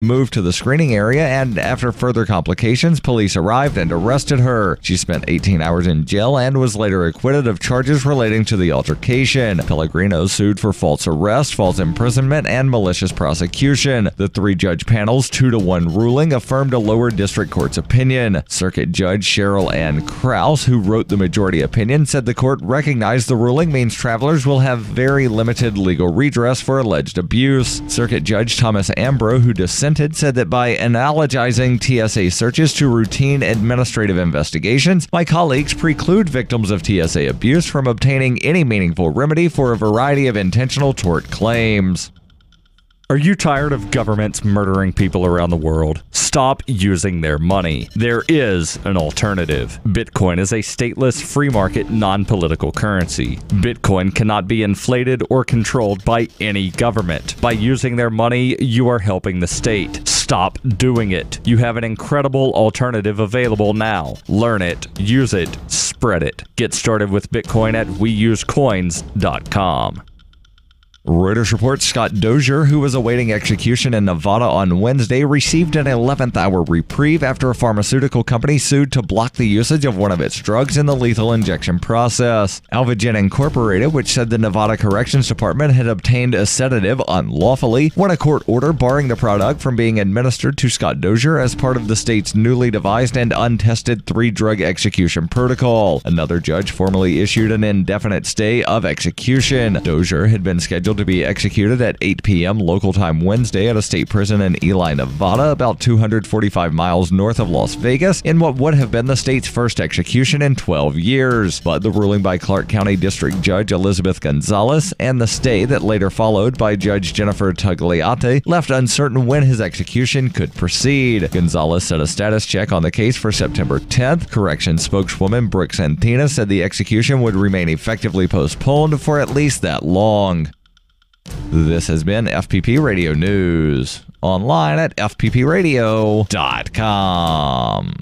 moved to the screening area, and after further complications, police arrived and arrested her. She spent 18 hours in jail and was later acquitted of charges relating to the altercation. Pellegrino sued for false arrest, false imprisonment, and malicious prosecution. The three-judge panel's 2-to-1 ruling affirmed a lower district court's opinion. Circuit Judge Cheryl Ann Krause, who wrote the majority opinion, said the court recognized the ruling means travelers will have very limited legal redress for alleged abuse. Circuit Judge Thomas Ambrose, who dissented, said that by analogizing TSA searches to routine administrative investigations, my colleagues preclude victims of TSA abuse from obtaining any meaningful remedy for a variety of intentional tort claims. Are you tired of governments murdering people around the world? Stop using their money. There is an alternative. Bitcoin is a stateless, free market, non-political currency. Bitcoin cannot be inflated or controlled by any government. By using their money, you are helping the state. Stop doing it. You have an incredible alternative available now. Learn it, use it, spread it. Get started with Bitcoin at weusecoins.com. Reuters reports Scott Dozier, who was awaiting execution in Nevada on Wednesday, received an 11th-hour reprieve after a pharmaceutical company sued to block the usage of one of its drugs in the lethal injection process. Alvogen Incorporated, which said the Nevada Corrections Department had obtained a sedative unlawfully, won a court order barring the product from being administered to Scott Dozier as part of the state's newly devised and untested 3-drug execution protocol. Another judge formally issued an indefinite stay of execution. Dozier had been scheduled to be executed at 8 p.m. local time Wednesday at a state prison in Ely, Nevada, about 245 miles north of Las Vegas, in what would have been the state's first execution in 12 years. But the ruling by Clark County District Judge Elizabeth Gonzalez and the stay that later followed by Judge Jennifer Tagliate left uncertain when his execution could proceed. Gonzalez set a status check on the case for September 10th. Corrections spokeswoman Brooke Santina said the execution would remain effectively postponed for at least that long. This has been FPP Radio News, online at fppradio.com.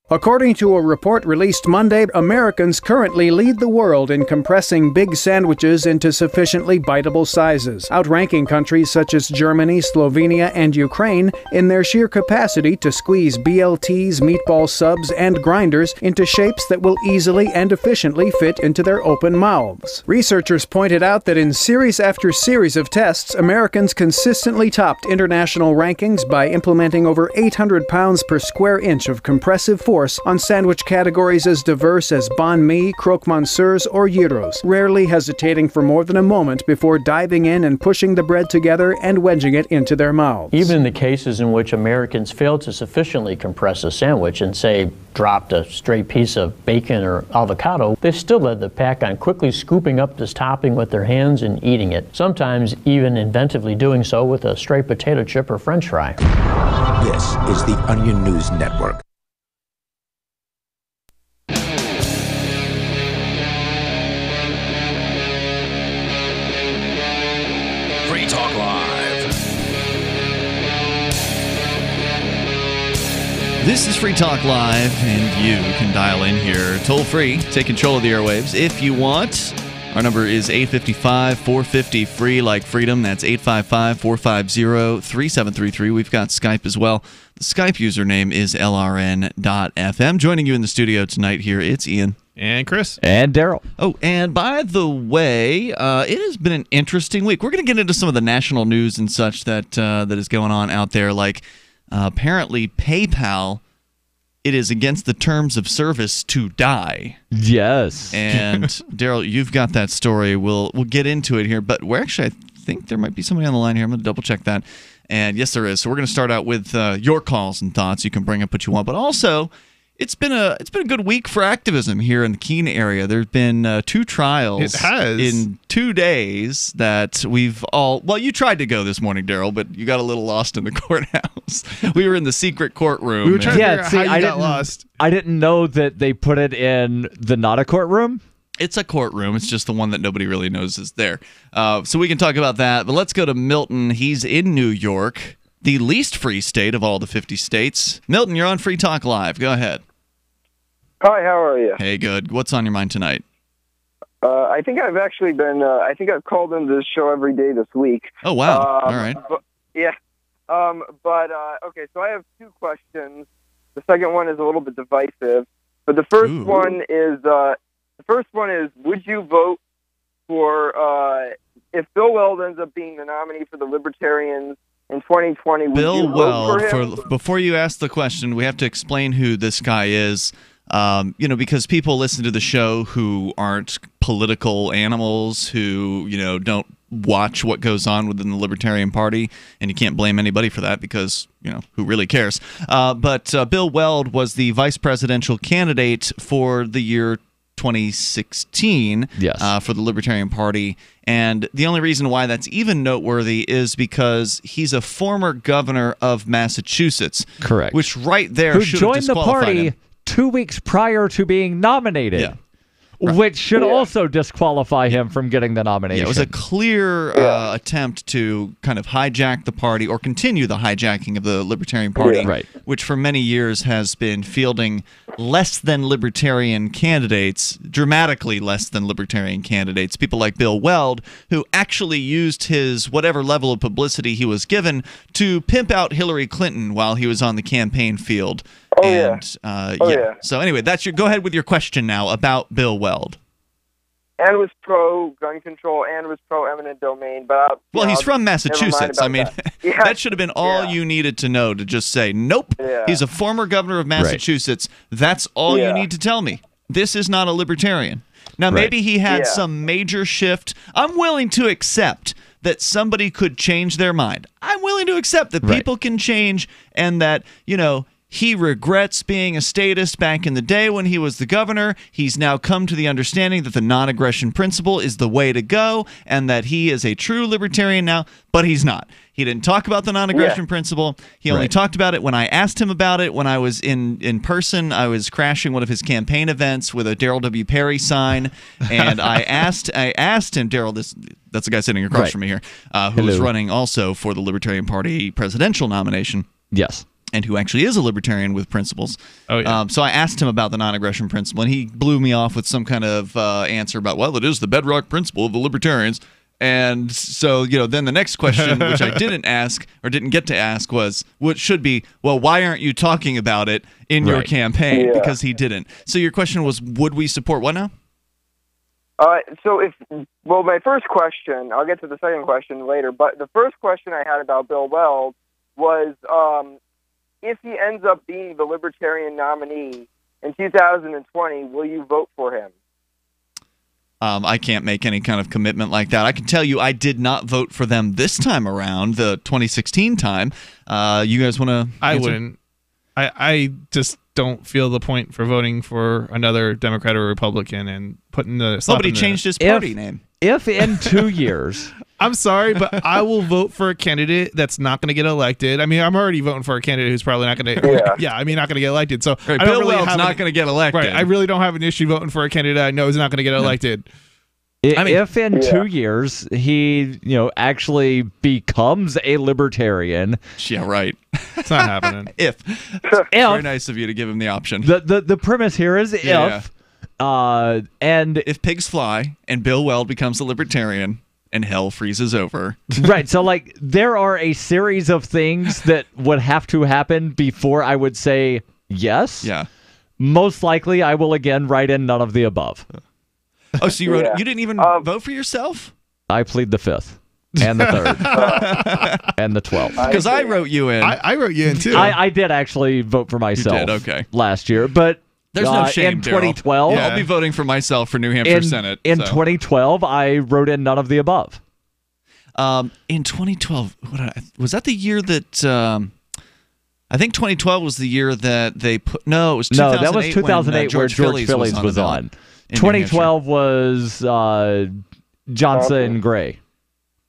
According to a report released Monday, Americans currently lead the world in compressing big sandwiches into sufficiently biteable sizes, outranking countries such as Germany, Slovenia, and Ukraine in their sheer capacity to squeeze BLTs, meatball subs, and grinders into shapes that will easily and efficiently fit into their open mouths. Researchers pointed out that in series after series of tests, Americans consistently topped international rankings by implementing over 800 pounds per square inch of compressive force on sandwich categories as diverse as banh mi, croque monsieurs, or gyros, rarely hesitating for more than a moment before diving in and pushing the bread together and wedging it into their mouths. Even in the cases in which Americans failed to sufficiently compress a sandwich and, say, dropped a stray piece of bacon or avocado, they still led the pack on quickly scooping up this topping with their hands and eating it, sometimes even inventively doing so with a stray potato chip or french fry. This is the Onion News Network. Free Talk Live. This is Free Talk Live, and you can dial in here toll free. Take control of the airwaves if you want. Our number is 855-450-FREE, like freedom. That's 855-450-3733. We've got Skype as well. The Skype username is LRN.FM. Joining you in the studio tonight here, it's Ian. And Chris. And Darryl. Oh, and by the way, it has been an interesting week. We're going to get into some of the national news and such that is going on out there. Like, apparently PayPal, it is against the terms of service to die. Yes. And Darryl, you've got that story. We'll get into it here, but I think there might be somebody on the line here. I'm going to double check that. And yes, there is. So we're going to start out with your calls and thoughts. You can bring up what you want, but also it's been a good week for activism here in the Keene area. There's been 2 trials in 2 days that we've all... Well, you tried to go this morning, Darryl, but you got a little lost in the courthouse. We were in the secret courtroom. We were trying to figure out how you got lost. I didn't know that they put it in the not a courtroom. It's a courtroom. It's just the one that nobody really knows is there. So we can talk about that. But let's go to Milton. He's in New York, the least free state of all the 50 states. Milton, you're on Free Talk Live. Go ahead. Hi, how are you? Hey, good. What's on your mind tonight? I think I've called into this show every day this week. Oh, wow. All right. Yeah. Okay, so I have two questions. The second one is a little bit divisive, but the first one is would you vote for if Bill Weld ends up being the nominee for the Libertarians in 2020? Would you vote for him? Before you ask the question, we have to explain who this guy is. Because people listen to the show who aren't political animals, who don't watch what goes on within the Libertarian Party, and you can't blame anybody for that because who really cares? But Bill Weld was the vice presidential candidate for the year 2016 for the Libertarian Party. And the only reason why that's even noteworthy is because he's a former governor of Massachusetts. Correct. Which right there who should have joined the disqualified party him. 2 weeks prior to being nominated. Yeah. Right. Which should also disqualify him from getting the nomination. Yeah, it was a clear attempt to kind of hijack the party or continue the hijacking of the Libertarian Party, which for many years has been fielding less than libertarian candidates, dramatically less than libertarian candidates, people like Bill Weld, who actually used his whatever level of publicity he was given to pimp out Hillary Clinton while he was on the campaign field. So anyway, go ahead with your question now about Bill Weld. And was pro gun control and was pro eminent domain, but he's from Massachusetts. I mean, that should have been all you needed to know to just say, nope, he's a former governor of Massachusetts. That's all you need to tell me. This is not a libertarian. Now, maybe he had some major shift. I'm willing to accept that somebody could change their mind. I'm willing to accept that people can change and that, he regrets being a statist back in the day when he was the governor. He's now come to the understanding that the non-aggression principle is the way to go and that he is a true libertarian now, but he's not. He didn't talk about the non-aggression principle. He only talked about it when I asked him about it. When I was in person, I was crashing one of his campaign events with a Darryl W. Perry sign, and I asked him, Darryl, that's the guy sitting across from me here, who was running also for the Libertarian Party presidential nomination. Yes. And who actually is a libertarian with principles. So I asked him about the non-aggression principle, and he blew me off with some kind of answer about, well, it is the bedrock principle of the libertarians. And so, then the next question, which I didn't ask or didn't get to ask, was what should be, well, why aren't you talking about it in your campaign? Because he didn't. So your question was, would we support what now? My first question, I'll get to the second question later, but the first question I had about Bill Weld was, if he ends up being the Libertarian nominee in 2020, will you vote for him? I can't make any kind of commitment like that. I can tell you I did not vote for them this time around, the 2016 time. You guys want to I wouldn't. I just don't feel the point for voting for another Democrat or Republican and putting the... Nobody changed his party name. If in 2 years... I'm sorry, but I will vote for a candidate that's not going to get elected. I mean, I'm already voting for a candidate who's probably not going to. Not going to get elected. So I don't Bill Weld's not going to get elected. Right. I really don't have an issue voting for a candidate I know is not going to get elected. If in 2 years he, actually becomes a libertarian. Yeah, right. It's not happening. If. Very nice of you to give him the option. The premise here is if. And if pigs fly and Bill Weld becomes a libertarian. And hell freezes over. Right. So, there are a series of things that would have to happen before I would say yes. Yeah. Most likely, I will again write in none of the above. Oh, so you wrote? You didn't even vote for yourself? I plead the fifth. And the third. And the 12th. Because I wrote you in. I wrote you in, too. I did actually vote for myself. You did, okay. Last year. But there's no shame, in 2012. I'll be voting for myself for New Hampshire Senate. In 2012, I wrote in none of the above. In 2012, was that the year that... I think 2012 was the year that they put... No, it was 2008. No, that was 2008 where George Phillies was on. 2012 was Johnson Gray.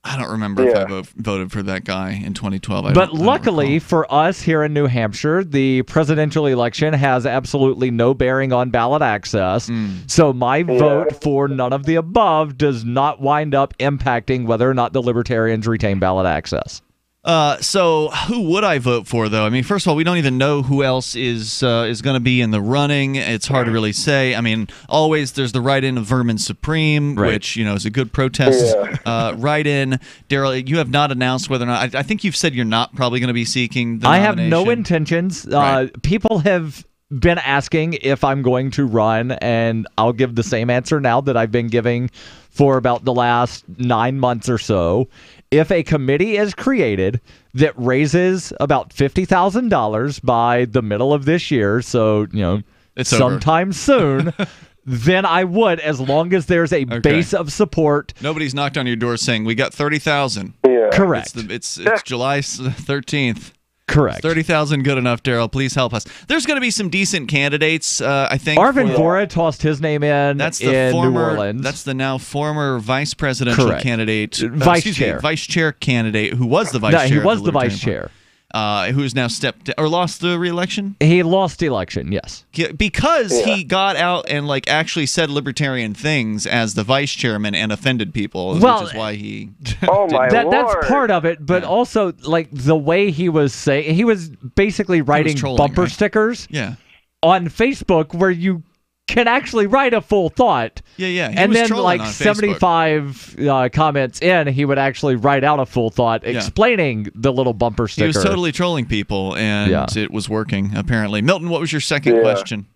I don't remember if I voted for that guy in 2012. But luckily for us here in New Hampshire, the presidential election has absolutely no bearing on ballot access. So my vote for none of the above does not wind up impacting whether or not the Libertarians retain ballot access. So who would I vote for, though? I mean, first of all, we don't even know who else is going to be in the running. It's hard to really say. I mean, always there's the write-in of Vermin Supreme, which is a good protest write-in. Darryl, you have not announced whether or not. I think you've said you're not probably going to be seeking the nomination. I have no intentions. People have been asking if I'm going to run, and I'll give the same answer now that I've been giving for about the last 9 months or so. If a committee is created that raises about $50,000 by the middle of this year, so, it's sometime soon, then I would, as long as there's a base of support. Nobody's knocked on your door saying, we got 30,000. Yeah. Correct. It's July 13th. Correct. 30,000 good enough, Darryl. Please help us. There's going to be some decent candidates, I think. Arvin Vohra tossed his name in New Orleans. That's the now former vice presidential candidate. Vice chair candidate, who was the vice chair. He was the vice chair. Who's now lost the re-election? He lost the election, yes. Because he got out and actually said libertarian things as the vice chairman and offended people, which is why he... Oh, my Lord. That's part of it, but also, the way he was saying... He was basically writing bumper stickers on Facebook where you can actually write a full thought. Yeah. And then 75 comments in, he would actually write out a full thought explaining the little bumper sticker. He was totally trolling people, and it was working, apparently. Milton, what was your second question?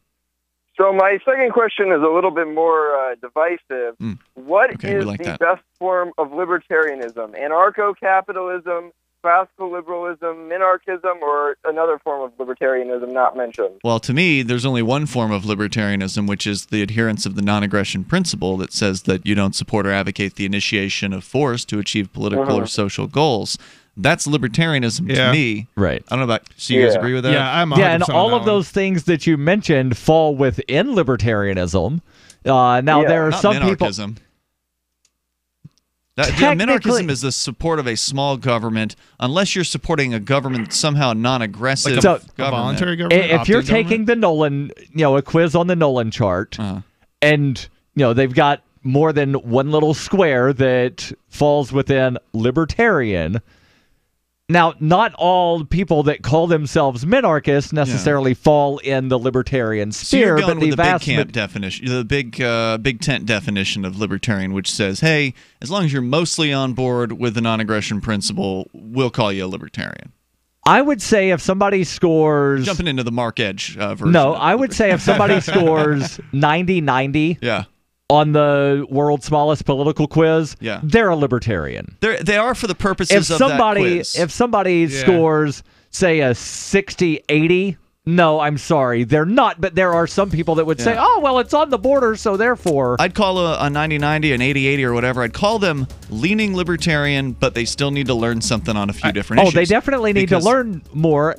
So my second question is a little bit more divisive. What is the best form of libertarianism? Anarcho-capitalism, classical liberalism, minarchism, or another form of libertarianism not mentioned? Well, to me, there's only one form of libertarianism, which is the adherence of the non-aggression principle that says that you don't support or advocate the initiation of force to achieve political or social goals. That's libertarianism to me. Right. I don't know about... So you guys agree with that? Yeah, I'm 100% and all of those things that you mentioned fall within libertarianism. Now, there are some minarchism. people... Minarchism is the support of a small government, unless you're supporting a government that's somehow non-aggressive government. A voluntary government? If you're taking the Nolan, a quiz on the Nolan chart, and they've got more than one little square that falls within libertarian. Now, not all people that call themselves minarchists necessarily fall in the libertarian sphere, so but the vast definition, the big tent definition of libertarian, which says, hey, as long as you're mostly on board with the non-aggression principle, we'll call you a libertarian. I would say if somebody scores... Jumping into the Mark Edge version. No, I would say if somebody scores 90-90 on the world's smallest political quiz, they're a libertarian. They are for the purposes of that quiz. If somebody scores, say, a 60-80, no, I'm sorry, they're not. But there are some people that would say, oh, well, it's on the border, so therefore... I'd call a 90-90, an 80-80, or whatever. I'd call them leaning libertarian, but they still need to learn something on a few different issues. Oh, they definitely need to learn more.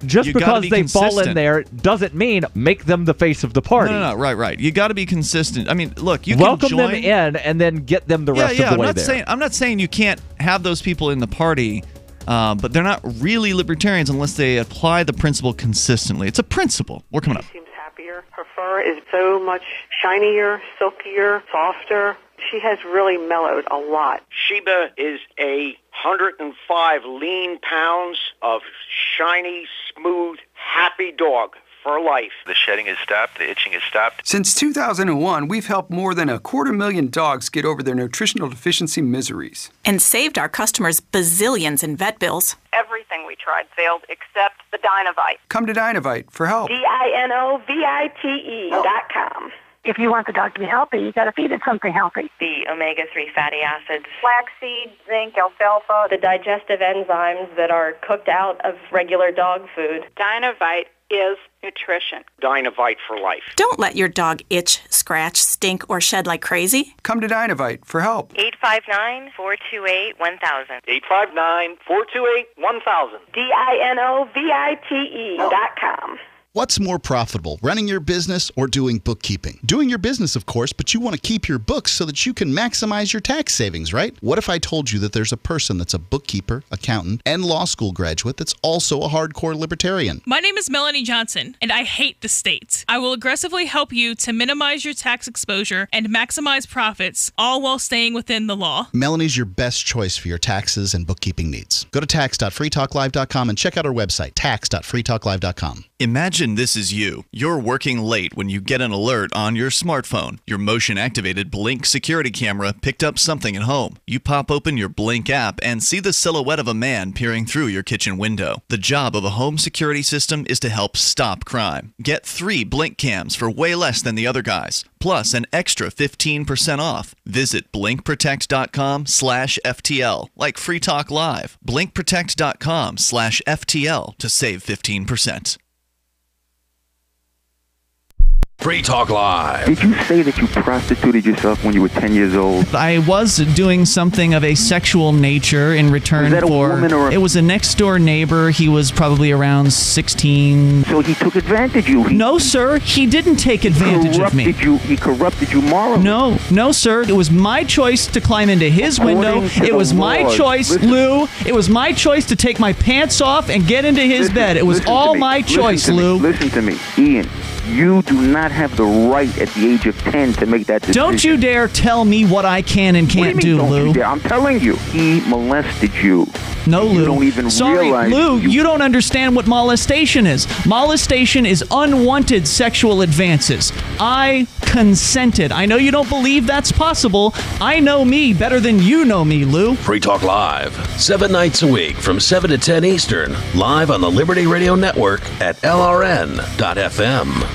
Just because they fall in there doesn't mean make them the face of the party. No, right. You got to be consistent. I mean, look, you welcome can join them in and then get them the rest of the way there. I'm not saying you can't have those people in the party, but they're not really libertarians unless they apply the principle consistently. It's a principle. We're coming up. She seems happier. Her fur is so much shinier, silkier, softer. She has really mellowed a lot. Sheba is 105 lean pounds of shiny, smooth, happy dog for life. The shedding is stopped. The itching is stopped. Since 2001, we've helped more than 250,000 dogs get over their nutritional deficiency miseries. And saved our customers bazillions in vet bills. Everything we tried failed except the Dinovite. Come to Dinovite for help. DINOVITE.com. If you want the dog to be healthy, you got to feed it something healthy. The omega-3 fatty acids. Flaxseed, zinc, alfalfa. The digestive enzymes that are cooked out of regular dog food. Dinovite is nutrition. Dinovite for life. Don't let your dog itch, scratch, stink, or shed like crazy. Come to Dinovite for help. 859-428-1000. 859-428-1000. DINOVITE.com. What's more profitable, running your business or doing bookkeeping? Doing your business, of course, but you want to keep your books so that you can maximize your tax savings, right? What if I told you that there's a person that's a bookkeeper, accountant, and law school graduate that's also a hardcore libertarian? My name is Melanie Johnson, and I hate the state. I will aggressively help you to minimize your tax exposure and maximize profits, all while staying within the law. Melanie's your best choice for your taxes and bookkeeping needs. Go to tax.freetalklive.com and check out our website, tax.freetalklive.com. Imagine this is you. You're working late when you get an alert on your smartphone. Your motion-activated Blink security camera picked up something at home. You pop open your Blink app and see the silhouette of a man peering through your kitchen window. The job of a home security system is to help stop crime. Get 3 Blink cams for way less than the other guys, plus an extra 15% off. Visit blinkprotect.com/FTL, like Free Talk Live. blinkprotect.com/FTL to save 15%. Free Talk Live. Did you say that you prostituted yourself when you were 10 years old? I was doing something of a sexual nature in return was that for... a woman or a... It was a next-door neighbor. He was probably around 16. So he took advantage of you? No, sir. He didn't take advantage of me. He corrupted you morally? No, sir. It was my choice to climb into his window. It was my choice, Lou. It was my choice to take my pants off and get into his bed. It was all my choice, Lou. Listen to me, Ian. You do not have the right at the age of 10 to make that decision. Don't you dare tell me what I can and can't do, Lou. I'm telling you, he molested you. No, Lou. You don't even realize. Lou, you don't understand what molestation is. Molestation is unwanted sexual advances. I consented. I know you don't believe that's possible. I know me better than you know me, Lou. Free Talk Live, 7 nights a week from 7 to 10 Eastern, live on the Liberty Radio Network at LRN.FM.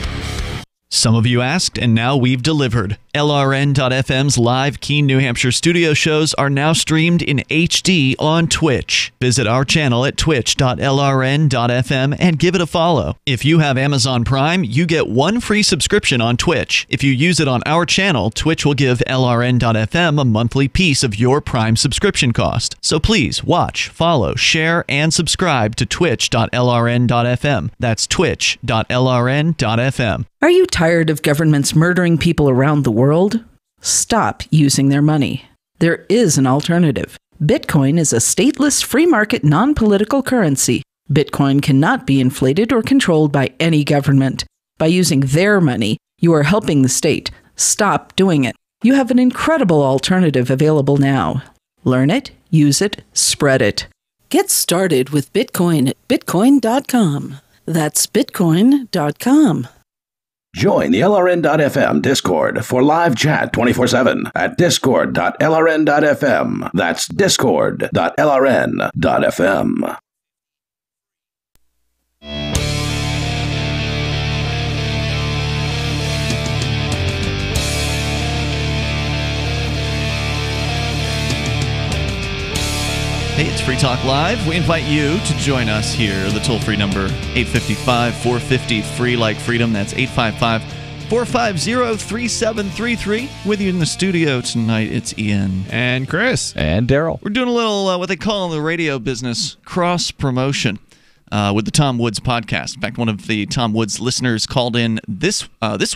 Some of you asked, and now we've delivered. LRN.FM's live Keene, New Hampshire studio shows are now streamed in HD on Twitch. Visit our channel at twitch.lrn.fm and give it a follow. If you have Amazon Prime, you get 1 free subscription on Twitch. If you use it on our channel, Twitch will give LRN.FM a monthly piece of your Prime subscription cost. So please watch, follow, share, and subscribe to twitch.lrn.fm. That's twitch.lrn.fm. Are you tired of governments murdering people around the world? Stop using their money. There is an alternative. Bitcoin is a stateless, free market, non-political currency. Bitcoin cannot be inflated or controlled by any government. By using their money, you are helping the state. Stop doing it. You have an incredible alternative available now. Learn it, use it, spread it. Get started with Bitcoin at bitcoin.com. That's bitcoin.com. Join the LRN.FM Discord for live chat 24/7 at discord.lrn.fm. That's discord.lrn.fm. Hey, it's Free Talk Live. We invite you to join us here. The toll-free number, 855-450-FREE like freedom. That's 855-450-3733. With you in the studio tonight, it's Ian. And Chris. And Darryl. We're doing a little, what they call in the radio business, cross-promotion with the Tom Woods podcast. In fact, one of the Tom Woods listeners called in this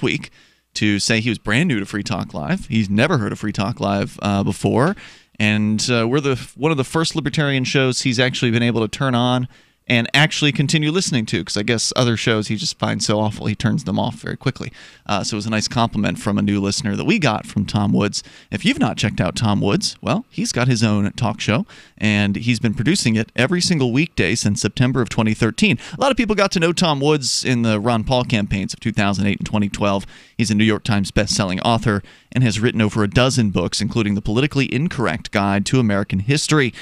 week to say he was brand new to Free Talk Live. He's never heard of Free Talk Live before. And we're one of the first libertarian shows he's actually been able to turn on and actually continue listening to, because I guess other shows he just finds so awful he turns them off very quickly. So it was a nice compliment from a new listener that we got from Tom Woods. If you've not checked out Tom Woods, well, he's got his own talk show, and he's been producing it every single weekday since September of 2013. A lot of people got to know Tom Woods in the Ron Paul campaigns of 2008 and 2012. He's a New York Times best-selling author and has written over a dozen books, including The Politically Incorrect Guide to American History.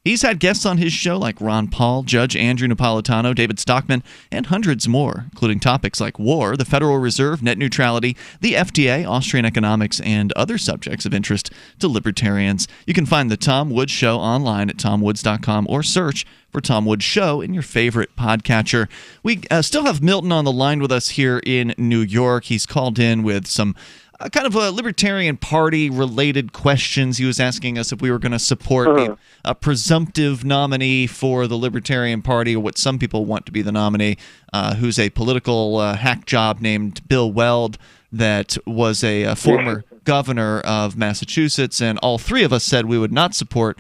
He's had guests on his show like Ron Paul, Judge Andrew Napolitano, David Stockman, and hundreds more, including topics like war, the Federal Reserve, net neutrality, the FDA, Austrian economics, and other subjects of interest to libertarians. You can find The Tom Woods Show online at tomwoods.com or search for Tom Woods Show in your favorite podcatcher. We still have Milton on the line with us here in New York. He's called in with some kind of a Libertarian Party-related questions. He was asking us if we were going to support a presumptive nominee for the Libertarian Party, or what some people want to be the nominee, who's a political hack job named Bill Weld, that was a former governor of Massachusetts, and all three of us said we would not support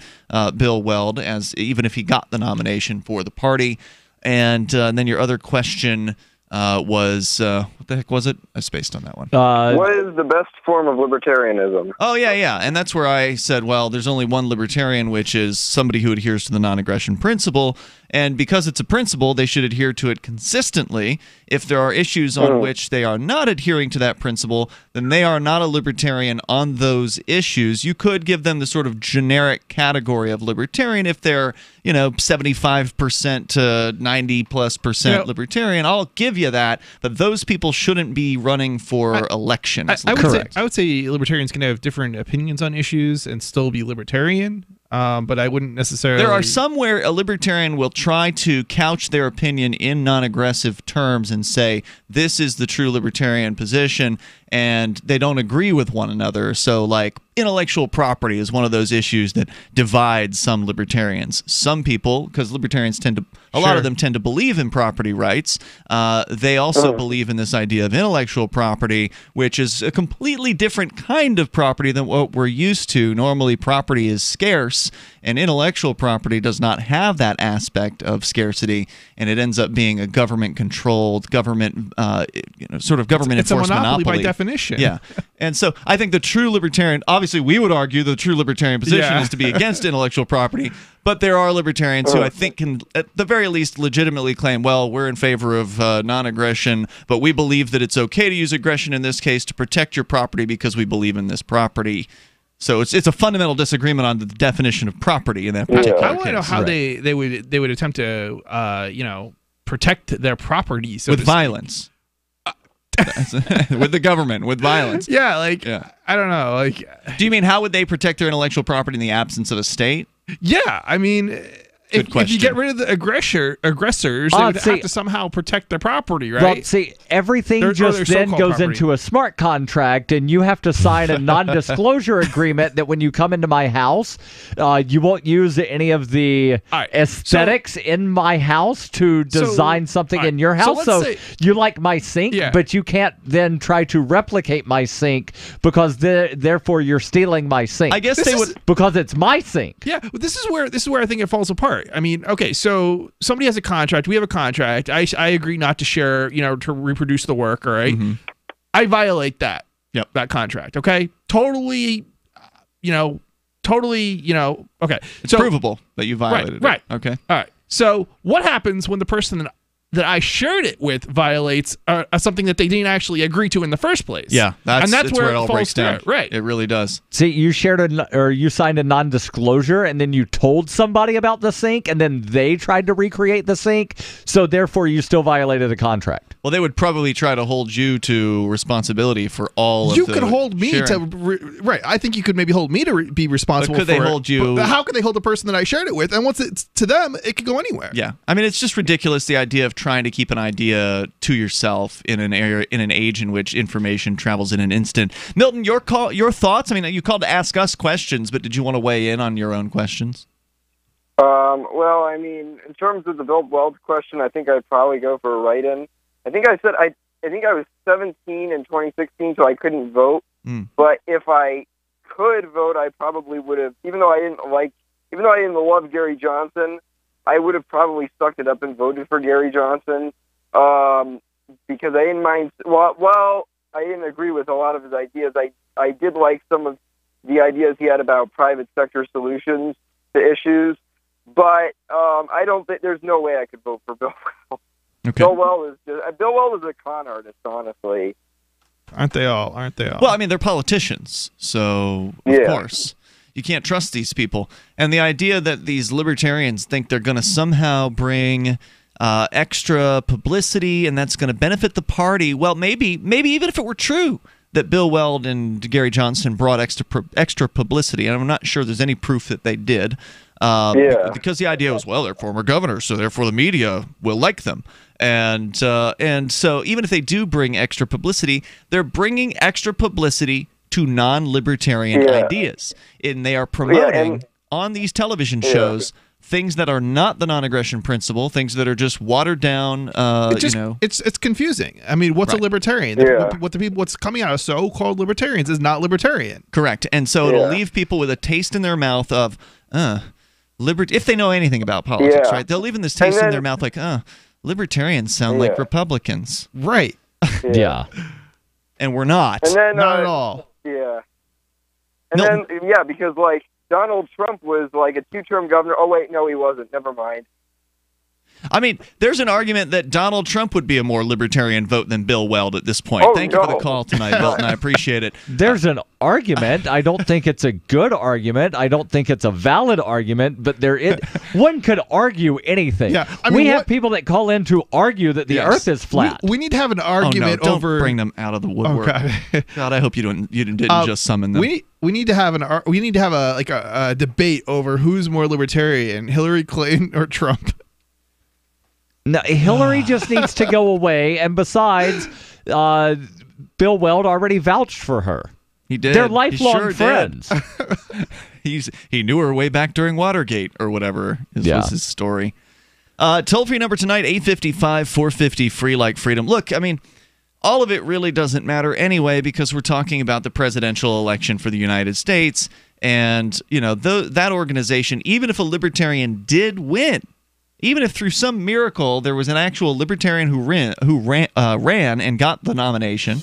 Bill Weld, even if he got the nomination for the party. And then your other question was what the heck was it? I spaced on that one. What is the best form of libertarianism? Oh, yeah. And that's where I said, well, there's only one libertarian, which is somebody who adheres to the non-aggression principle. And because it's a principle, they should adhere to it consistently. If there are issues on which they are not adhering to that principle, then they are not a libertarian on those issues. You could give them the sort of generic category of libertarian if they're, 75% to 90+% libertarian. I'll give you that, but those people shouldn't be running for election. I would say libertarians can have different opinions on issues and still be libertarian. But I wouldn't necessarily... There are some where a libertarian will try to couch their opinion in non-aggressive terms and say, this is the true libertarian position, and they don't agree with one another. So, like, intellectual property is one of those issues that divides some libertarians. Some people, because libertarians a lot of them tend to believe in property rights, they also believe in this idea of intellectual property, which is a completely different kind of property than what we're used to. Normally, property is scarce, and intellectual property does not have that aspect of scarcity, and it ends up being a government-controlled, sort of government-enforced monopoly. By definition. Yeah. And so I think the true libertarian, obviously we would argue the true libertarian position is to be against intellectual property, but there are libertarians who I think can, at the very least, legitimately claim, well, we're in favor of non-aggression, but we believe that it's okay to use aggression in this case to protect your property because we believe in this property. So it's a fundamental disagreement on the definition of property in that particular case. I want to know how they would attempt to protect their property with violence. With the government, with violence. I don't know. Do you mean how would they protect their intellectual property in the absence of a state? Yeah, I mean, if you get rid of the aggressors, they would have to somehow protect their properry, right? Well, see, everything just then goes into a smart contract, and you have to sign a non-disclosure agreement that when you come into my house, you won't use any of the aesthetics in my house to design something in your house. So you like my sink, but you can't then try to replicate my sink because therefore you're stealing my sink. I guess because it's my sink. Yeah, but this is where I think it falls apart. I mean, okay, so somebody has a contract. We have a contract. I agree not to share, to reproduce the work, all right? Mm-hmm. I violate that contract, okay? Totally, okay. It's provable that you violated it. Right. Okay. All right. So what happens when the person that I shared it with violates something that they didn't actually agree to in the first place? Yeah, that's where it all breaks down. Right. It really does. See, you you signed a non-disclosure, and then you told somebody about the sink, and then they tried to recreate the sink, so therefore you still violated the contract. Well, they would probably try to hold you to responsibility for all of the You could hold me sharing. right. I think you could maybe hold me to be responsible for it. But could they hold you? But how could they hold the person that I shared it with? And once it's to them, it could go anywhere. Yeah. I mean, it's just ridiculous, the idea of trying to keep an idea to yourself in an age in which information travels in an instant. Milton, your thoughts? I mean, you called to ask us questions, but did you want to weigh in on your own questions? Well, I mean, in terms of the Bill Weld question, I think I'd probably go for a write-in. I think I was 17 in 2016, so I couldn't vote. But if I could vote, I probably would have. Even though I didn't love Gary Johnson, I would have probably sucked it up and voted for Gary Johnson because I didn't mind. Well, I didn't agree with a lot of his ideas. I did like some of the ideas he had about private sector solutions to issues, but I don't think there's no way I could vote for Bill Weld. Okay. Bill Weld is a con artist, honestly. Aren't they all? Well, I mean, they're politicians, so of course you can't trust these people. And the idea that these libertarians think they're going to somehow bring extra publicity and that's going to benefit the party. Well, maybe even if it were true that Bill Weld and Gary Johnson brought extra publicity, and I'm not sure there's any proof that they did. Because the idea was, well, they're former governors, so therefore the media will like them. And so even if they do bring extra publicity, they're bringing extra publicity to non-libertarian ideas. And they are promoting on these television shows things that are not the non-aggression principle, things that are just watered down. It's confusing. I mean, what's a libertarian? What's coming out of so-called libertarians is not libertarian. Correct. And so it'll leave people with a taste in their mouth of if they know anything about politics, right? They'll leave in this taste in their mouth like, libertarians sound like Republicans. Right. Yeah. And we're not. And then, not at all. Yeah. And then, because, like, Donald Trump was, like, a 2-term governor. Oh, wait, no, he wasn't. Never mind. I mean, there's an argument that Donald Trump would be a more libertarian vote than Bill Weld at this point. Thank you for the call tonight, Milton. I appreciate it. There's an argument. I don't think it's a good argument. I don't think it's a valid argument, but one could argue anything. Yeah, I mean, we have people that call in to argue that the Earth is flat. We need to have an argument over. Don't bring them out of the woodwork. Oh, God, I hope you didn't just summon them. We need to have a debate over who's more libertarian, Hillary Clinton or Trump. No, Hillary just needs to go away. And besides, Bill Weld already vouched for her. He did. They're lifelong friends. He knew her way back during Watergate or whatever was his story. Toll-free number tonight, 855-450-FREE like freedom. Look, I mean, all of it really doesn't matter anyway because we're talking about the presidential election for the United States. And, that organization, even if a libertarian did win, even if through some miracle there was an actual libertarian who ran and got the nomination,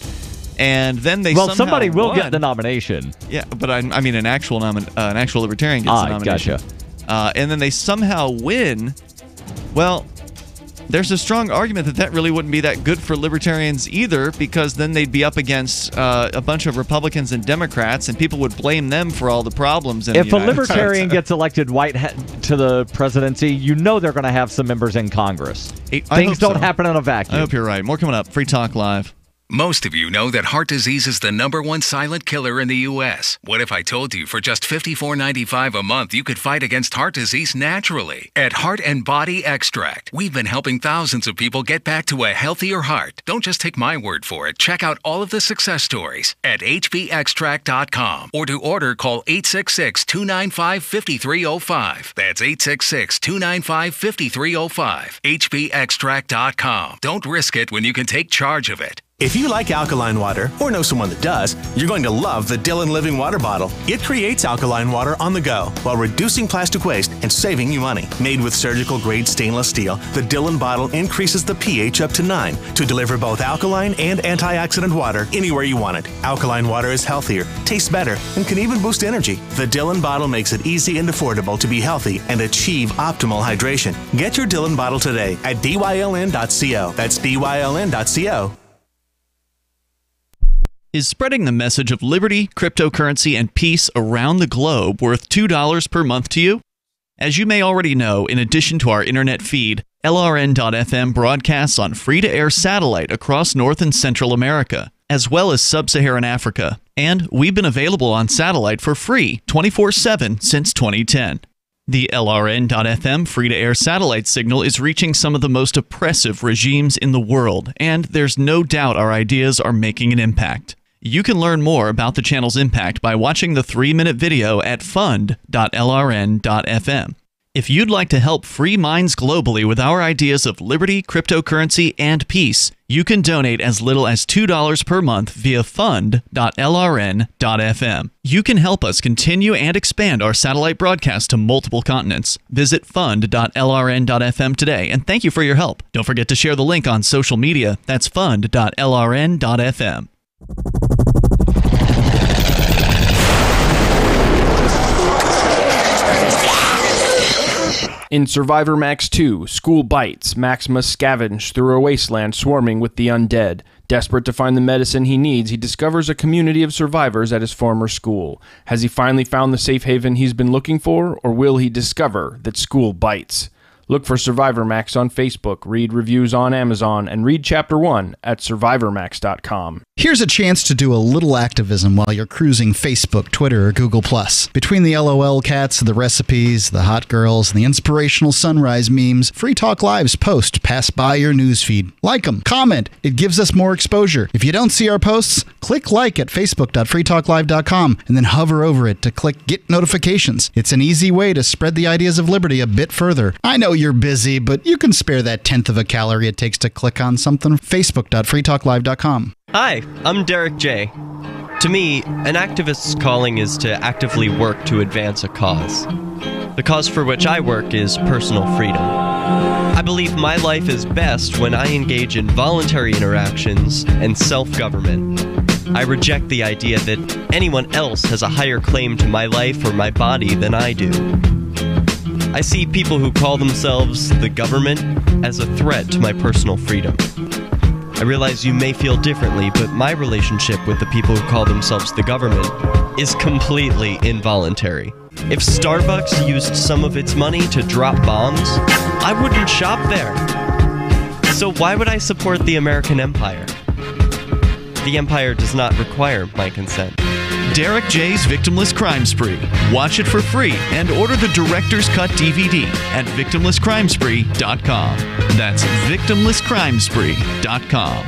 and then somebody will get the nomination. Yeah, but I mean an actual libertarian gets the nomination. Gotcha. And then they somehow win. Well, there's a strong argument that really wouldn't be that good for libertarians either, because then they'd be up against a bunch of Republicans and Democrats, and people would blame them for all the problems. If a libertarian gets elected to the presidency, they're going to have some members in Congress. Things don't happen in a vacuum. I hope you're right. More coming up. Free Talk Live. Most of you know that heart disease is the #1 silent killer in the U.S. What if I told you for just $54.95 a month you could fight against heart disease naturally? At Heart and Body Extract, we've been helping thousands of people get back to a healthier heart. Don't just take my word for it. Check out all of the success stories at hbextract.com. Or to order, call 866-295-5305. That's 866-295-5305. hbextract.com. Don't risk it when you can take charge of it. If you like alkaline water, or know someone that does, you're going to love the Dylan Living Water Bottle. It creates alkaline water on the go while reducing plastic waste and saving you money. Made with surgical-grade stainless steel, the Dylan bottle increases the pH up to 9 to deliver both alkaline and antioxidant water anywhere you want it. Alkaline water is healthier, tastes better, and can even boost energy. The Dylan bottle makes it easy and affordable to be healthy and achieve optimal hydration. Get your Dylan bottle today at dyln.co. That's dyln.co. Is spreading the message of liberty, cryptocurrency, and peace around the globe worth $2 per month to you? As you may already know, in addition to our internet feed, LRN.FM broadcasts on free-to-air satellite across North and Central America, as well as Sub-Saharan Africa. And we've been available on satellite for free 24/7 since 2010. The LRN.FM free-to-air satellite signal is reaching some of the most oppressive regimes in the world, and there's no doubt our ideas are making an impact. You can learn more about the channel's impact by watching the 3-minute video at fund.lrn.fm. If you'd like to help free minds globally with our ideas of liberty, cryptocurrency, and peace, you can donate as little as $2 per month via fund.lrn.fm. You can help us continue and expand our satellite broadcast to multiple continents. Visit fund.lrn.fm today, and thank you for your help. Don't forget to share the link on social media. That's fund.lrn.fm. In Survivor Max 2, School Bites, Max must scavenge through a wasteland swarming with the undead. Desperate to find the medicine he needs, he discovers a community of survivors at his former school. Has he finally found the safe haven he's been looking for, or will he discover that school bites? Look for Survivor Max on Facebook, read reviews on Amazon, and read Chapter 1 at survivormax.com. Here's a chance to do a little activism while you're cruising Facebook, Twitter, or Google+. Between the LOL cats, the recipes, the hot girls, and the inspirational sunrise memes, Free Talk Live's posts pass by your newsfeed. Like them, comment. It gives us more exposure. If you don't see our posts, click like at facebook.freetalklive.com and then hover over it to click Get Notifications. It's an easy way to spread the ideas of liberty a bit further. I know you're busy, but you can spare that 1/10 of a calorie it takes to click on something. facebook.freetalklive.com. Hi, I'm Derek J. To me, an activist's calling is to actively work to advance a cause. The cause for which I work is personal freedom. I believe my life is best when I engage in voluntary interactions and self-government. I reject the idea that anyone else has a higher claim to my life or my body than I do. I see people who call themselves the government as a threat to my personal freedom. I realize you may feel differently, but my relationship with the people who call themselves the government is completely involuntary. If Starbucks used some of its money to drop bombs, I wouldn't shop there. So why would I support the American empire? The empire does not require my consent. Derek J's Victimless Crime Spree. Watch it for free and order the Director's Cut DVD at victimlesscrimespree.com. That's victimlesscrimespree.com.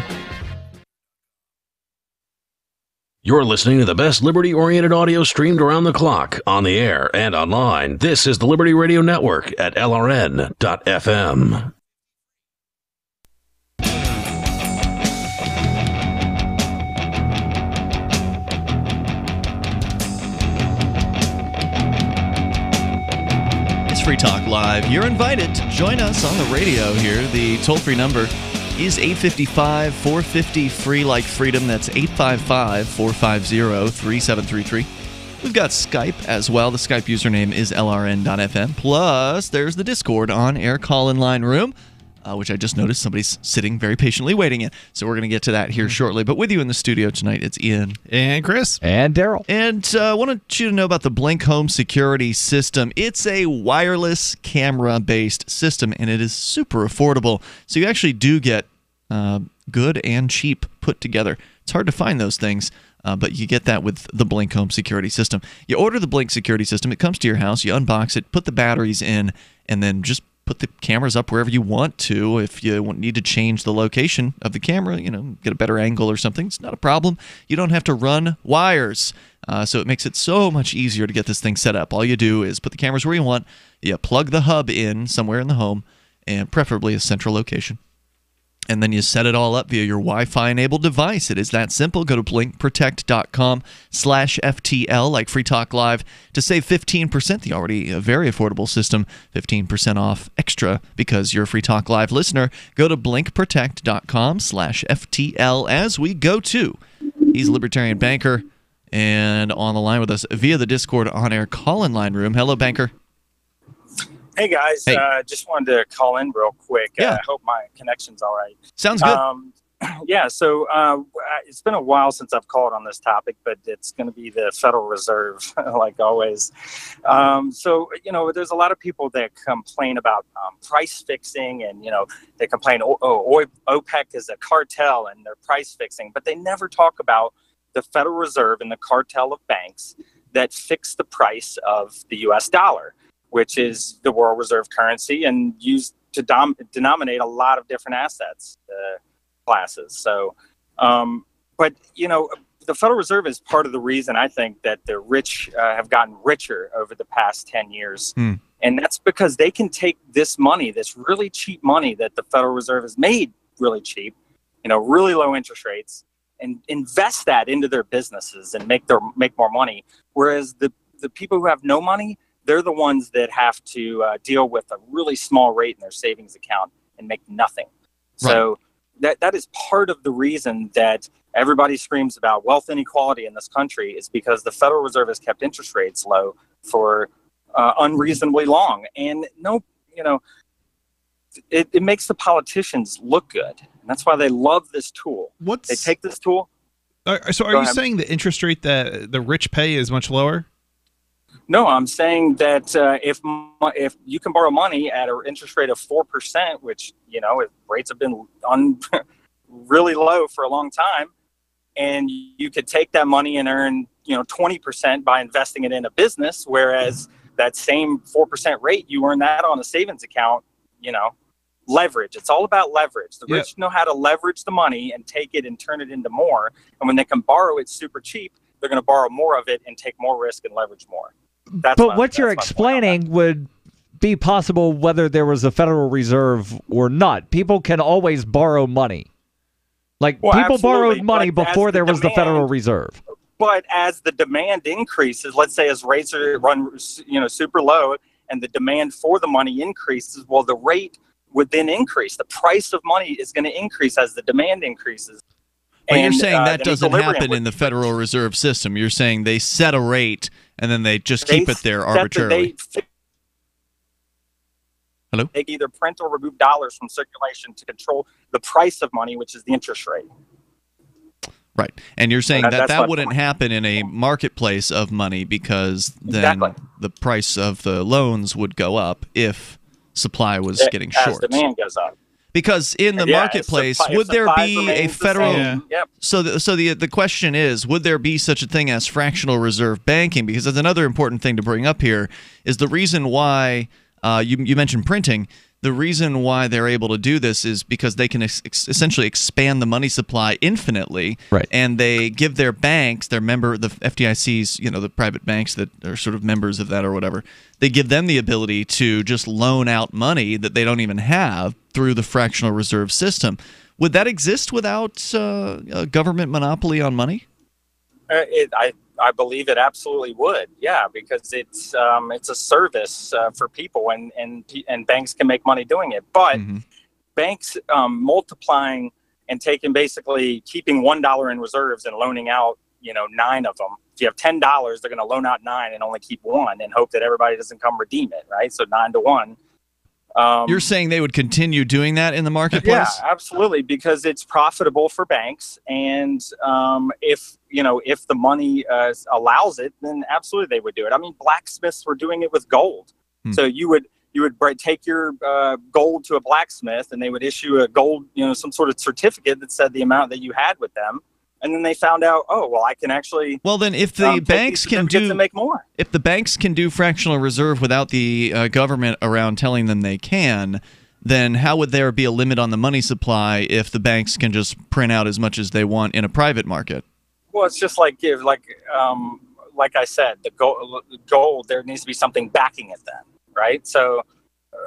You're listening to the best liberty-oriented audio streamed around the clock, on the air and online. This is the Liberty Radio Network at LRN.FM. Free Talk Live. You're invited to join us on the radio here. The toll-free number is 855-450-FREE like freedom. That's 855-450-3733. We've got Skype as well. The Skype username is LRN.FM. Plus, there's the Discord on-air call-in line room, which I just noticed somebody's sitting very patiently waiting in. So we're going to get to that here shortly. But with you in the studio tonight, it's Ian. And Chris. And Darryl. And I wanted you to know about the Blink Home Security System. It's a wireless camera-based system, and it is super affordable. So you actually do get good and cheap put together. It's hard to find those things, but you get that with the Blink Home Security System. You order the Blink Security System. It comes to your house. You unbox it, put the batteries in, and then just put the cameras up wherever you want to. If you need to change the location of the camera, get a better angle or something, it's not a problem. You don't have to run wires. So it makes it so much easier to get this thing set up. All you do is put the cameras where you want. You plug the hub in somewhere in the home, and preferably a central location. And then you set it all up via your Wi-Fi enabled device. It is that simple. Go to blinkprotect.com/FTL, like Free Talk Live, to save 15%. The already very affordable system, 15% off extra because you're a Free Talk Live listener. Go to blinkprotect.com/FTL as we go to. He's a libertarian banker and on the line with us via the Discord on-air call-in line room. Hello, banker. Hey, guys. Hey. Just wanted to call in real quick. Yeah. I hope my connection's all right. Sounds good. So it's been a while since I've called on this topic, but it's going to be the Federal Reserve, like always. There's a lot of people that complain about price fixing, and, they complain, OPEC is a cartel and they're price fixing, but they never talk about the Federal Reserve and the cartel of banks that fix the price of the U.S. dollar, which is the world reserve currency and used to denominate a lot of different assets classes. So, the Federal Reserve is part of the reason I think that the rich have gotten richer over the past 10 years. And that's because they can take this money, this really cheap money that the Federal Reserve has made really cheap, really low interest rates, and invest that into their businesses and make more money. Whereas the people who have no money, they're the ones that have to deal with a really small rate in their savings account and make nothing. Right. So that is part of the reason that everybody screams about wealth inequality in this country, is because the Federal Reserve has kept interest rates low for unreasonably long. And it makes the politicians look good. And that's why they love this tool. They take this tool. So are you saying the interest rate that the rich pay is much lower? No, I'm saying that if you can borrow money at an interest rate of 4%, which, if rates have been really low for a long time, and you could take that money and earn 20% by investing it in a business, whereas that same 4% rate, you earn that on a savings account. Leverage. It's all about leverage. The rich know how to leverage the money and take it and turn it into more. And when they can borrow it super cheap, they're going to borrow more of it and take more risk and leverage more. But what you're explaining would be possible whether there was a Federal Reserve or not. People can always borrow money. People borrowed money before there was the Federal Reserve. But as the demand increases, let's say as rates are run super low and the demand for the money increases, well, the rate would then increase. The price of money is going to increase as the demand increases. But you're saying that doesn't happen in the Federal Reserve System. You're saying they set a rate and then they just keep it there arbitrarily. Hello? They either print or remove dollars from circulation to control the price of money, which is the interest rate. Right. And you're saying that wouldn't happen in a marketplace of money because then the price of the loans would go up if supply was getting short. As demand goes up. Because in the marketplace, would there be a federal? So the question is, would there be such a thing as fractional reserve banking? Because that's another important thing to bring up here. Is the reason why you mentioned printing? The reason why they're able to do this is because they can essentially expand the money supply infinitely, right? And they give their banks, the FDIC's, the private banks that are sort of members of that or whatever, they give them the ability to just loan out money that they don't even have through the fractional reserve system. Would that exist without a government monopoly on money? I believe it absolutely would, because it's a service for people, and banks can make money doing it. But banks multiplying and keeping $1 in reserves and loaning out 9 of them. If you have $10, they're going to loan out 9 and only keep 1 and hope that everybody doesn't come redeem it, right? So 9 to 1. You're saying they would continue doing that in the marketplace? Yeah, absolutely, because it's profitable for banks, and if the money allows it, then absolutely they would do it. I mean, blacksmiths were doing it with gold. So you would take your gold to a blacksmith, and they would issue a gold, some sort of certificate that said the amount that you had with them. And then they found out, I can actually. Well, then, if the banks can make more, if the banks can do fractional reserve without the government around telling them they can, then how would there be a limit on the money supply if the banks can just print out as much as they want in a private market? Well, it's just like I said, the gold. There needs to be something backing it, then, right? So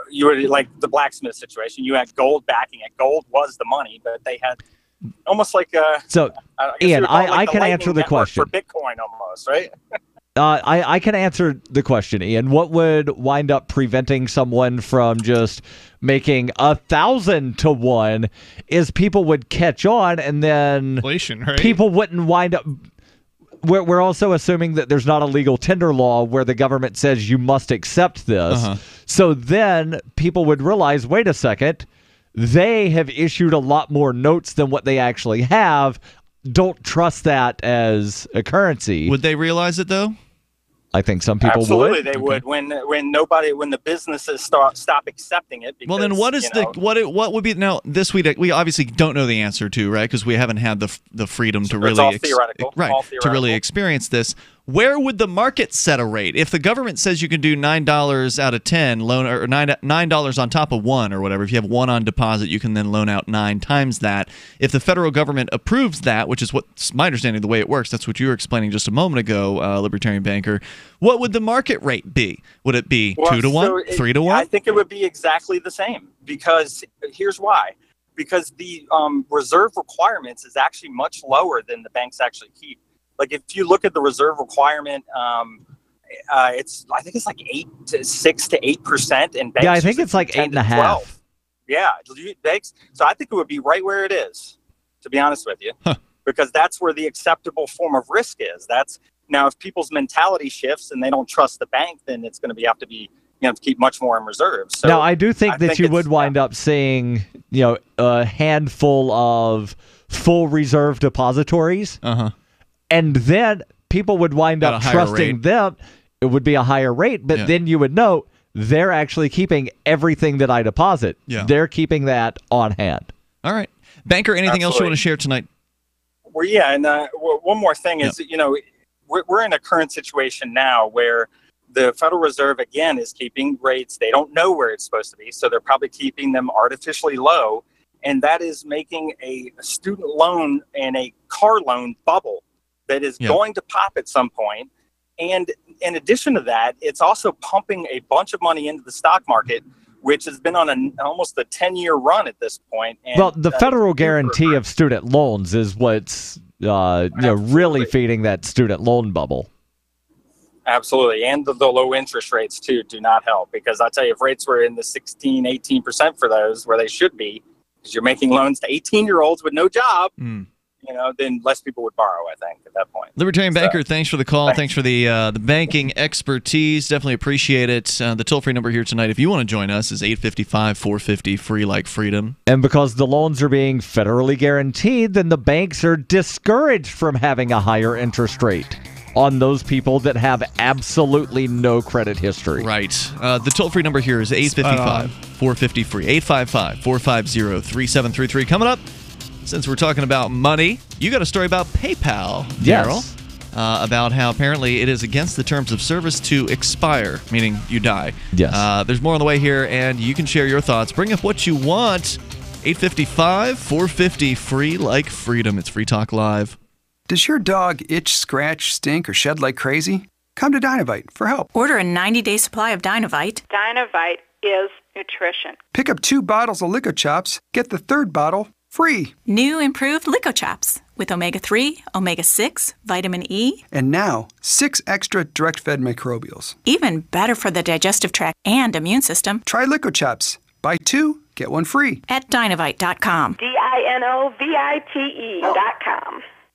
you were like the blacksmith situation. You had gold backing it. Gold was the money, but they had. Almost like Ian, I can answer the question for Bitcoin, almost, right? I can answer the question, Ian. What would wind up preventing someone from just making 1,000 to 1 is people would catch on, and then inflation, right? People wouldn't wind up. We're also assuming that there's not a legal tender law where the government says you must accept this. So then people would realize, wait a second. They have issued a lot more notes than what they actually have. Don't trust that as a currency. Would they realize it, though? I think some people Absolutely would. They would when the businesses stop accepting it. Because, well, then what is what would be now? This we obviously don't know the answer to, right? Because we haven't had the freedom to really all theoretical. To really experience this. Where would the market set a rate? If the government says you can do $9 out of 10 loan, or $9 on top of 1 or whatever, if you have 1 on deposit, you can then loan out 9 times that. If the federal government approves that, which is what's my understanding of the way it works, that's what you were explaining just a moment ago, Libertarian banker. What would the market rate be? Would it be 2 to 1, 3 to 1? I think it would be exactly the same, because here's why. Because the reserve requirements is actually much lower than the banks actually keep. Like if you look at the reserve requirement, I think it's like 6 to 8%, and banks. Yeah, I think it's like 8.5. Yeah, banks. So I think it would be right where it is, to be honest with you, because that's where the acceptable form of risk is. Now if people's mentality shifts and they don't trust the bank, then it's going to have to keep much more in reserves. So now I do think that you would wind up seeing a handful of full reserve depositories. Uh-huh. And then people would wind up trusting them. it would be a higher rate, but then you would know they're actually keeping everything that I deposit. Yeah. They're keeping that on hand. All right. Banker, anything else you want to share tonight? Well, yeah, and one more thing is, we're in a current situation now where the Federal Reserve, again, is keeping rates. They don't know where it's supposed to be, so they're probably keeping them artificially low, and that is making a student loan and a car loan bubble that is going to pop at some point. And in addition to that, it's also pumping a bunch of money into the stock market, which has been on almost a 10-year run at this point. And, well, the federal guarantee of student loans is what's really feeding that student loan bubble. Absolutely. And the low interest rates, too, do not help. Because I'll tell you, if rates were in the 16, 18% for those, where they should be, because you're making loans to 18-year-olds with no job, then less people would borrow, I think, at that point. Libertarian Banker, thanks for the call. Thanks for the banking expertise. Definitely appreciate it. The toll-free number here tonight, if you want to join us, is 855-450-FREE like freedom. And because the loans are being federally guaranteed, then the banks are discouraged from having a higher interest rate on those people that have absolutely no credit history. Right. The toll-free number here is 855-450-FREE. 855-450-3733. Coming up, since we're talking about money, you got a story about PayPal, Darryl, about how apparently it is against the terms of service to expire, meaning you die. Yes. There's more on the way here, and you can share your thoughts. Bring up what you want. 855-450-FREE like freedom. It's Free Talk Live. Does your dog itch, scratch, stink, or shed like crazy? Come to Dynavite for help. Order a 90-day supply of Dynavite. Dynavite is nutrition. Pick up 2 bottles of Lico-Chops, get the 3rd bottle free. New improved Lico-Chops with omega-3, omega-6, vitamin E. And now, 6 extra direct-fed microbials. Even better for the digestive tract and immune system. Try Lico-Chops. Buy 2, get 1 free. At Dynavite.com. DINOVITE.com.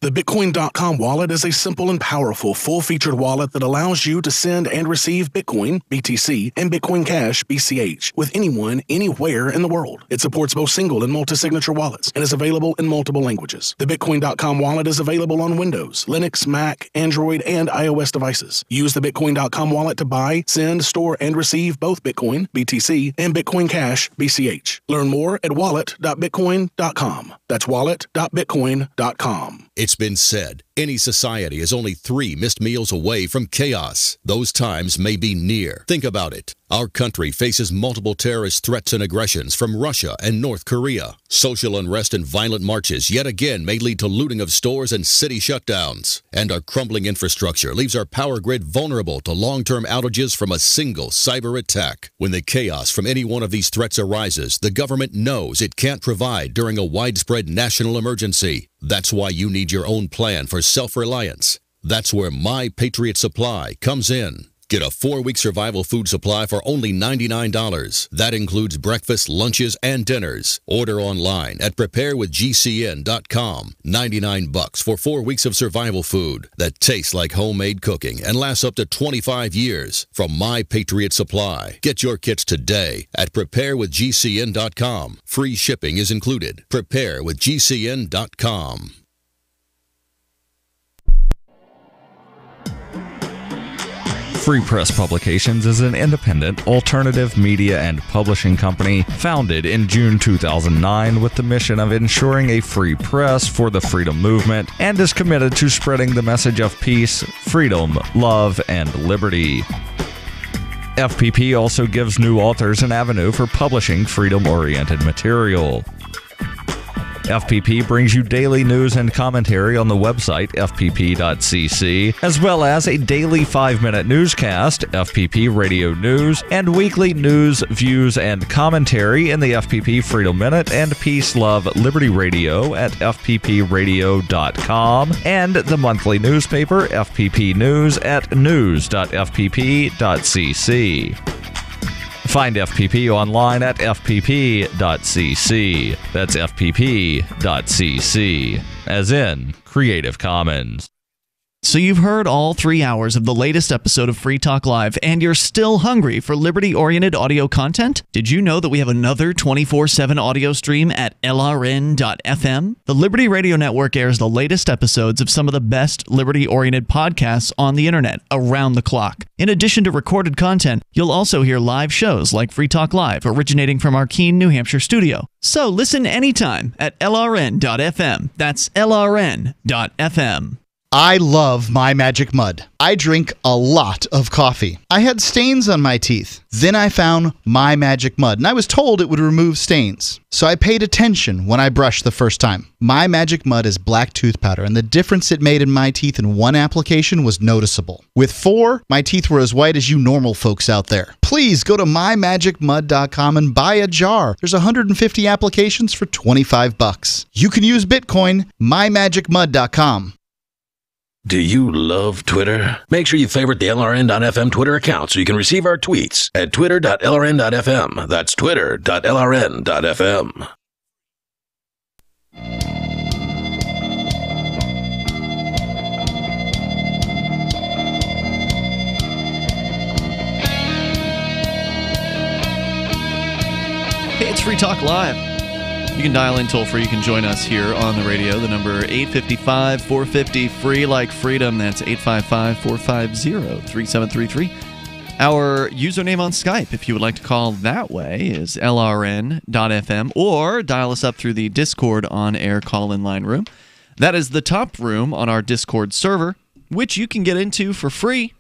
The Bitcoin.com wallet is a simple and powerful full-featured wallet that allows you to send and receive Bitcoin, BTC, and Bitcoin Cash, BCH, with anyone, anywhere in the world. It supports both single and multi-signature wallets and is available in multiple languages. The Bitcoin.com wallet is available on Windows, Linux, Mac, Android, and iOS devices. Use the Bitcoin.com wallet to buy, send, store, and receive both Bitcoin, BTC, and Bitcoin Cash, BCH. Learn more at wallet.bitcoin.com. That's wallet.bitcoin.com. It's been said, any society is only 3 missed meals away from chaos. Those times may be near. Think about it. Our country faces multiple terrorist threats and aggressions from Russia and North Korea. Social unrest and violent marches yet again may lead to looting of stores and city shutdowns. And our crumbling infrastructure leaves our power grid vulnerable to long-term outages from a single cyber attack. When the chaos from any one of these threats arises, the government knows it can't provide during a widespread national emergency. That's why you need your own plan for self-reliance. That's where My Patriot Supply comes in. Get a 4-week survival food supply for only $99. That includes breakfast, lunches, and dinners. Order online at preparewithgcn.com. $99 for 4 weeks of survival food that tastes like homemade cooking and lasts up to 25 years. From My Patriot Supply. Get your kits today at preparewithgcn.com. Free shipping is included. Preparewithgcn.com. Free Press Publications is an independent, alternative media and publishing company founded in June 2009 with the mission of ensuring a free press for the freedom movement and is committed to spreading the message of peace, freedom, love, and liberty. FPP also gives new authors an avenue for publishing freedom-oriented material. FPP brings you daily news and commentary on the website fpp.cc, as well as a daily 5-minute newscast, FPP Radio News, and weekly news, views, and commentary in the FPP Freedom Minute and Peace, Love, Liberty Radio at fppradio.com, and the monthly newspaper, FPP News, at news.fpp.cc. Find FPP online at fpp.cc. That's fpp.cc, as in Creative Commons. So you've heard all 3 hours of the latest episode of Free Talk Live, and you're still hungry for liberty-oriented audio content? Did you know that we have another 24/7 audio stream at LRN.FM? The Liberty Radio Network airs the latest episodes of some of the best liberty-oriented podcasts on the internet around the clock. In addition to recorded content, you'll also hear live shows like Free Talk Live, originating from our Keene, New Hampshire studio. So listen anytime at LRN.FM. That's LRN.FM. I love My Magic Mud. I drink a lot of coffee. I had stains on my teeth. Then I found My Magic Mud, and I was told it would remove stains. So I paid attention when I brushed the first time. My Magic Mud is black tooth powder, and the difference it made in my teeth in one application was noticeable. With 4, my teeth were as white as you normal folks out there. Please go to mymagicmud.com and buy a jar. There's 150 applications for $25. You can use Bitcoin, mymagicmud.com. Do you love Twitter? Make sure you favorite the LRN.FM Twitter account so you can receive our tweets at twitter.lrn.fm. That's twitter.lrn.fm. Hey, it's Free Talk Live. You can dial in toll-free. You can join us here on the radio. The number 855-450-FREE like freedom. That's 855-450-3733. Our username on Skype, if you would like to call that way, is lrn.fm, or dial us up through the Discord on-air call-in line room. That is the top room on our Discord server, which you can get into for free,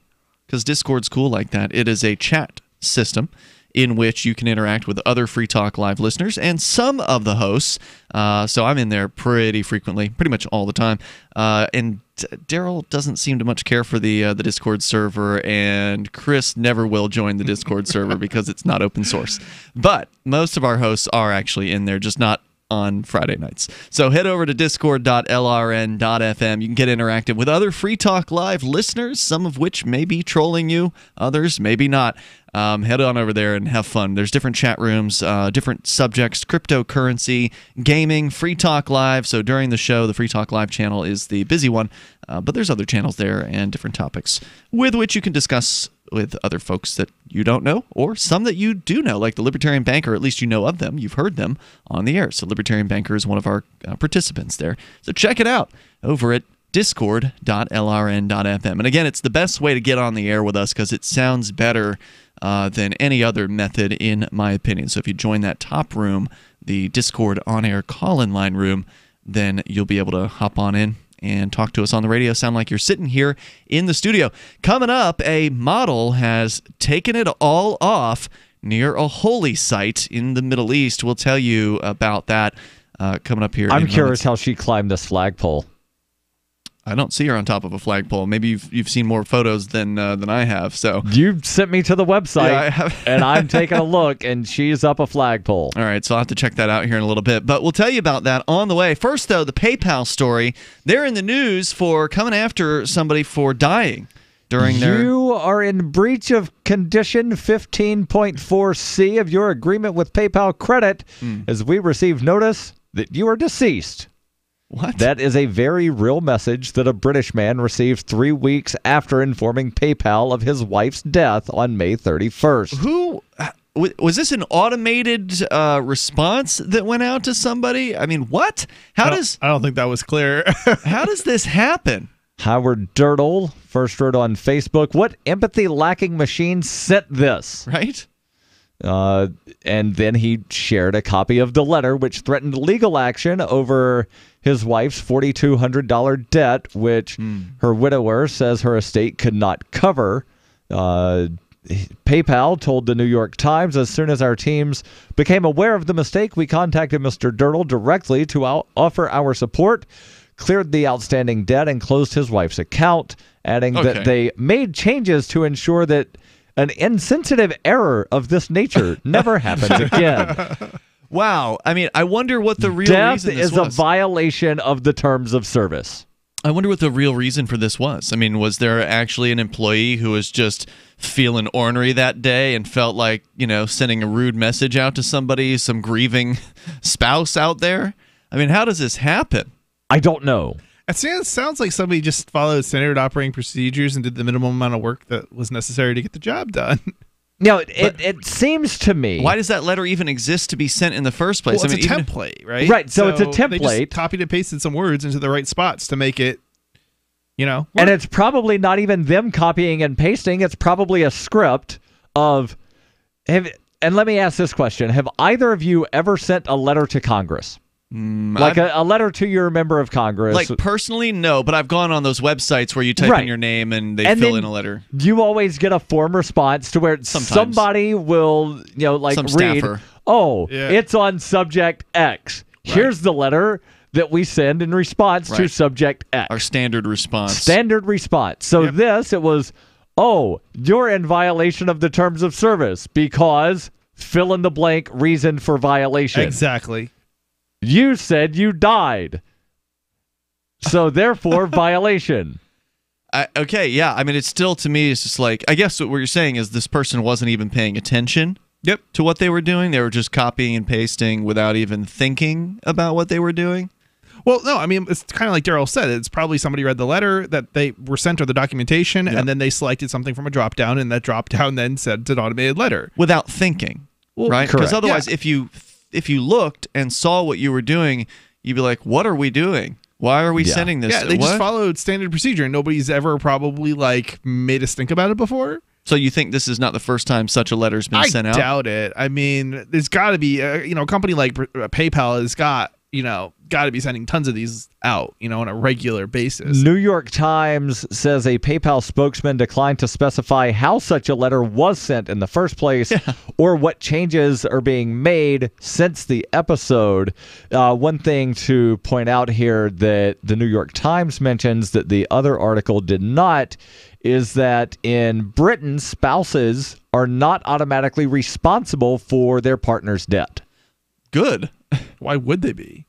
because Discord's cool like that. It is a chat system in which you can interact with other Free Talk Live listeners and some of the hosts. So I'm in there pretty frequently, pretty much all the time. And Darryl doesn't seem to much care for the Discord server, and Chris never will join the Discord server because it's not open source. But most of our hosts are actually in there, just not on Friday nights. So head over to discord.lrn.fm. You can get interactive with other Free Talk Live listeners, some of which may be trolling you, others maybe not. Head on over there and have fun. There's different chat rooms, different subjects, cryptocurrency, gaming, Free Talk Live. So during the show, the Free Talk Live channel is the busy one, but there's other channels there and different topics with which you can discuss with other folks that you don't know, or some that you do know, like the Libertarian Banker. At least you know of them. You've heard them on the air. So Libertarian Banker is one of our participants there. So check it out over at discord.lrn.fm. And again, it's the best way to get on the air with us because it sounds better than any other method, in my opinion. So if you join that top room, the Discord on-air call-in line room, then you'll be able to hop on in and talk to us on the radio. Sound like you're sitting here in the studio. Coming up, a model has taken it all off near a holy site in the Middle East. We'll tell you about that coming up here. I'm curious how she climbed this flagpole. I don't see her on top of a flagpole. Maybe you've seen more photos than I have. So you sent me to the website, and I'm taking a look, and she's up a flagpole. All right, so I'll have to check that out here in a little bit. But we'll tell you about that on the way. First, though, the PayPal story. They're in the news for coming after somebody for dying during their... You are in breach of condition 15.4C of your agreement with PayPal Credit, as we receive notice that you are deceased. What? That is a very real message that a British man received 3 weeks after informing PayPal of his wife's death on May 31st. Who... Was this an automated response that went out to somebody? I mean, what? I don't think that was clear. How does this happen? Howard Darryl first wrote on Facebook, "What empathy-lacking machine sent this?" Right? And then he shared a copy of the letter, which threatened legal action over his wife's $4,200 debt, which her widower says her estate could not cover. PayPal told the New York Times, "As soon as our teams became aware of the mistake, we contacted Mr. Darryl directly to offer our support, cleared the outstanding debt, and closed his wife's account," adding that they made changes to ensure that an insensitive error of this nature never happens again. Wow. I mean, I wonder what the real reason this was. Death is a violation of the terms of service. I wonder what the real reason for this was. I mean, was there actually an employee who was just feeling ornery that day and felt like, sending a rude message out to somebody, some grieving spouse out there? I mean, how does this happen? I don't know. It sounds like somebody just followed standard operating procedures and did the minimum amount of work that was necessary to get the job done. No, it seems to me. Why does that letter even exist to be sent in the first place? Well, it's a template, right? Right, so it's a template. They just copied and pasted some words into the right spots to make it, work. And it's probably not even them copying and pasting. It's probably a script of... And let me ask this question. Have either of you ever sent a letter to Congress? Like a letter to your member of Congress? Like, personally, no, but I've gone on those websites where you type in your name and they fill in a letter. You always get a form response to where somebody will, Some read, staffer. It's on subject X. Right. Here's the letter that we send in response to subject X. Our standard response. So it was, you're in violation of the terms of service because fill in the blank reason for violation. Exactly. You said you died. So therefore, violation. Okay, yeah. I mean, it's still, to me, it's just like, I guess what you're saying is this person wasn't even paying attention to what they were doing. They were just copying and pasting without even thinking about what they were doing. Well, no, I mean, it's kind of like Darryl said. It's probably somebody read the letter that they were sent or the documentation, and then they selected something from a drop-down, and that drop-down then sent an automated letter. Without thinking, right? Because otherwise, if you looked and saw what you were doing, you'd be like, what are we doing? Why are we sending this? Yeah, they just followed standard procedure, and nobody's ever probably made us think about it before. So you think this is not the first time such a letter's been sent out? I doubt it. I mean, there's got to be, a company like PayPal has got to be sending tons of these out, on a regular basis. New York Times says a PayPal spokesman declined to specify how such a letter was sent in the first place or what changes are being made since the episode. One thing to point out here that the New York Times mentions that the other article did not is that in Britain, spouses are not automatically responsible for their partner's debt. Good. Why would they be?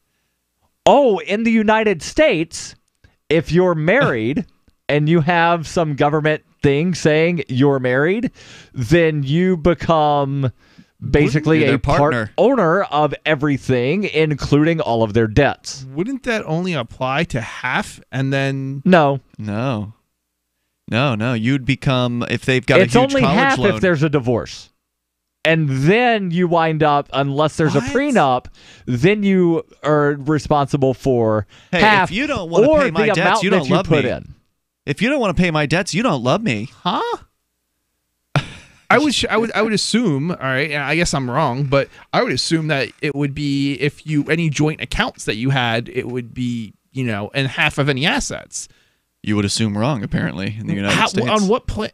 In the United States, if you're married and you have some government thing saying you're married, then you become basically a part owner of everything, including all of their debts. Wouldn't that only apply to half and then... No. You'd become, if they've got a huge college loan. It's only half if there's a divorce. And then you wind up, unless there's a prenup, then you are responsible for half. If you don't want to pay my debts, you don't love me. If you don't want to pay my debts, you don't love me. Huh? I would assume, all right, and I guess I'm wrong, but I would assume that it would be if any joint accounts that you had, it would be, and half of any assets. You would assume wrong, apparently, in the United States. On what plan?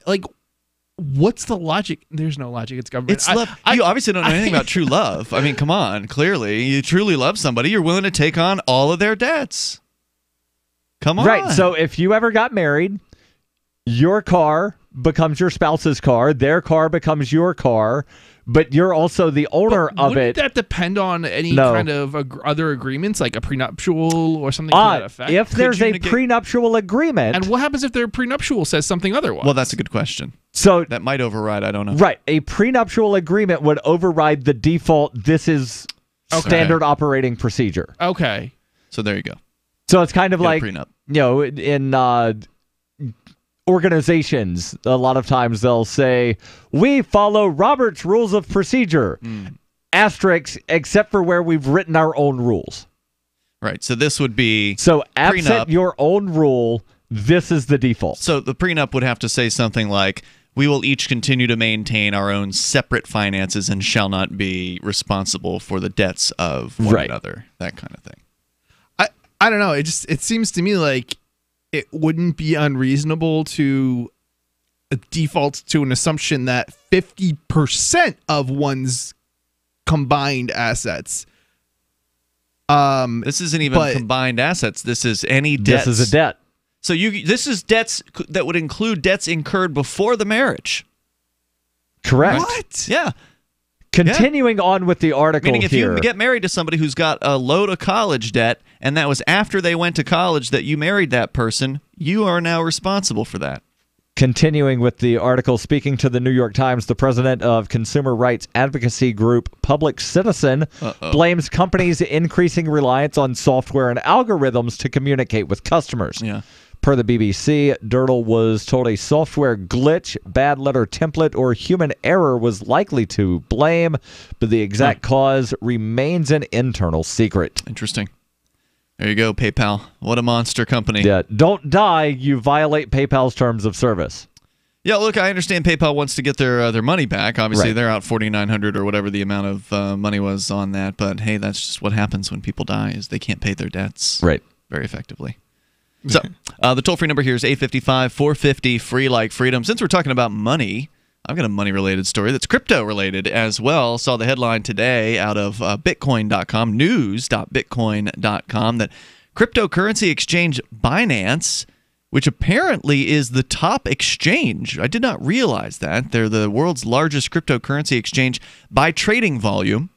What's the logic? There's no logic. It's government. It's love. You obviously don't know anything about true love. I mean, come on. Clearly, you truly love somebody. You're willing to take on all of their debts. Come on. Right. So if you ever got married, your car becomes your spouse's car. Their car becomes your car. But you're also the owner of it. Wouldn't that depend on any kind of other agreements, like a prenuptial or something to that effect? If there's a prenuptial agreement. And what happens if their prenuptial says something otherwise? Well, that's a good question. So that might override. I don't know. Right. A prenuptial agreement would override the default. This is standard operating procedure. Okay. So there you go. So it's kind of Get a like, prenup. in organizations, a lot of times they'll say, we follow Robert's Rules of Procedure, asterisk, except for where we've written our own rules. Right. So this would be absent your own rule, this is the default. So the prenup would have to say something like, we will each continue to maintain our own separate finances and shall not be responsible for the debts of one another. That kind of thing. I don't know. It seems to me like it wouldn't be unreasonable to default to an assumption that 50% of one's combined assets. This isn't even combined assets. This is any debts. This is a debt. So this is debts that would include debts incurred before the marriage. Correct. What? Yeah. Continuing on with the article Meaning if you get married to somebody who's got a load of college debt, and that was after they went to college that you married that person, you are now responsible for that. Continuing with the article, speaking to the New York Times, the president of consumer rights advocacy group Public Citizen blames companies' increasing reliance on software and algorithms to communicate with customers. Yeah. Per the BBC, Darryl was told a software glitch, bad letter template, or human error was likely to blame, but the exact cause remains an internal secret. Interesting. There you go, PayPal. What a monster company. Yeah, don't die. You violate PayPal's terms of service. Yeah, look, I understand PayPal wants to get their money back. Obviously, Right. they're out $4,900 or whatever the amount of money was on that. But hey, that's just what happens when people die, is they can't pay their debts very effectively. So the toll-free number here is 855-450-FREE like freedom. Since we're talking about money, I've got a money-related story that's crypto-related as well. Saw the headline today out of Bitcoin.com, news.bitcoin.com, that cryptocurrency exchange Binance, which apparently is the top exchange. I did not realize that. They're the world's largest cryptocurrency exchange by trading volume.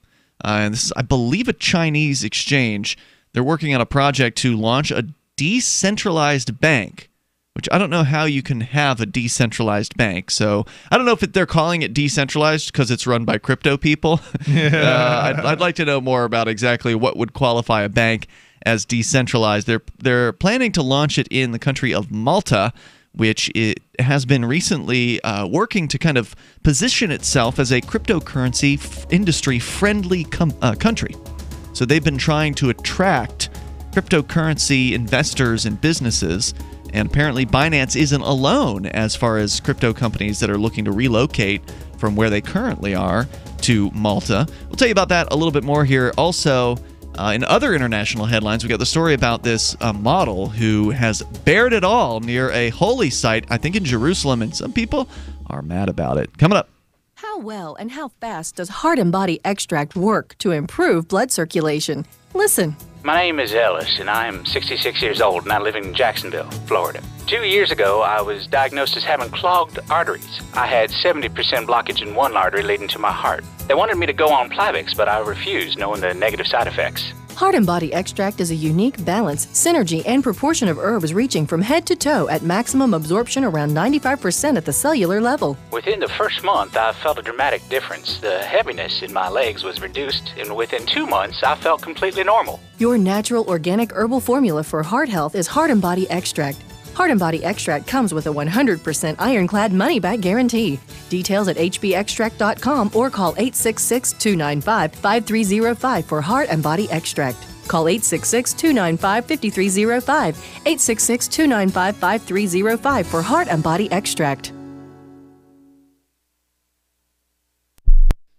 And this is, I believe, a Chinese exchange. They're working on a project to launch a decentralized bank, which I don't know how you can have a decentralized bank. So I don't know if they're calling it decentralized because it's run by crypto people. I'd like to know more about exactly what would qualify a bank as decentralized. They're planning to launch it in the country of Malta, which it has been recently working to kind of position itself as a cryptocurrency industry-friendly country. So they've been trying to attract cryptocurrency investors and businesses, and apparently Binance isn't alone as far as crypto companies that are looking to relocate from where they currently are to Malta. We'll tell you about that a little bit more here. Also, in other international headlines, we got the story about this model who has bared it all near a holy site, I think in Jerusalem, and some people are mad about it. Coming up. How well and how fast does Heart and Body Extract work to improve blood circulation? Listen. My name is Ellis, and I am 66 years old, and I live in Jacksonville, Florida. 2 years ago, I was diagnosed as having clogged arteries. I had 70% blockage in one artery leading to my heart. They wanted me to go on Plavix, but I refused, knowing the negative side effects. Heart and Body Extract is a unique balance, synergy, and proportion of herbs reaching from head to toe at maximum absorption around 95% at the cellular level. Within the first month, I felt a dramatic difference. The heaviness in my legs was reduced, and within 2 months, I felt completely normal. Your natural organic herbal formula for heart health is Heart and Body Extract. Heart and Body Extract comes with a 100% ironclad money-back guarantee. Details at hbextract.com or call 866-295-5305 for Heart and Body Extract. Call 866-295-5305, 866-295-5305 for Heart and Body Extract.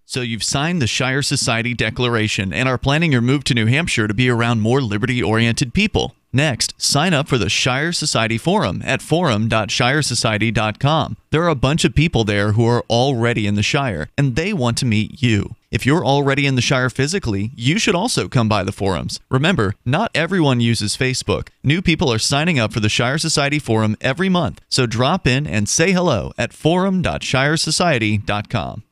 So you've signed the Shire Society Declaration and are planning your move to New Hampshire to be around more liberty-oriented people. Next, sign up for the Shire Society Forum at forum.shiresociety.com. There are a bunch of people there who are already in the Shire, and they want to meet you. If you're already in the Shire physically, you should also come by the forums. Remember, not everyone uses Facebook. New people are signing up for the Shire Society Forum every month, so drop in and say hello at forum.shiresociety.com.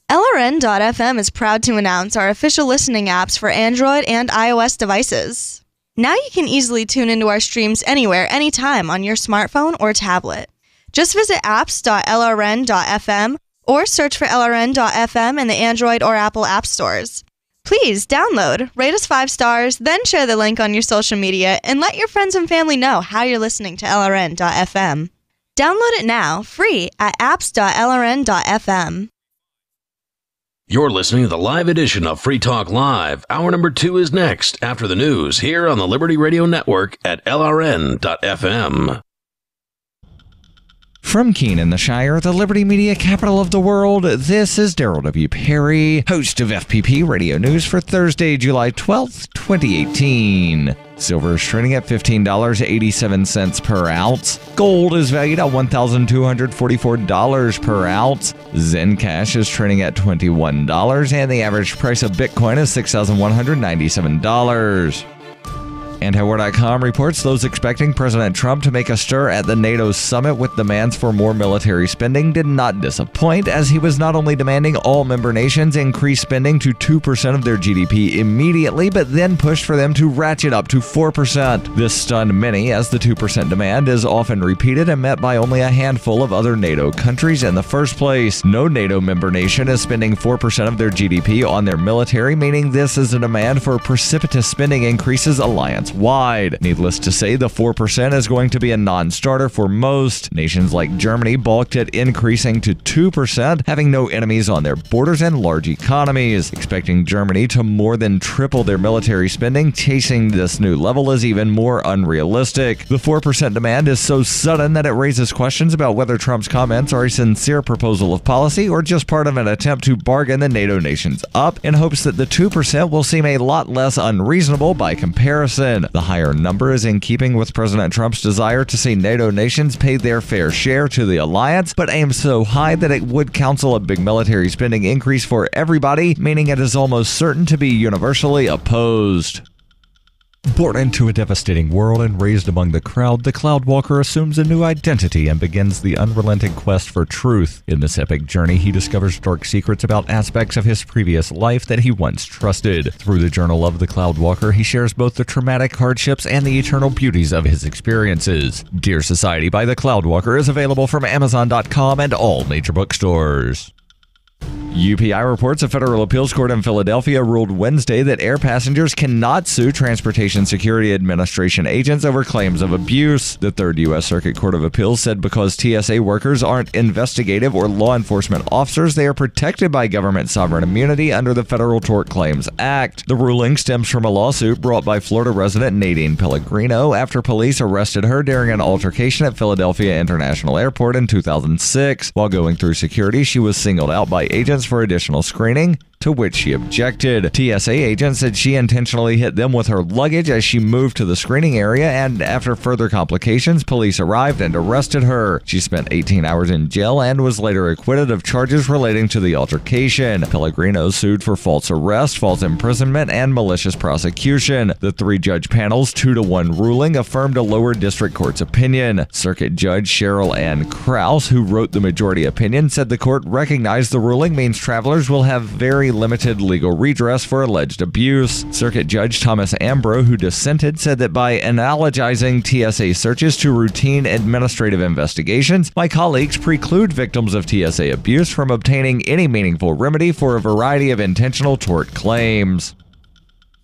LRN.FM is proud to announce our official listening apps for Android and iOS devices. Now you can easily tune into our streams anywhere, anytime on your smartphone or tablet. Just visit apps.lrn.fm or search for LRN.FM in the Android or Apple app stores. Please download, rate us 5 stars, then share the link on your social media and let your friends and family know how you're listening to LRN.FM. Download it now, free at apps.lrn.fm. You're listening to the live edition of Free Talk Live. Hour number 2 is next, after the news, here on the Liberty Radio Network at LRN.FM. From Keene in the Shire, the Liberty Media capital of the world, this is Darryl W. Perry, host of FPP Radio News for Thursday, July 12th, 2018. Silver is trading at $15.87 per ounce. Gold is valued at $1,244 per ounce. Zencash is trading at $21, and the average price of Bitcoin is $6,197. Antiwar.com reports those expecting President Trump to make a stir at the NATO summit with demands for more military spending did not disappoint, as he was not only demanding all member nations increase spending to 2% of their GDP immediately, but then pushed for them to ratchet up to 4%. This stunned many, as the 2% demand is often repeated and met by only a handful of other NATO countries in the first place. No NATO member nation is spending 4% of their GDP on their military, meaning this is a demand for precipitous spending increases alliance-wide. Needless to say, the 4% is going to be a non-starter for most. Nations like Germany balked at increasing to 2%, having no enemies on their borders and large economies. Expecting Germany to more than triple their military spending, chasing this new level is even more unrealistic. The 4% demand is so sudden that it raises questions about whether Trump's comments are a sincere proposal of policy or just part of an attempt to bargain the NATO nations up in hopes that the 2% will seem a lot less unreasonable by comparison. The higher number is in keeping with President Trump's desire to see NATO nations pay their fair share to the alliance, but aims so high that it would counsel a big military spending increase for everybody, meaning it is almost certain to be universally opposed. Born into a devastating world and raised among the crowd, the Cloudwalker assumes a new identity and begins the unrelenting quest for truth. In this epic journey, he discovers dark secrets about aspects of his previous life that he once trusted. Through the Journal of the Cloudwalker, he shares both the traumatic hardships and the eternal beauties of his experiences. Dear Society by the Cloudwalker is available from Amazon.com and all major bookstores. UPI reports a federal appeals court in Philadelphia ruled Wednesday that air passengers cannot sue Transportation Security Administration agents over claims of abuse. The Third U.S. Circuit Court of Appeals said because TSA workers aren't investigative or law enforcement officers, they are protected by government sovereign immunity under the Federal Tort Claims Act. The ruling stems from a lawsuit brought by Florida resident Nadine Pellegrino after police arrested her during an altercation at Philadelphia International Airport in 2006. While going through security, she was singled out by agents for additional screening, to which she objected. TSA agents said she intentionally hit them with her luggage as she moved to the screening area, and after further complications, police arrived and arrested her. She spent 18 hours in jail and was later acquitted of charges relating to the altercation. Pellegrino sued for false arrest, false imprisonment, and malicious prosecution. The three-judge panel's 2-1 ruling affirmed a lower district court's opinion. Circuit Judge Cheryl Ann Krause, who wrote the majority opinion, said the court recognized the ruling means travelers will have very limited legal redress for alleged abuse. Circuit Judge Thomas Ambrose, who dissented, said that by analogizing TSA searches to routine administrative investigations, my colleagues preclude victims of TSA abuse from obtaining any meaningful remedy for a variety of intentional tort claims.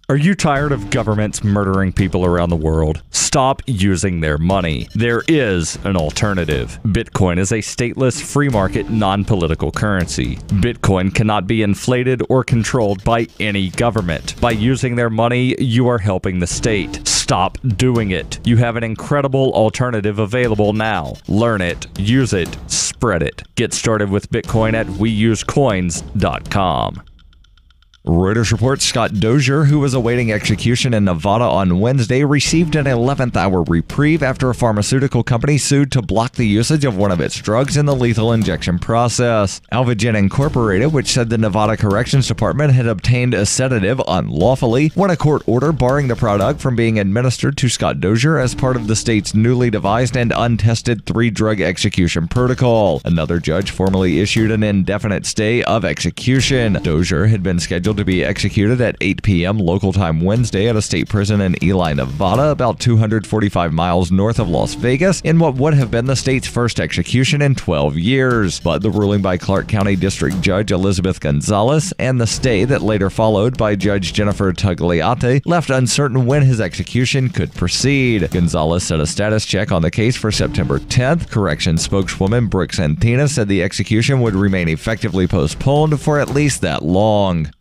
Are you tired of governments murdering people around the world? Stop using their money. There is an alternative. Bitcoin is a stateless, free market, non-political currency. Bitcoin cannot be inflated or controlled by any government. By using their money, you are helping the state. Stop doing it. You have an incredible alternative available now. Learn it, use it, spread it. Get started with Bitcoin at weusecoins.com. Reuters reports Scott Dozier, who was awaiting execution in Nevada on Wednesday, received an 11th-hour reprieve after a pharmaceutical company sued to block the usage of one of its drugs in the lethal injection process. Alvogen Incorporated, which said the Nevada Corrections Department had obtained a sedative unlawfully, won a court order barring the product from being administered to Scott Dozier as part of the state's newly devised and untested 3-drug execution protocol. Another judge formally issued an indefinite stay of execution. Dozier had been scheduled to be executed at 8 p.m. local time Wednesday at a state prison in Ely, Nevada, about 245 miles north of Las Vegas, in what would have been the state's first execution in 12 years. But the ruling by Clark County District Judge Elizabeth Gonzalez and the stay that later followed by Judge Jennifer Tagliate left uncertain when his execution could proceed. Gonzalez set a status check on the case for September 10th. Corrections spokeswoman Brooke Santina said the execution would remain effectively postponed for at least that long.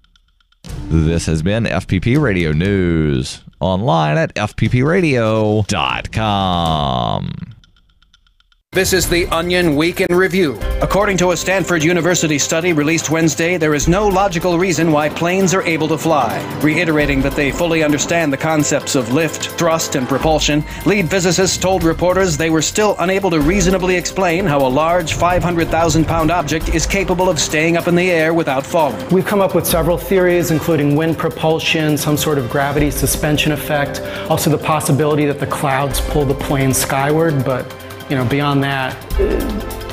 This has been FPP Radio News, online at fppradio.com. This is the Onion Week in Review. According to a Stanford University study released Wednesday, there is no logical reason why planes are able to fly. Reiterating that they fully understand the concepts of lift, thrust, and propulsion, lead physicists told reporters they were still unable to reasonably explain how a large 500,000-pound object is capable of staying up in the air without falling. We've come up with several theories, including wind propulsion, some sort of gravity suspension effect, also the possibility that the clouds pull the plane skyward, but beyond that,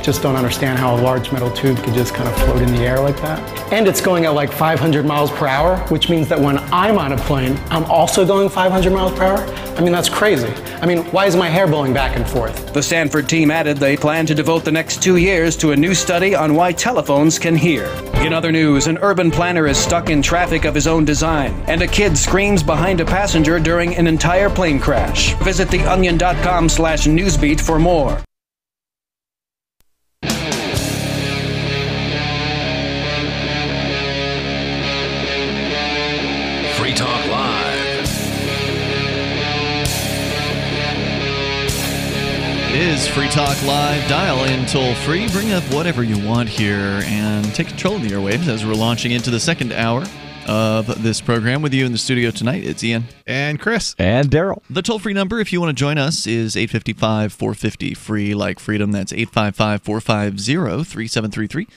just don't understand how a large metal tube could just kind of float in the air like that. And it's going at like 500 miles per hour, which means that when I'm on a plane, I'm also going 500 miles per hour? I mean, that's crazy. I mean, why is my hair blowing back and forth? The Stanford team added they plan to devote the next 2 years to a new study on why telephones can hear. In other news, an urban planner is stuck in traffic of his own design, and a kid screams behind a passenger during an entire plane crash. Visit theonion.com/newsbeat for more. Free Talk Live. It is Free Talk Live. Dial in toll free. Bring up whatever you want here and take control of the airwaves as we're launching into the second hour of this program. With you in the studio tonight, it's Ian. And Chris. And Darryl. The toll-free number, if you want to join us, is 855-450-FREE, like freedom. That's 855-450-3733.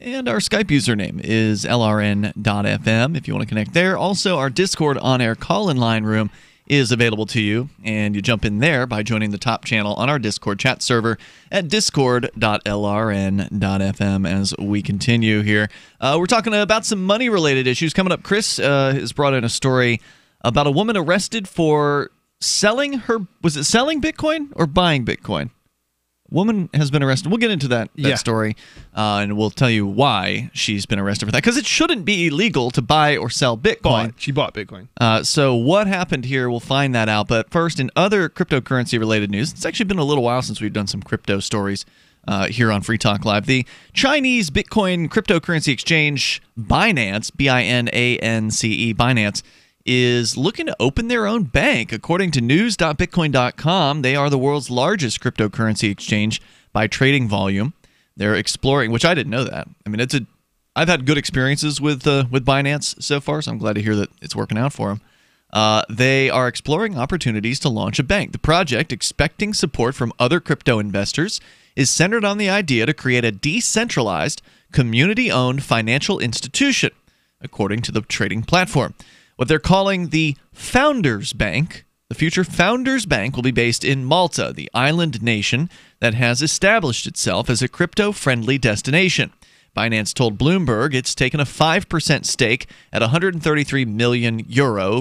And our Skype username is lrn.fm if you want to connect there. Also, our Discord on-air call-in line room is available to you, and you jump in there by joining the top channel on our Discord chat server at discord.lrn.fm as we continue here. We're talking about some money-related issues. Coming up, Chris has brought in a story about a woman arrested for selling selling Bitcoin or buying Bitcoin? Woman has been arrested. We'll get into that story, and we'll tell you why she's been arrested for that. Because it shouldn't be illegal to buy or sell Bitcoin. She bought Bitcoin. So what happened here, we'll find that out. But first, in other cryptocurrency-related news, it's actually been a little while since we've done some crypto stories here on Free Talk Live. The Chinese Bitcoin cryptocurrency exchange Binance, B-I-N-A-N-C-E, Binance, is looking to open their own bank. According to news.bitcoin.com, they are the world's largest cryptocurrency exchange by trading volume. They're exploring, which I didn't know that. I mean, I've had good experiences with Binance so far, so I'm glad to hear that it's working out for them. They are exploring opportunities to launch a bank. The project, expecting support from other crypto investors, is centered on the idea to create a decentralized, community-owned financial institution, according to the trading platform. What they're calling the Founders Bank. The future Founders Bank will be based in Malta, the island nation that has established itself as a crypto-friendly destination. Binance told Bloomberg it's taken a 5% stake at €133 million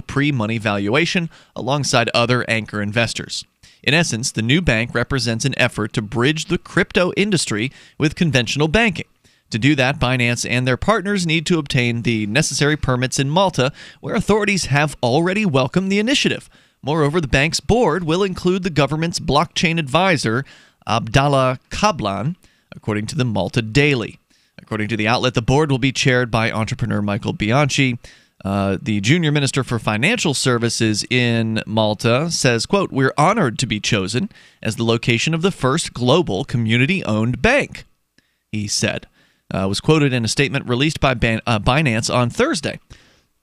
pre-money valuation alongside other anchor investors. In essence, the new bank represents an effort to bridge the crypto industry with conventional banking. To do that, Binance and their partners need to obtain the necessary permits in Malta, where authorities have already welcomed the initiative. Moreover, the bank's board will include the government's blockchain advisor, Abdallah Kablan, according to the Malta Daily. According to the outlet, the board will be chaired by entrepreneur Michael Bianchi. The junior minister for financial services in Malta says, quote, "We're honored to be chosen as the location of the first global community-owned bank," he said. Was quoted in a statement released by Binance on Thursday.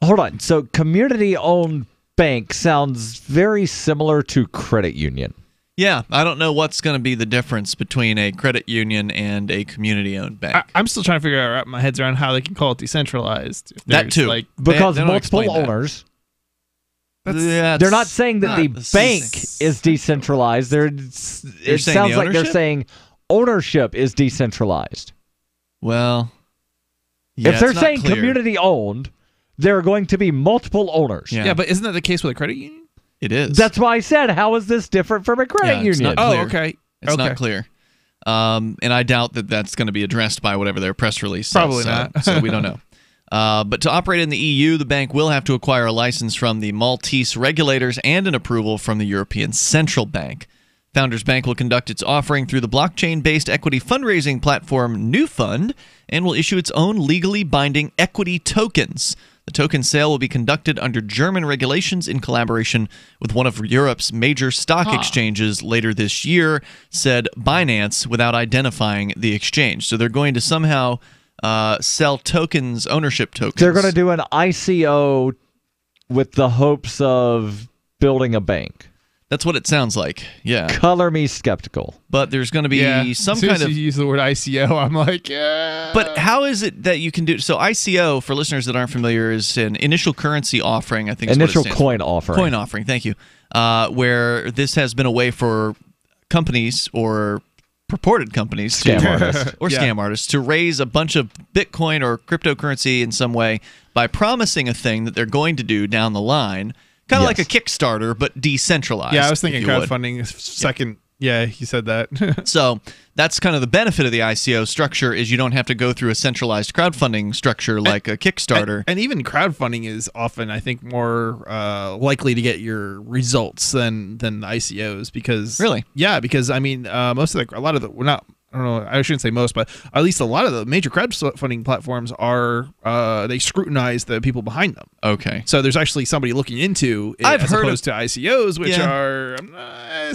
Hold on. So community-owned bank sounds very similar to credit union. Yeah, I don't know what's going to be the difference between a credit union and a community-owned bank. I'm still trying to figure out my heads around how they can call it decentralized. That too. Because multiple owners. They're not saying that the bank is decentralized. It sounds like they're saying ownership is decentralized. Well, yeah, if they're saying community-owned, there are going to be multiple owners. Yeah, but isn't that the case with a credit union? It is. That's why I said, how is this different from a credit union? Okay. It's not clear. And I doubt that that's going to be addressed by whatever their press release says. Probably not. So we don't know. But to operate in the EU, the bank will have to acquire a license from the Maltese regulators and an approval from the European Central Bank. Founders Bank will conduct its offering through the blockchain-based equity fundraising platform New Fund and will issue its own legally binding equity tokens. The token sale will be conducted under German regulations in collaboration with one of Europe's major stock exchanges later this year, said Binance, without identifying the exchange. So they're going to somehow sell tokens, ownership tokens. They're going to do an ICO with the hopes of building a bank. That's what it sounds like. Yeah. Color me skeptical. But there's going to be some kind of. You use the word ICO, I'm like, yeah. But how is it that you can do so? ICO, for listeners that aren't familiar, is an initial currency offering. I think initial coin offering. Coin offering. Thank you. Where this has been a way for companies or purported companies, scam artists, or scam artists, to raise a bunch of Bitcoin or cryptocurrency in some way by promising a thing that they're going to do down the line. Kind of like a Kickstarter, but decentralized. Yeah, I was thinking crowdfunding second. Yeah, you said that. So that's kind of the benefit of the ICO structure is you don't have to go through a centralized crowdfunding structure like a Kickstarter. And even crowdfunding is often, I think, more likely to get your results than ICOs because because I mean most of I don't know, I shouldn't say most, but at least a lot of the major crowdfunding platforms are, they scrutinize the people behind them. Okay. So there's actually somebody looking into it as opposed to ICOs, which are,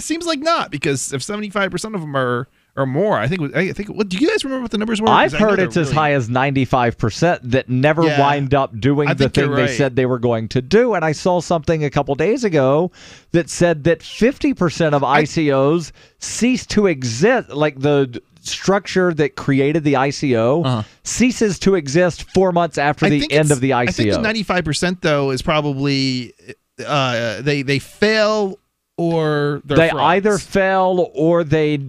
seems like not, because if 75% of them are more, I think, what do you guys remember what the numbers were? I've heard it's as high as 95% that never wind up doing the thing they said they were going to do. And I saw something a couple days ago that said that 50% of ICOs cease to exist, like the structure that created the ICO ceases to exist 4 months after the end of the ICO. I think the 95% though is probably they fail or they frauds. either fail or they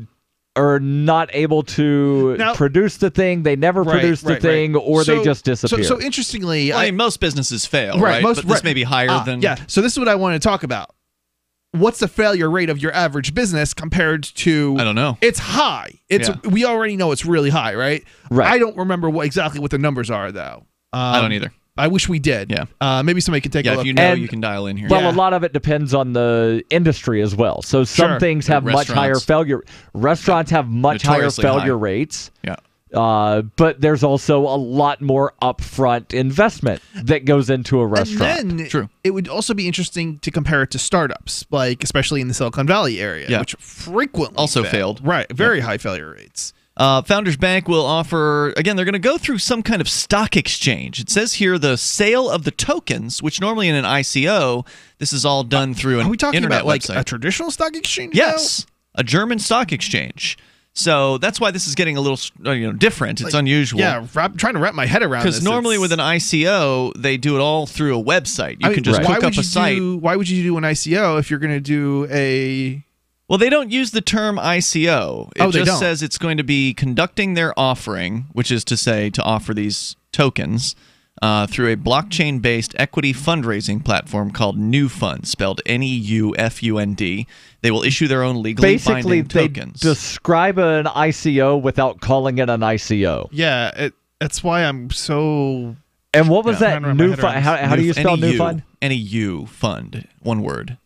are not able to produce the thing, they never produce the thing, or they just disappear. So interestingly, I mean, most businesses fail, right? But this may be higher than... Yeah, so this is what I want to talk about. What's the failure rate of your average business compared to... I don't know. It's high. We already know it's really high, right? Right. I don't remember exactly what the numbers are, though. I don't either. I wish we did. Yeah. Maybe somebody could take a look. If you know, you can dial in here. Well, a lot of it depends on the industry as well. So some things have much higher failure. Restaurants have much higher failure rates. Yeah. But there's also a lot more upfront investment that goes into a restaurant. And then it would also be interesting to compare it to startups, like especially in the Silicon Valley area, which frequently also failed. Right. Very high failure rates. Founders Bank will offer, again, they're going to go through some kind of stock exchange. It says here the sale of the tokens, which normally in an ICO, this is all done through an internet website. Are we talking about like a traditional stock exchange? Yes, a German stock exchange. So that's why this is getting a little different. It's unusual. Yeah, I'm trying to wrap my head around this. Because normally with an ICO, they do it all through a website. You can just hook up a site. Why would you do an ICO if you're going to do a... Well, they don't use the term ICO. It just says it's going to be conducting their offering, which is to say to offer these tokens through a blockchain-based equity fundraising platform called Newfund, spelled Neufund. They will issue their own legally binding tokens. They describe an ICO without calling it an ICO. Yeah, that's why I'm so... And what was that? Newfund? How do you spell Newfund? Neu fund, one word.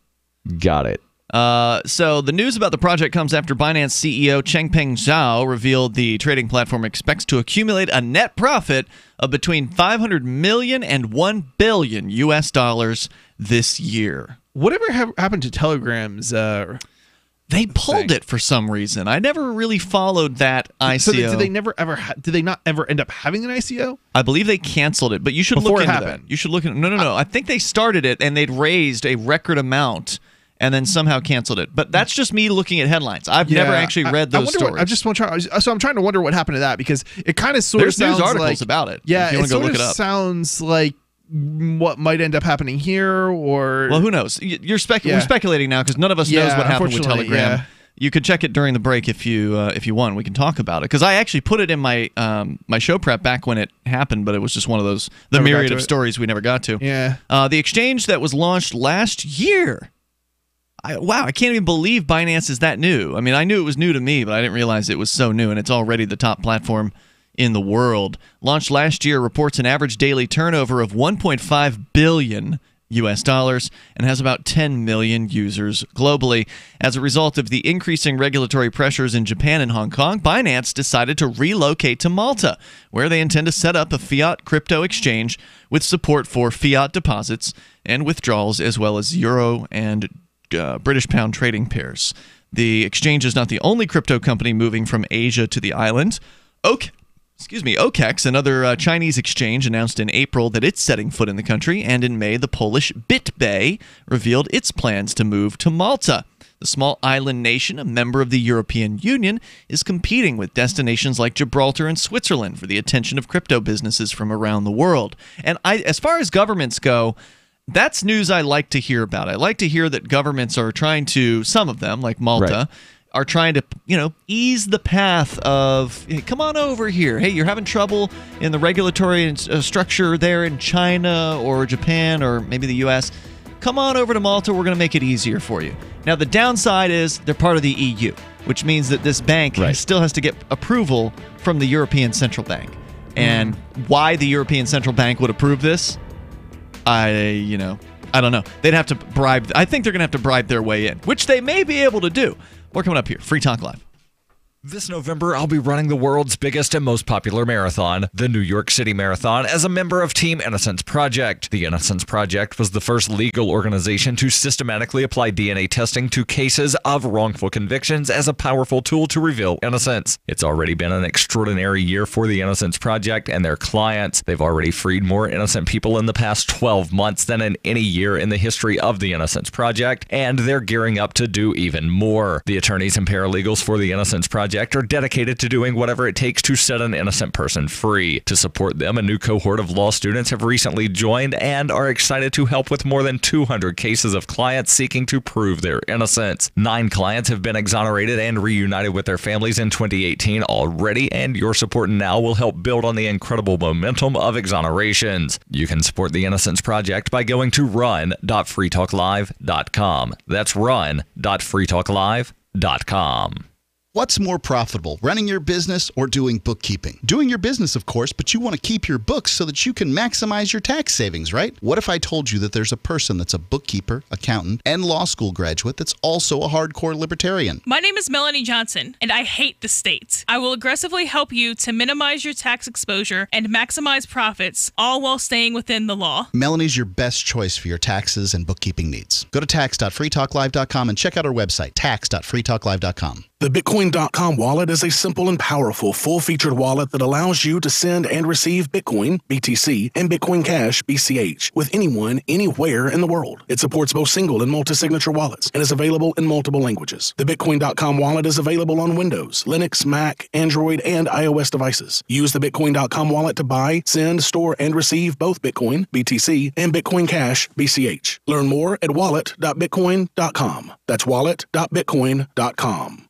Got it. So the news about the project comes after Binance CEO Changpeng Zhao revealed the trading platform expects to accumulate a net profit of between $500 million and $1 billion US this year. Whatever happened to Telegram's? They pulled it for some reason. I never really followed that ICO. So did they not ever end up having an ICO? I believe they canceled it, but you should look into that. You should look into No. I think they started it and they'd raised a record amount and then somehow canceled it. But that's just me looking at headlines. I've never actually read those stories. I'm trying to wonder what happened to that, because it kind of sort of sounds news articles like, about it. Yeah, if you want to go look it up. Sounds like what might end up happening here, or well, who knows? We're speculating now because none of us knows what happened with Telegram. Yeah. You could check it during the break if you want. We can talk about it, because I actually put it in my my show prep back when it happened, but it was just one of those myriad of stories we never got to. Yeah. The exchange that was launched last year. I can't even believe Binance is that new. I mean, I knew it was new to me, but I didn't realize it was so new, and it's already the top platform in the world. Launched last year, reports an average daily turnover of $1.5 billion US dollars, and has about 10 million users globally. As a result of the increasing regulatory pressures in Japan and Hong Kong, Binance decided to relocate to Malta, where they intend to set up a fiat crypto exchange with support for fiat deposits and withdrawals, as well as euro and British pound trading pairs. The exchange is not the only crypto company moving from Asia to the island. OKEX, another Chinese exchange, announced in April that it's setting foot in the country, and in May, the Polish BitBay revealed its plans to move to Malta. The small island nation, a member of the European Union, is competing with destinations like Gibraltar and Switzerland for the attention of crypto businesses from around the world. And as far as governments go, that's news I like to hear about. I like to hear that governments are trying to, some of them, like Malta, are trying to, ease the path of, hey, come on over here. Hey, you're having trouble in the regulatory structure there in China or Japan or maybe the U.S. Come on over to Malta. We're going to make it easier for you. Now, the downside is they're part of the EU, which means that this bank still has to get approval from the European Central Bank. And why the European Central Bank would approve this, I don't know. They'd have to bribe. I think they're going to have to bribe their way in, which they may be able to do. More coming up here. Free Talk Live. This November, I'll be running the world's biggest and most popular marathon, the New York City Marathon, as a member of Team Innocence Project. The Innocence Project was the first legal organization to systematically apply DNA testing to cases of wrongful convictions as a powerful tool to reveal innocence. It's already been an extraordinary year for the Innocence Project and their clients. They've already freed more innocent people in the past 12 months than in any year in the history of the Innocence Project, and they're gearing up to do even more. The attorneys and paralegals for the Innocence Project are dedicated to doing whatever it takes to set an innocent person free. To support them, a new cohort of law students have recently joined and are excited to help with more than 200 cases of clients seeking to prove their innocence. 9 clients have been exonerated and reunited with their families in 2018 already, and your support now will help build on the incredible momentum of exonerations. You can support the Innocence Project by going to run.freetalklive.com. That's run.freetalklive.com. What's more profitable, running your business or doing bookkeeping? Doing your business, of course, but you want to keep your books so that you can maximize your tax savings, right? What if I told you that there's a person that's a bookkeeper, accountant, and law school graduate that's also a hardcore libertarian? My name is Melanie Johnson, and I hate the state. I will aggressively help you to minimize your tax exposure and maximize profits, all while staying within the law. Melanie's your best choice for your taxes and bookkeeping needs. Go to tax.freetalklive.com and check out our website, tax.freetalklive.com. The Bitcoin.com wallet is a simple and powerful full-featured wallet that allows you to send and receive Bitcoin, BTC, and Bitcoin Cash, BCH, with anyone, anywhere in the world. It supports both single and multi-signature wallets and is available in multiple languages. The Bitcoin.com wallet is available on Windows, Linux, Mac, Android, and iOS devices. Use the Bitcoin.com wallet to buy, send, store, and receive both Bitcoin, BTC, and Bitcoin Cash, BCH. Learn more at wallet.bitcoin.com. That's wallet.bitcoin.com.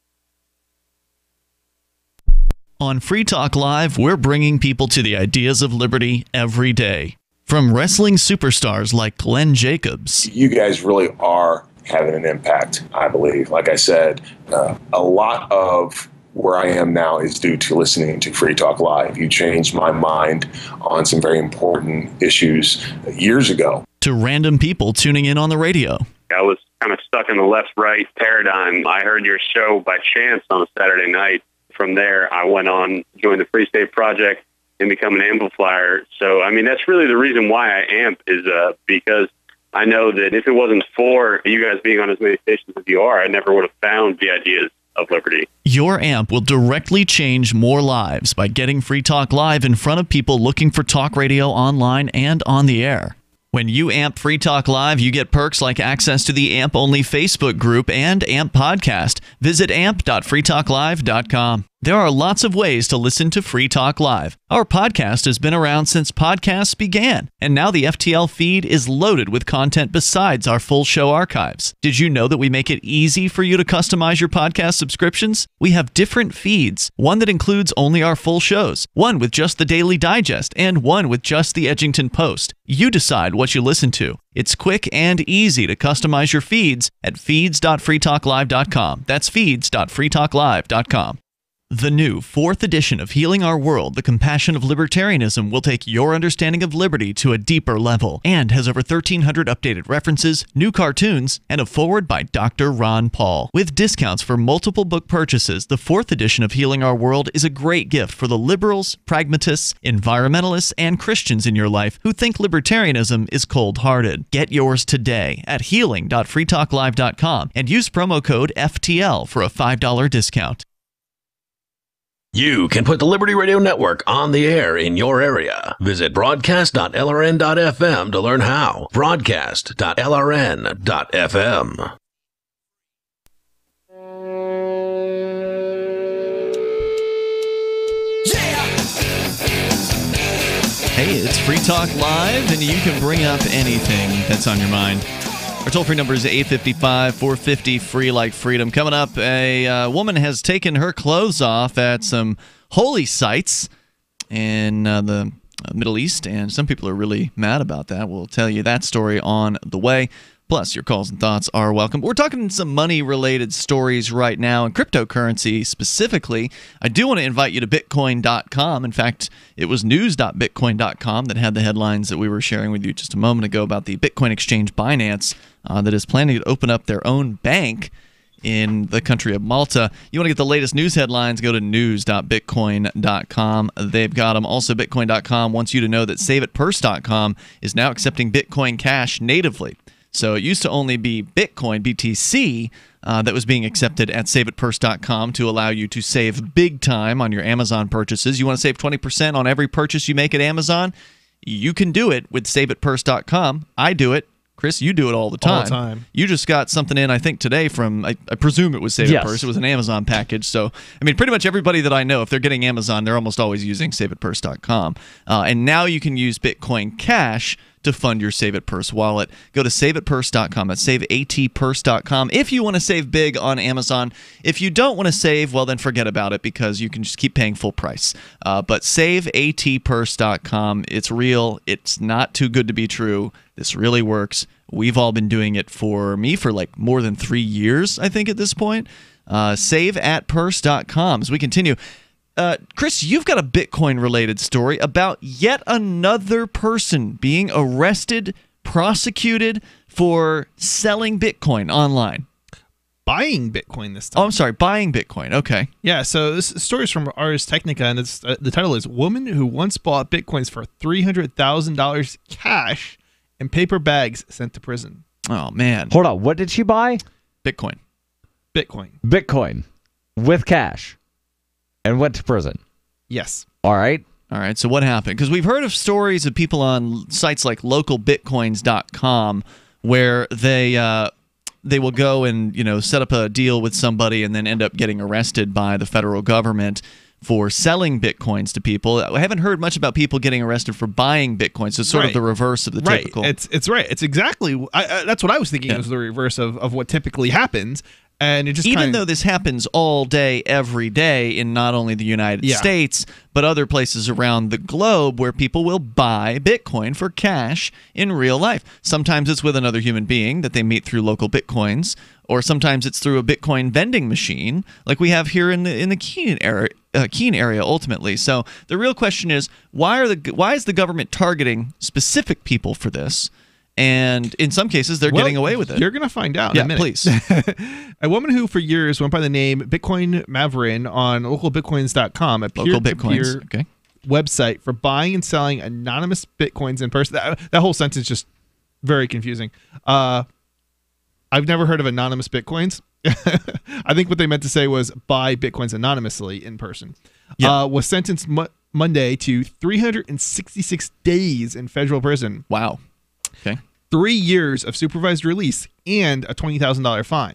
On Free Talk Live, we're bringing people to the ideas of liberty every day. From wrestling superstars like Glenn Jacobs. You guys really are having an impact, I believe. Like I said, a lot of where I am now is due to listening to Free Talk Live. You changed my mind on some very important issues years ago. To random people tuning in on the radio. I was kind of stuck in the left-right paradigm. I heard your show by chance on a Saturday night. From there, I went on, joined the Free State Project, and become an amplifier. So, I mean, that's really the reason why I amp is because I know that if it wasn't for you guys being on as many stations as you are, I never would have found the ideas of liberty. Your amp will directly change more lives by getting Free Talk Live in front of people looking for talk radio online and on the air. When you amp Free Talk Live, you get perks like access to the AMP-only Facebook group and AMP podcast. Visit amp.freetalklive.com. There are lots of ways to listen to Free Talk Live. Our podcast has been around since podcasts began, and now the FTL feed is loaded with content besides our full show archives. Did you know that we make it easy for you to customize your podcast subscriptions? We have different feeds, one that includes only our full shows, one with just the Daily Digest, and one with just the Edgington Post. You decide what you listen to. It's quick and easy to customize your feeds at feeds.freetalklive.com. That's feeds.freetalklive.com. The new 4th edition of Healing Our World, The Compassion of Libertarianism, will take your understanding of liberty to a deeper level and has over 1,300 updated references, new cartoons, and a foreword by Dr. Ron Paul. With discounts for multiple book purchases, the 4th edition of Healing Our World is a great gift for the liberals, pragmatists, environmentalists, and Christians in your life who think libertarianism is cold-hearted. Get yours today at healing.freetalklive.com and use promo code FTL for a $5 discount. You can put the Liberty Radio Network on the air in your area. Visit broadcast.lrn.fm to learn how. Broadcast.lrn.fm. Hey, it's Free Talk Live, and you can bring up anything that's on your mind. Our toll-free number is 855-450-FREE like freedom. Coming up, a woman has taken her clothes off at some holy sites in the Middle East, and some people are really mad about that. We'll tell you that story on the way. Plus, your calls and thoughts are welcome. We're talking some money-related stories right now, and cryptocurrency specifically. I do want to invite you to Bitcoin.com. In fact, it was news.bitcoin.com that had the headlines that we were sharing with you just a moment ago about the Bitcoin exchange Binance that is planning to open up their own bank in the country of Malta. You want to get the latest news headlines, go to news.bitcoin.com. They've got them. Also, Bitcoin.com wants you to know that SaveItPurse.com is now accepting Bitcoin Cash natively. So it used to only be Bitcoin, BTC, that was being accepted at SaveItPurse.com to allow you to save big time on your Amazon purchases. You want to save 20% on every purchase you make at Amazon? You can do it with SaveItPurse.com. I do it. Chris, you do it all the time. All the time. You just got something in, I think, today from, I presume it was Save It Purse. It was an Amazon package. So, I mean, pretty much everybody that I know, if they're getting Amazon, they're almost always using SaveItPurse.com. And now you can use Bitcoin Cash to fund your Save It Purse wallet. Go to SaveItPurse.com. That's SaveAtPurse.com if you want to save big on Amazon. If you don't want to save, well, then forget about it because you can just keep paying full price. But SaveAtPurse.com. It's real. It's not too good to be true. This really works. We've all been doing it for like more than 3 years, I think, at this point. SaveAtPurse.com. As we continue. Chris, you've got a Bitcoin-related story about yet another person being arrested, prosecuted for selling Bitcoin online. Buying Bitcoin this time. Oh, I'm sorry, buying Bitcoin. Okay. Yeah, so this story is from Ars Technica, and it's, the title is Woman Who Once Bought Bitcoins for $300,000 Cash in Paper Bags Sent to Prison. Oh, man. Hold on, what did she buy? Bitcoin. Bitcoin. With cash. And went to prison. Yes. All right. So what happened? Because we've heard of stories of people on sites like Localbitcoins.com where they will go and set up a deal with somebody and then end up getting arrested by the federal government for selling Bitcoins to people. I haven't heard much about people getting arrested for buying Bitcoins. So it's sort of the reverse of the typical. It's right. It's exactly that's what I was thinking. It was the reverse of what typically happens. And it just even though this happens all day, every day in not only the United States, but other places around the globe where people will buy Bitcoin for cash in real life. Sometimes it's with another human being that they meet through local Bitcoins, or sometimes it's through a Bitcoin vending machine like we have here in the Keene area ultimately. So the real question is, why is the government targeting specific people for this? And in some cases, they're getting away with it. You're going to find out in a minute. Please. A woman who for years went by the name Bitcoin Maverin on localbitcoins.com, a peer-to-peer website for buying and selling anonymous Bitcoins in person. That whole sentence is just very confusing. I've never heard of anonymous Bitcoins. I think what they meant to say was buy Bitcoins anonymously in person. Was sentenced Monday to 366 days in federal prison. Wow. Okay. 3 years of supervised release and a $20,000 fine.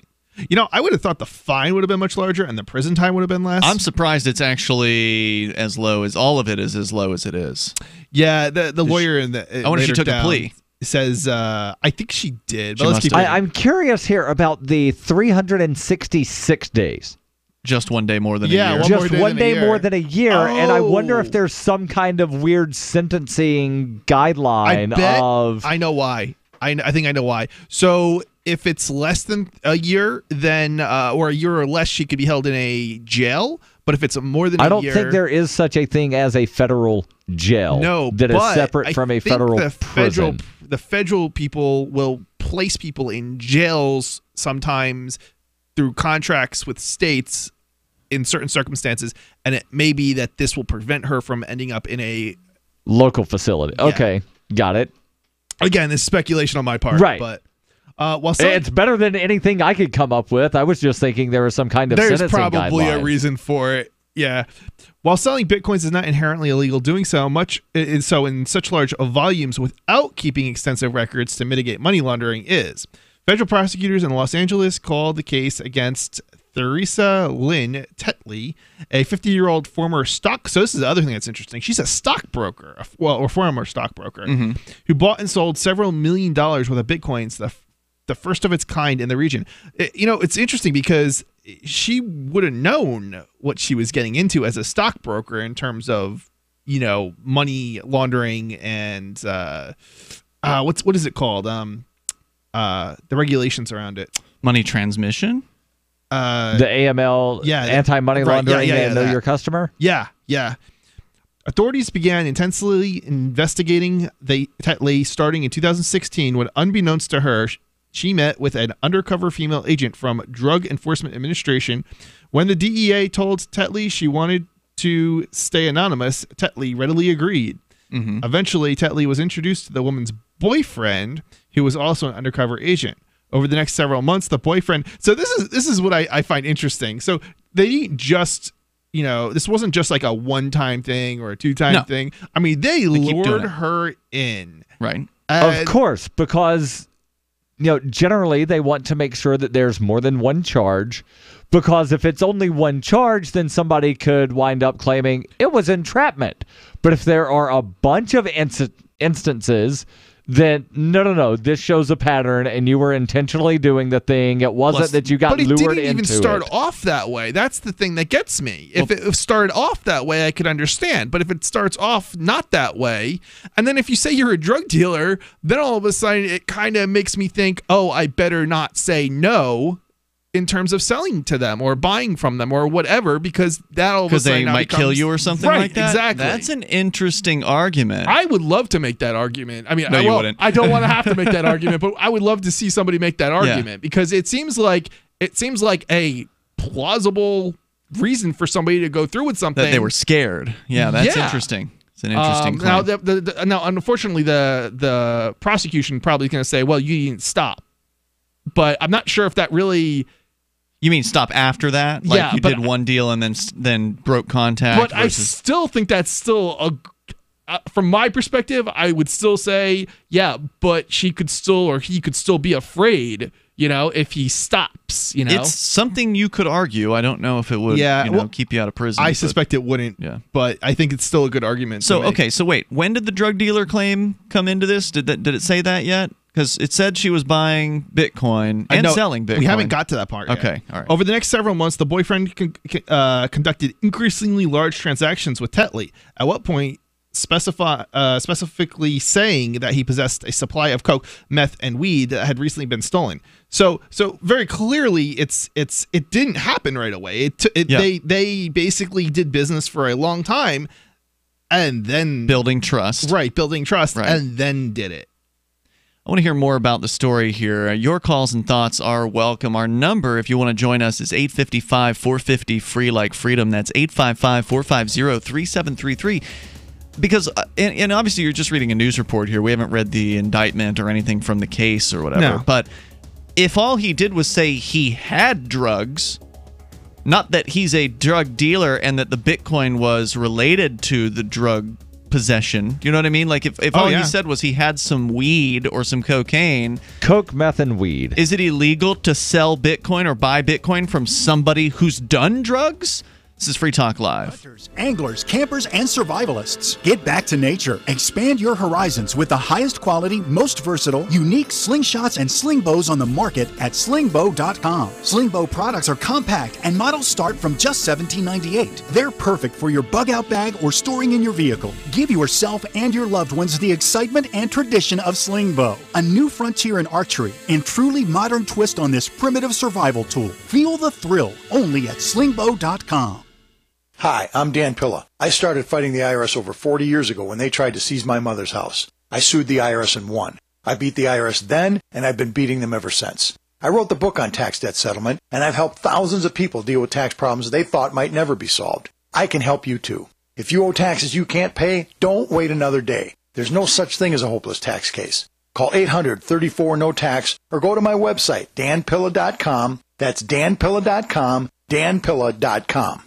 I would have thought the fine would have been much larger and the prison time would have been less. I'm surprised it's actually as low as all of it is as low as it is. Yeah, the lawyer in the I wonder if she took a plea. Says I think she did. I'm curious here about the 366 days. Just one day more than a year. Just one day more than a year. And I wonder if there's some kind of weird sentencing guideline I know why. I think I know why. So if it's less than a year, then or a year or less, she could be held in a jail. But if it's more than a year, I don't think there is such a thing as a federal jail. No, that is separate from a federal prison. The federal people will place people in jails sometimes through contracts with states in certain circumstances, and it may be that this will prevent her from ending up in a local facility. Yeah. Okay, got it. Again, this is speculation on my part, right? But it's better than anything I could come up with. I was just thinking there was some kind of sentencing guideline. There's probably a reason for it. Yeah. While selling bitcoins is not inherently illegal, doing so in such large volumes without keeping extensive records to mitigate money laundering is. Federal prosecutors in Los Angeles called the case against Theresa Lynn Tetley, a 50-year-old former stock. So this is the other thing that's interesting. She's a stockbroker, or former stockbroker, who bought and sold several $1 million worth of bitcoins, the first of its kind in the region. It's interesting because she would have known what she was getting into as a stockbroker in terms of, money laundering and what is it called? The regulations around it. Money transmission? The AML, anti-money laundering, and know your customer? Yeah. Authorities began intensely investigating Tetley starting in 2016 when, unbeknownst to her, she met with an undercover female agent from Drug Enforcement Administration. When the DEA told Tetley she wanted to stay anonymous, Tetley readily agreed. Eventually, Tetley was introduced to the woman's boyfriend, who was also an undercover agent. Over the next several months, the boyfriend... So this is what I find interesting. So they didn't just... this wasn't just like a one-time thing or a two-time thing. I mean, they lured her in. Right. Of course, because... generally they want to make sure that there's more than one charge, because if it's only one charge, then somebody could wind up claiming it was entrapment. But if there are a bunch of instances, then no, this shows a pattern, and you were intentionally doing the thing. It wasn't that you got lured into it. But it didn't even start off that way. That's the thing that gets me. If it started off that way, I could understand. But if it starts off not that way, and then if you say you're a drug dealer, then all of a sudden it kind of makes me think, oh, I better not say no in terms of selling to them or buying from them or whatever, because that all of a sudden they might kill you or something like that. Exactly. That's an interesting argument. I would love to make that argument. I mean, no, you wouldn't. I don't want to have to make that argument, but I would love to see somebody make that argument because it seems like a plausible reason for somebody to go through with something. That they were scared. Yeah, that's interesting. It's an interesting claim. Now, unfortunately, the prosecution probably is going to say, well, you didn't stop. But I'm not sure if that really... You mean stop after that? Like you did one deal and then broke contact? But I still think that's still from my perspective, I would still say, but she could still, or he could still be afraid, if he stops, It's something you could argue. I don't know if it would keep you out of prison. I suspect it wouldn't, but I think it's still a good argument. So, okay, so wait, when did the drug dealer claim come into this? Did it say that yet? Because it said she was buying Bitcoin and selling Bitcoin. We haven't got to that part yet. Okay, all right. Over the next several months, the boyfriend conducted increasingly large transactions with Tetley, at what point specifically saying that he possessed a supply of coke, meth, and weed that had recently been stolen. So very clearly, it didn't happen right away. They basically did business for a long time, and then building trust, and then did it. I want to hear more about the story here. Your calls and thoughts are welcome. Our number, if you want to join us, is 855-450-FREE like freedom. That's 855-450-3733. Because, and obviously you're just reading a news report here. We haven't read the indictment or anything from the case or whatever. No. But if all he did was say he had drugs, not that he's a drug dealer and that the Bitcoin was related to the drug possession. You know what I mean? Like if all he said was he had some weed or some cocaine. Coke, meth, and weed. Is it illegal to sell Bitcoin or buy Bitcoin from somebody who's done drugs? This is Free Talk Live. Hunters, anglers, campers, and survivalists. Get back to nature. Expand your horizons with the highest quality, most versatile, unique slingshots and sling bows on the market at slingbow.com. Slingbow products are compact and models start from just $17.98. They're perfect for your bug out bag or storing in your vehicle. Give yourself and your loved ones the excitement and tradition of Slingbow, a new frontier in archery and truly modern twist on this primitive survival tool. Feel the thrill only at slingbow.com. Hi, I'm Dan Pilla. I started fighting the IRS over 40 years ago when they tried to seize my mother's house. I sued the IRS and won. I beat the IRS then, and I've been beating them ever since. I wrote the book on tax debt settlement, and I've helped thousands of people deal with tax problems they thought might never be solved. I can help you too. If you owe taxes you can't pay, don't wait another day. There's no such thing as a hopeless tax case. Call 800-34-NO-TAX or go to my website, danpilla.com. That's danpilla.com, danpilla.com.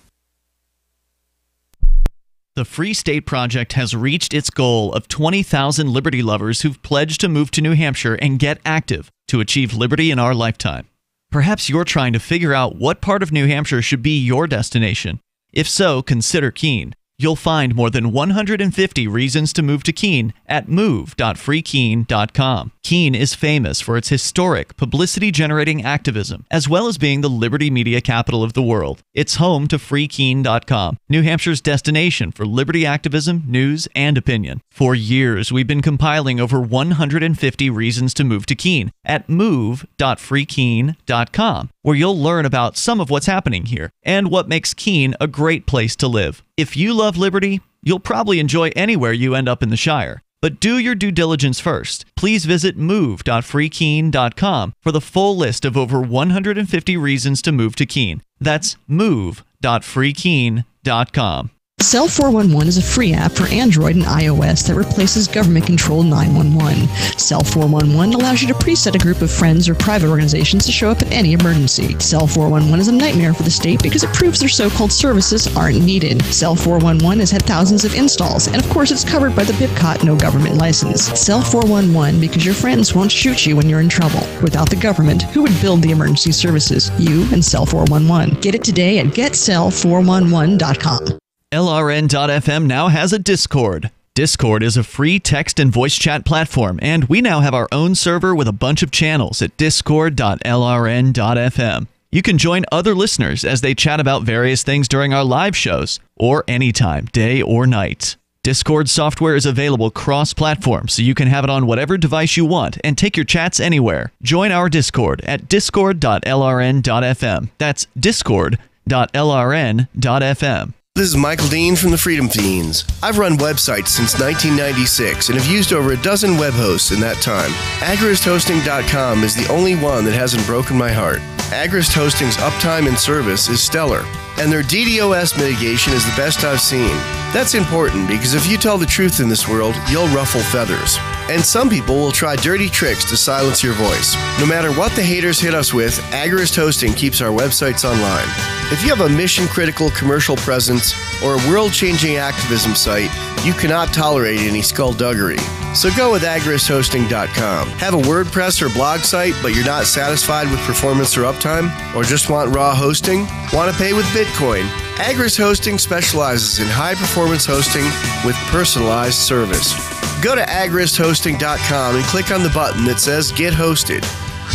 The Free State Project has reached its goal of 20,000 liberty lovers who've pledged to move to New Hampshire and get active to achieve liberty in our lifetime. Perhaps you're trying to figure out what part of New Hampshire should be your destination. If so, consider Keene. You'll find more than 150 reasons to move to Keene at move.freekeene.com. Keene is famous for its historic, publicity-generating activism, as well as being the liberty media capital of the world. It's home to freekeene.com, New Hampshire's destination for liberty activism, news, and opinion. For years, we've been compiling over 150 reasons to move to Keene at move.freekeene.com, where you'll learn about some of what's happening here and what makes Keene a great place to live. If you love liberty, you'll probably enjoy anywhere you end up in the Shire. But do your due diligence first. Please visit move.freekeene.com for the full list of over 150 reasons to move to Keene. That's move.freekeene.com. Cell 411 is a free app for Android and iOS that replaces government-controlled 911. Cell 411 allows you to preset a group of friends or private organizations to show up at any emergency. Cell 411 is a nightmare for the state because it proves their so-called services aren't needed. Cell 411 has had thousands of installs, and of course it's covered by the BIPCOT no government license. Cell 411 because your friends won't shoot you when you're in trouble. Without the government, who would build the emergency services? You and Cell 411. Get it today at getcell411.com. LRN.FM now has a Discord. Discord is a free text and voice chat platform, and we now have our own server with a bunch of channels at discord.lrn.fm. You can join other listeners as they chat about various things during our live shows, or anytime, day or night. Discord software is available cross-platform, so you can have it on whatever device you want and take your chats anywhere. Join our Discord at discord.lrn.fm. That's discord.lrn.fm. This is Michael Dean from the Freedom Fiends. I've run websites since 1996 and have used over a dozen web hosts in that time. AgristHosting.com is the only one that hasn't broken my heart. Agrist Hosting's uptime and service is stellar, and their DDoS mitigation is the best I've seen. That's important because if you tell the truth in this world, you'll ruffle feathers. And some people will try dirty tricks to silence your voice. No matter what the haters hit us with, Agrist Hosting keeps our websites online. If you have a mission-critical commercial presence or a world-changing activism site, you cannot tolerate any skullduggery. So go with agristhosting.com. Have a WordPress or blog site, but you're not satisfied with performance or uptime? Or just want raw hosting? Want to pay with Bitcoin? Agrist Hosting specializes in high-performance hosting with personalized service. Go to agristhosting.com and click on the button that says Get Hosted.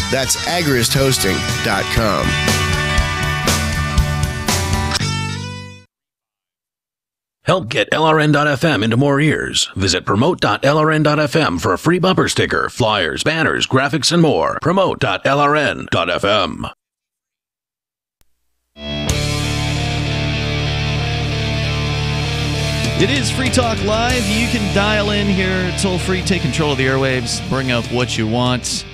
That's agristhosting.com. Help get LRN.FM into more ears. Visit promote.lrn.fm for a free bumper sticker, flyers, banners, graphics, and more. Promote.lrn.fm. It is Free Talk Live. You can dial in here toll free, take control of the airwaves, bring up what you want.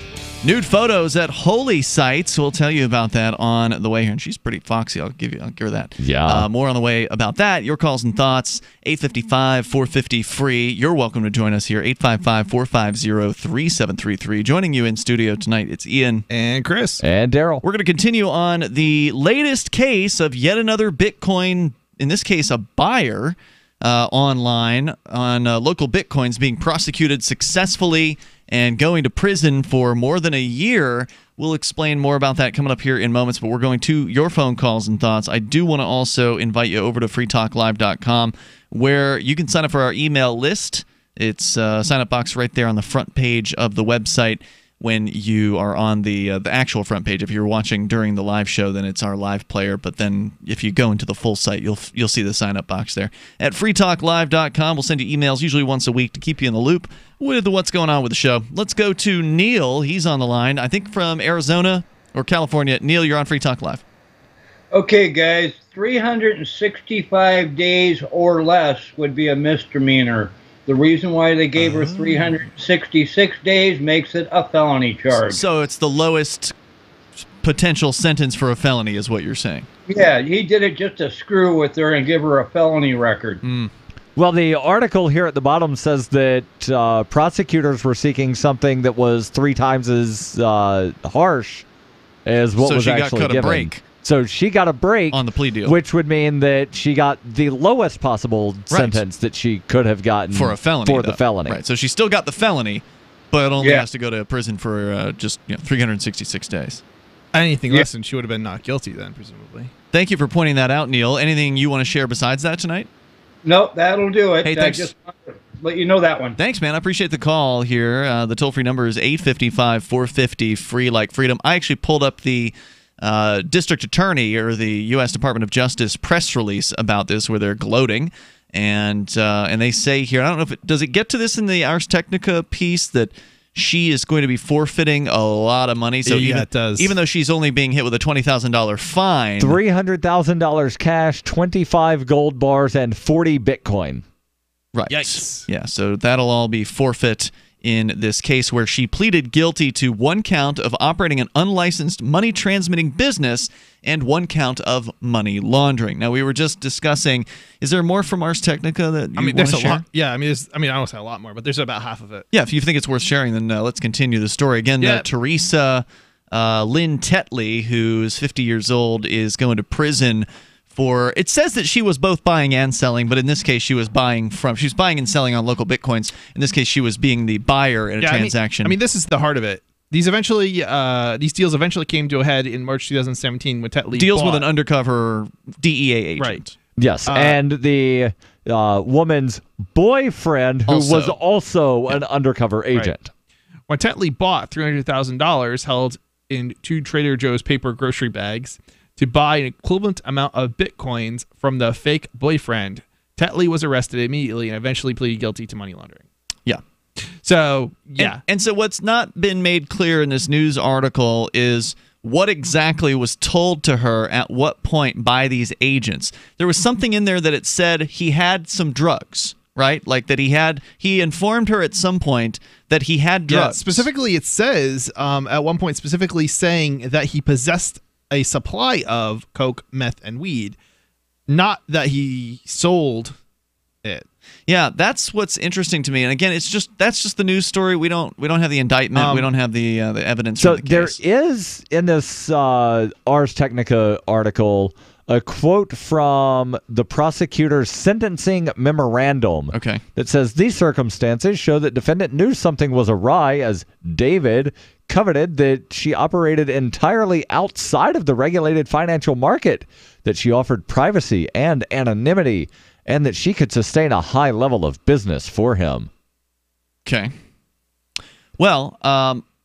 Nude photos at holy sites. We'll tell you about that on the way here. And she's pretty foxy. I'll give her that. Yeah. More on the way about that. Your calls and thoughts. 855-450-FREE. You're welcome to join us here. 855-450-3733. Joining you in studio tonight, it's Ian. And Chris. And Darryl. We're going to continue on the latest case of yet another Bitcoin, in this case, a buyer online on Localbitcoins being prosecuted successfully and going to prison for more than a year. We'll explain more about that coming up here in moments, but we're going to your phone calls and thoughts. I do want to also invite you over to freetalklive.com, where you can sign up for our email list. It's a sign-up box right there on the front page of the website. When you are on the actual front page, if you're watching during the live show, then it's our live player. But then if you go into the full site, you'll see the sign-up box there. At freetalklive.com, we'll send you emails usually once a week to keep you in the loop with what's going on with the show. Let's go to Neil. He's on the line, I think from Arizona or California. Neil, you're on Free Talk Live. Okay, guys, 365 days or less would be a misdemeanor. The reason why they gave her 366 days makes it a felony charge. So it's the lowest potential sentence for a felony is what you're saying. Yeah, he did it just to screw with her and give her a felony record. Well, the article here at the bottom says that prosecutors were seeking something that was 3 times as harsh as what was actually given. So she got cut a break. So she got a break on the plea deal, which would mean that she got the lowest possible sentence that she could have gotten for a felony. For the felony, right? So she still got the felony, but only has to go to prison for just 366 days. Anything less than she would have been not guilty then, presumably. Thank you for pointing that out, Neil. Anything you want to share besides that tonight? Nope, that'll do it. Hey, thanks. I just wanted to let you know that one. Thanks, man. I appreciate the call here. The toll-free number is 855-450-FREE like freedom. I actually pulled up the district attorney or the U.S. Department of Justice press release about this, where they're gloating, and they say here, I don't know if does it get to this in the Ars Technica piece that she is going to be forfeiting a lot of money. So yeah, it does. Even though she's only being hit with a $20,000 fine, $300,000 cash, 25 gold bars, and 40 Bitcoin. Right. Yikes. Yeah. So that'll all be forfeit in this case, where she pleaded guilty to 1 count of operating an unlicensed money transmitting business and 1 count of money laundering. Now, we were just discussing, is there more from Ars Technica that you want to share? A lot. Yeah, I don't say a lot more, but there's about half of it. Yeah, if you think it's worth sharing, then let's continue the story. Again, Teresa Lynn Tetley, who's 50 years old, is going to prison for, it says that she was both buying and selling, but in this case she was buying and selling on Localbitcoins. In this case, she was being the buyer in a transaction. I mean, this is the heart of it. These deals eventually came to a head in March 2017 when Tetley deals with an undercover DEA agent. Right. Yes, and the woman's boyfriend, who was also an undercover agent. Right. When Tetley bought $300,000 held in 2 Trader Joe's paper grocery bags to buy an equivalent amount of Bitcoins from the fake boyfriend, Tetley was arrested immediately and eventually pleaded guilty to money laundering. Yeah. So, yeah. And so what's not been made clear in this news article is what exactly was told to her at what point by these agents. There was something in there that it said he had some drugs, right? Like that he informed her at some point that he had drugs. Yeah, specifically, it says at one point specifically saying that he possessed a supply of coke, meth, and weed, not that he sold it. Yeah, that's what's interesting to me. And again, that's just the news story. We don't have the indictment. We don't have the evidence. So from the case. There is in this Ars Technica article a quote from the prosecutor's sentencing memorandum. Okay. That says these circumstances show that defendant knew something was awry, as David coveted that she operated entirely outside of the regulated financial market, that she offered privacy and anonymity, and that she could sustain a high level of business for him. Okay. Well,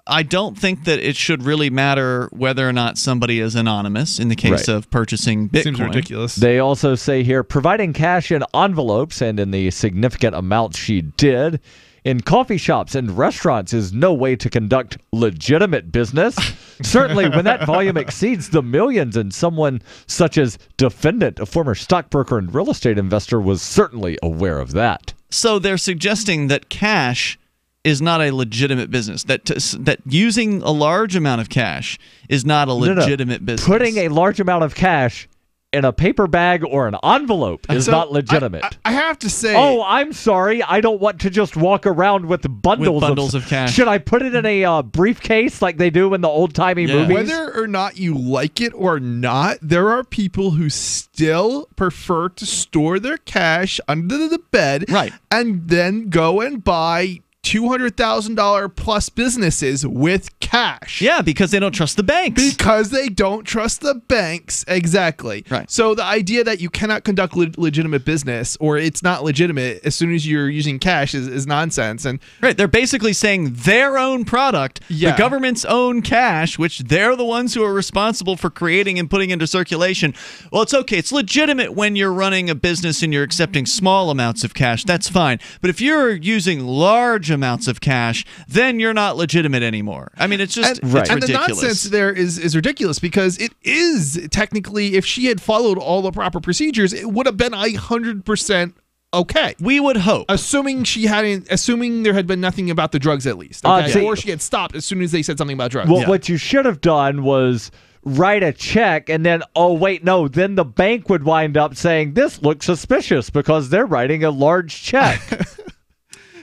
I don't think that it should really matter whether or not somebody is anonymous in the case of purchasing Bitcoin. Seems ridiculous. They also say here, providing cash in envelopes and in the significant amounts she did in coffee shops and restaurants is no way to conduct legitimate business. Certainly when that volume exceeds the millions, and someone such as defendant, a former stockbroker and real estate investor, was certainly aware of that. So they're suggesting that cash is not a legitimate business, that using a large amount of cash is not a legitimate business. Putting a large amount of cash in a paper bag or an envelope is not legitimate. I have to say... Oh, I'm sorry. I don't want to just walk around with bundles of cash. Should I put it in a briefcase like they do in the old-timey movies? Whether or not you like it or not, there are people who still prefer to store their cash under the bed and then go and buy $200,000 plus businesses with cash. Yeah, because they don't trust the banks. Because they don't trust the banks. Exactly. Right. So the idea that you cannot conduct legitimate business or it's not legitimate as soon as you're using cash is nonsense. And right, they're basically saying their own product, the government's own cash, which they're the ones who are responsible for creating and putting into circulation. Well, it's okay. It's legitimate when you're running a business and you're accepting small amounts of cash. That's fine. But if you're using large amounts of cash, then you're not legitimate anymore. I mean, it's just it's ridiculous. The nonsense there is ridiculous because it is technically, if she had followed all the proper procedures, it would have been 100% okay. We would hope, assuming there had been nothing about the drugs at least, okay? Or she had stopped as soon as they said something about drugs. Well, what you should have done was write a check and then, then the bank would wind up saying this looks suspicious because they're writing a large check.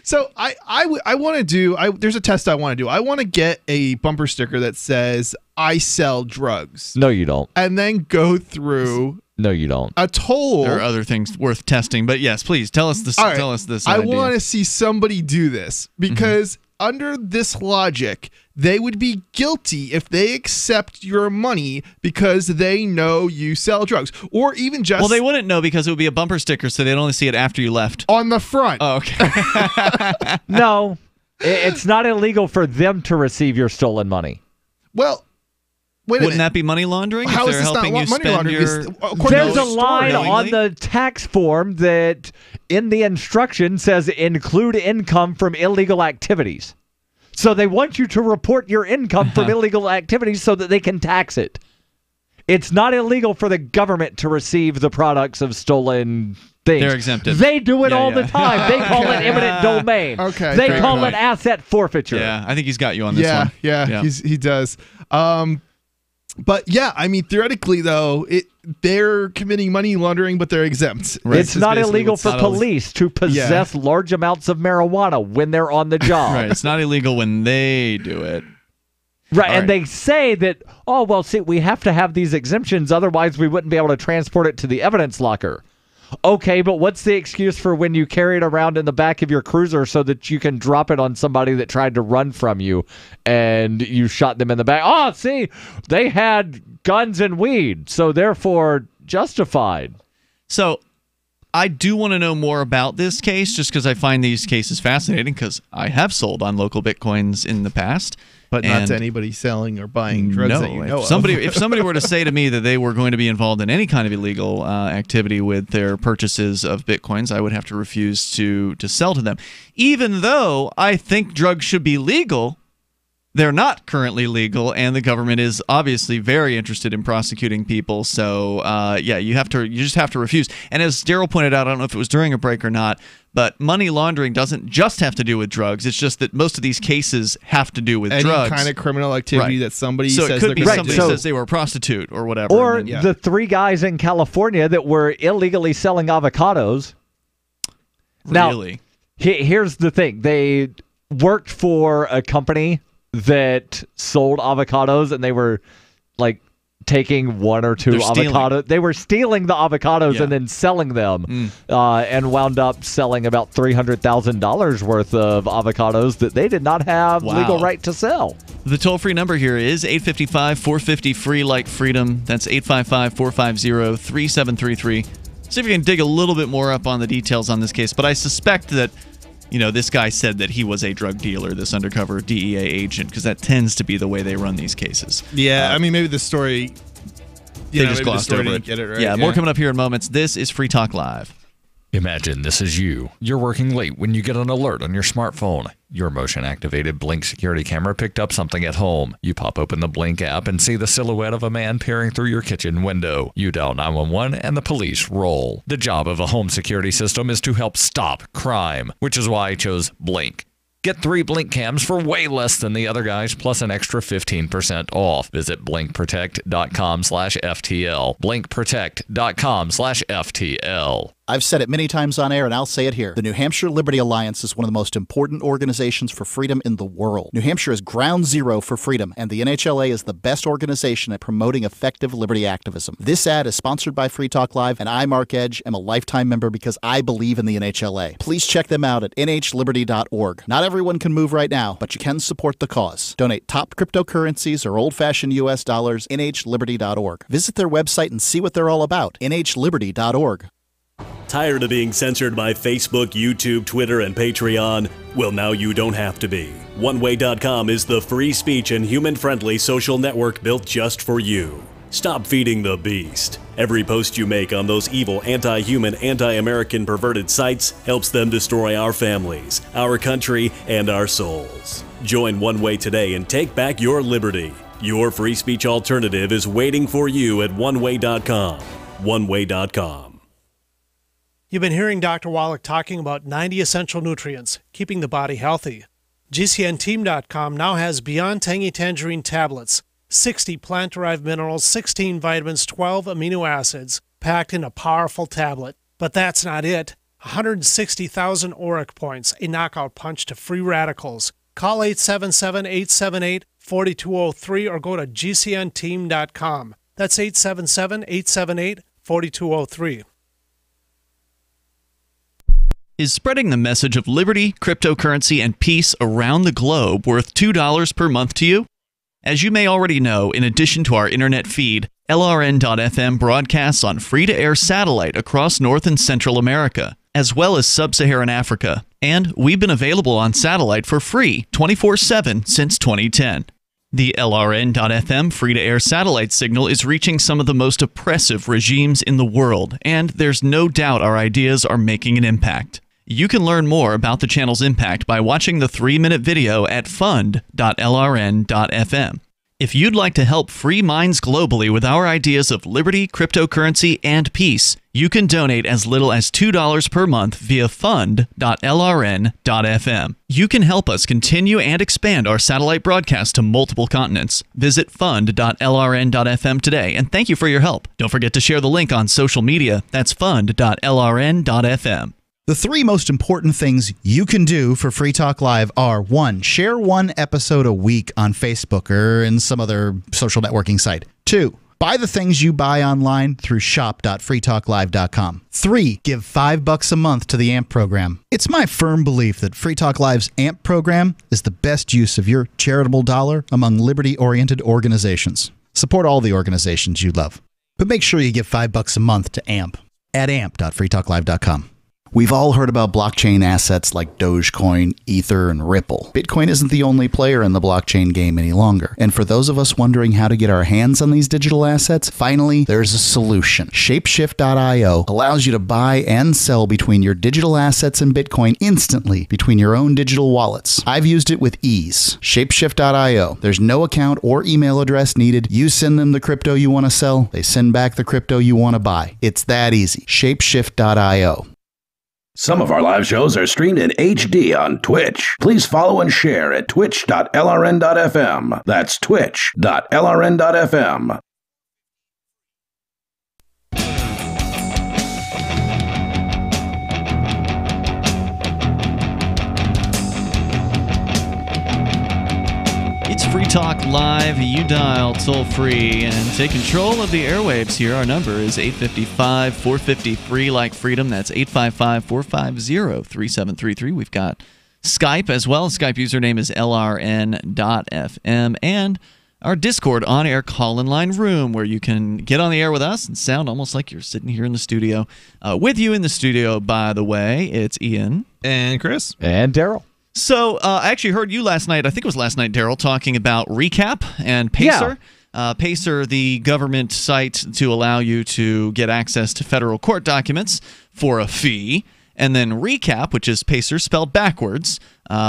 So I want to do, there's a test I want to do. I want to get a bumper sticker that says, I sell drugs. No, you don't. And then go through... No, you don't. A toll. There are other things worth testing, but yes, please tell us this. Right. Tell us this. I want to see somebody do this because under this logic, they would be guilty if they accept your money because they know you sell drugs, or even just. Well, they wouldn't know because it would be a bumper sticker, so they'd only see it after you left. On the front. Oh, okay. No, it's not illegal for them to receive your stolen money. Well. Wouldn't that be money laundering? How is this not money laundering? There's a line on the tax form that in the instruction says include income from illegal activities. So they want you to report your income from illegal activities so that they can tax it. It's not illegal for the government to receive the products of stolen things. They're exempted. They do it all the time. They call it eminent domain. Okay. They call it asset forfeiture. Yeah, I think he's got you on this one. Yeah, he does. But yeah, I mean, theoretically, though, they're committing money laundering, but they're exempt. Right. It's not illegal for police to possess large amounts of marijuana when they're on the job. Right. It's not illegal when they do it. Right. And they say that, we have to have these exemptions, otherwise we wouldn't be able to transport it to the evidence locker. Okay, but what's the excuse for when you carry it around in the back of your cruiser so that you can drop it on somebody that tried to run from you and you shot them in the back? Oh, see, they had guns and weed, so therefore justified. So I do want to know more about this case just because I find these cases fascinating because I have sold on Localbitcoins in the past. But not to anybody selling or buying drugs that you know of. If somebody were to say to me that they were going to be involved in any kind of illegal activity with their purchases of Bitcoins, I would have to refuse to sell to them. Even though I think drugs should be legal, they're not currently legal, and the government is obviously very interested in prosecuting people. So, you just have to refuse. And as Darryl pointed out, I don't know if it was during a break or not, but money laundering doesn't just have to do with drugs. It's just that most of these cases have to do with drugs. Any kind of criminal activity that somebody says they're going to do. So it could be somebody says they were a prostitute or whatever. Or the 3 guys in California that were illegally selling avocados. Really? Now, here's the thing. They worked for a company that sold avocados, and they were taking 1 or 2 avocados. They were stealing the avocados and then selling them, and wound up selling about $300,000 worth of avocados that they did not have legal right to sell. The toll-free number here is 855-450-FREE like freedom. That's 855-450-3733. See if you can dig a little bit more up on the details on this case, but I suspect that this guy said that he was a drug dealer, this undercover DEA agent, because that tends to be the way they run these cases. Yeah, I mean, maybe the story... They just glossed over it. Get it right. Yeah, more coming up here in moments. This is Free Talk Live. Imagine this is you. You're working late when you get an alert on your smartphone. Your motion-activated Blink security camera picked up something at home. You pop open the Blink app and see the silhouette of a man peering through your kitchen window. You dial 911 and the police roll. The job of a home security system is to help stop crime, which is why I chose Blink. Get 3 Blink cams for way less than the other guys, plus an extra 15% off. Visit blinkprotect.com/FTL. blinkprotect.com/FTL. I've said it many times on air, and I'll say it here. The New Hampshire Liberty Alliance is one of the most important organizations for freedom in the world. New Hampshire is ground zero for freedom, and the NHLA is the best organization at promoting effective liberty activism. This ad is sponsored by Free Talk Live, and I, Mark Edge, am a lifetime member because I believe in the NHLA. Please check them out at nhliberty.org. Not everyone can move right now, but you can support the cause. Donate top cryptocurrencies or old-fashioned U.S. dollars, nhliberty.org. Visit their website and see what they're all about, nhliberty.org. Tired of being censored by Facebook, YouTube, Twitter, and Patreon? Well, now you don't have to be. OneWay.com is the free speech and human-friendly social network built just for you. Stop feeding the beast. Every post you make on those evil, anti-human, anti-American perverted sites helps them destroy our families, our country, and our souls. Join One Way today and take back your liberty. Your free speech alternative is waiting for you at OneWay.com. OneWay.com. You've been hearing Dr. Wallach talking about 90 essential nutrients, keeping the body healthy. GCNteam.com now has Beyond Tangy Tangerine tablets, 60 plant-derived minerals, 16 vitamins, 12 amino acids, packed in a powerful tablet. But that's not it. 160,000 auric points, a knockout punch to free radicals. Call 877-878-4203 or go to GCNteam.com. That's 877-878-4203. Is spreading the message of liberty, cryptocurrency, and peace around the globe worth $2 per month to you? As you may already know, in addition to our internet feed, LRN.FM broadcasts on free-to-air satellite across North and Central America, as well as Sub-Saharan Africa. And we've been available on satellite for free 24/7 since 2010. The LRN.FM free-to-air satellite signal is reaching some of the most oppressive regimes in the world, and there's no doubt our ideas are making an impact. You can learn more about the channel's impact by watching the 3-minute video at fund.lrn.fm. If you'd like to help free minds globally with our ideas of liberty, cryptocurrency, and peace, you can donate as little as $2 per month via fund.lrn.fm. You can help us continue and expand our satellite broadcast to multiple continents. Visit fund.lrn.fm today, and thank you for your help. Don't forget to share the link on social media. That's fund.lrn.fm. The 3 most important things you can do for Free Talk Live are: 1. Share 1 episode a week on Facebook or in some other social networking site. 2. Buy the things you buy online through shop.freetalklive.com. 3. Give $5 a month to the AMP program. It's my firm belief that Free Talk Live's AMP program is the best use of your charitable dollar among liberty-oriented organizations. Support all the organizations you love, but make sure you give $5 a month to AMP at amp.freetalklive.com. We've all heard about blockchain assets like Dogecoin, Ether, and Ripple. Bitcoin isn't the only player in the blockchain game any longer. And for those of us wondering how to get our hands on these digital assets, finally, there's a solution. Shapeshift.io allows you to buy and sell between your digital assets and Bitcoin instantly between your own digital wallets. I've used it with ease. Shapeshift.io. There's no account or email address needed. You send them the crypto you want to sell. They send back the crypto you want to buy. It's that easy. Shapeshift.io. Some of our live shows are streamed in HD on Twitch. Please follow and share at twitch.lrn.fm. That's twitch.lrn.fm. It's Free Talk Live. You dial toll free and take control of the airwaves here. Our number is 855-453 like freedom. That's 855-450-3733. We've got Skype as well. Skype username is lrn.fm. And our Discord on-air call-in line room where you can get on the air with us and sound almost like you're sitting here in the studio. With you in the studio, by the way, it's Ian. And Chris. And Darryl. So I actually heard you last night, I think it was last night, Darryl, talking about Recap and Pacer. Yeah. Pacer, the government site to allow you to get access to federal court documents for a fee. And then Recap, which is Pacer spelled backwards,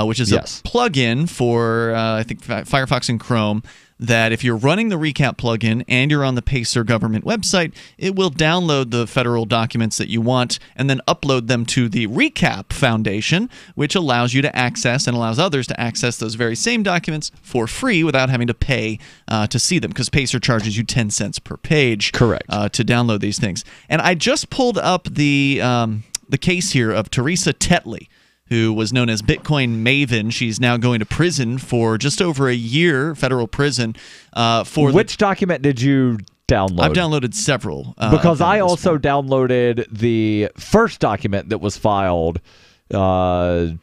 which is a plugin for, I think, Firefox and Chrome that if you're running the recap plugin and you're on the Pacer government website, it will download the federal documents that you want and then upload them to the Recap Foundation, which allows you to access and allows others to access those very same documents for free without having to pay to see them, because Pacer charges you 10 cents per page to download these things. And I just pulled up the case here of Teresa Tetley, who was known as Bitcoin Maven. She's now going to prison for just over a year, federal prison. For which document did you download? I've downloaded several. Because I also downloaded the first document that was filed. That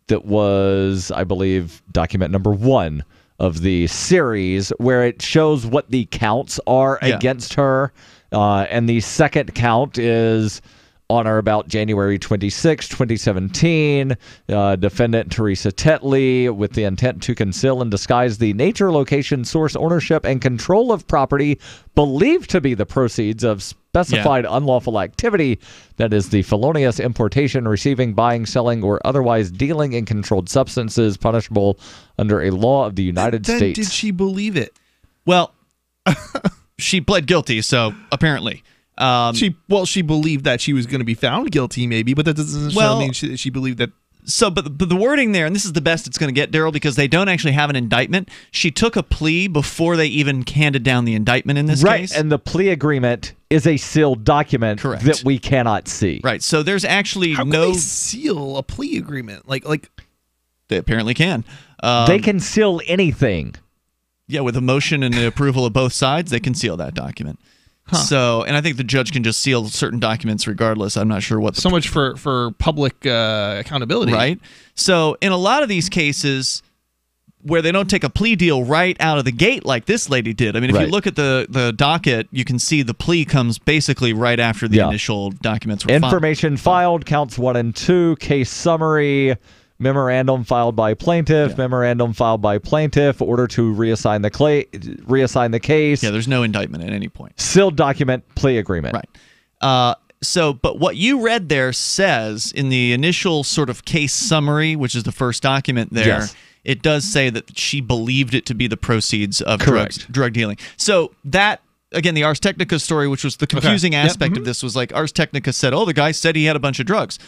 was, I believe, document number 1 of the series, where it shows what the counts are against her. And the second count is on or about January 26, 2017, defendant Teresa Tetley, with the intent to conceal and disguise the nature, location, source, ownership, and control of property believed to be the proceeds of specified unlawful activity, that is the felonious importation, receiving, buying, selling, or otherwise dealing in controlled substances punishable under a law of the United States. Did she believe it? Well, she pled guilty, so apparently. She believed that she was going to be found guilty, maybe, but that doesn't necessarily mean she believed that. So, but the wording there, and this is the best it's going to get, Darryl, because they don't actually have an indictment. She took a plea before they even handed down the indictment in this case. Right, and the plea agreement is a sealed document that we cannot see. Right, so there's actually How can they seal a plea agreement? Like they apparently can. They can seal anything. Yeah, with a motion and the approval of both sides, they can seal that document. So, and I think the judge can just seal certain documents regardless. I'm not sure what. So much for public accountability. Right? So, in a lot of these cases where they don't take a plea deal right out of the gate like this lady did. I mean, if you look at the docket, you can see the plea comes basically right after the initial documents were filed. Information filed, counts 1 and 2, case summary, memorandum filed by plaintiff, memorandum filed by plaintiff, order to reassign the case. Yeah, there's no indictment at any point. Sealed document, plea agreement. Right. But what you read there says in the initial sort of case summary, which is the first document there, it does say that she believed it to be the proceeds of drug dealing. So that, again, the Ars Technica story, which was the confusing aspect of this, was like Ars Technica said, oh, the guy said he had a bunch of drugs.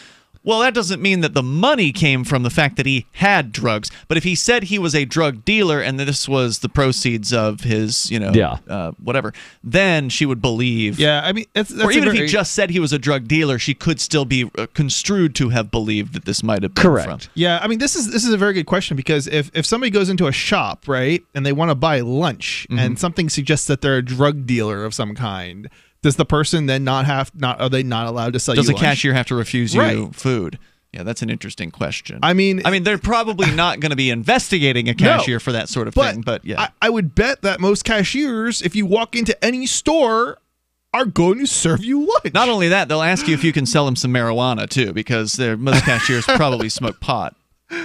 Well, that doesn't mean that the money came from the fact that he had drugs. But if he said he was a drug dealer and this was the proceeds of his, whatever, then she would believe. Yeah, I mean, or even if he just said he was a drug dealer, she could still be construed to have believed that this might have been from. Yeah, I mean, this is a very good question, because if somebody goes into a shop, right, and they want to buy lunch, and something suggests that they're a drug dealer of some kind, does the person then are they not allowed to sell you lunch? Does the cashier have to refuse you food? Yeah, that's an interesting question. I mean, they're probably not going to be investigating a cashier for that sort of thing, but yeah. I would bet that most cashiers, if you walk into any store, are going to serve you lunch. Not only that, they'll ask you if you can sell them some marijuana too, because most cashiers probably smoke pot.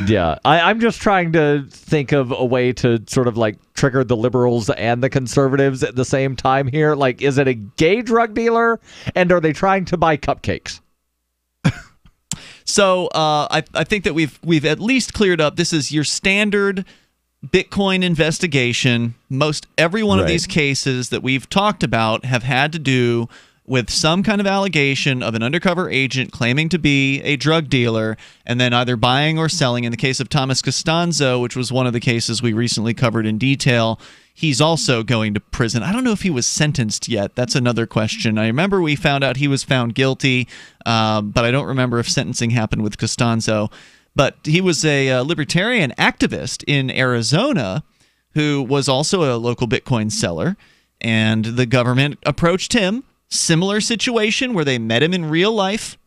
Yeah, I'm just trying to think of a way to sort of like trigger the liberals and the conservatives at the same time here. Like, is it a gay drug dealer, and are they trying to buy cupcakes? So I think that we've at least cleared up. This is your standard Bitcoin investigation. Most every one of these cases that we've talked about have had to do with some kind of allegation of an undercover agent claiming to be a drug dealer and then either buying or selling. In the case of Thomas Costanzo, which was one of the cases we recently covered in detail, he's also going to prison. I don't know if he was sentenced yet. That's another question. I remember we found out he was found guilty, but I don't remember if sentencing happened with Costanzo. But he was a libertarian activist in Arizona who was also a local Bitcoin seller, and the government approached him. Similar situation where they met him in real life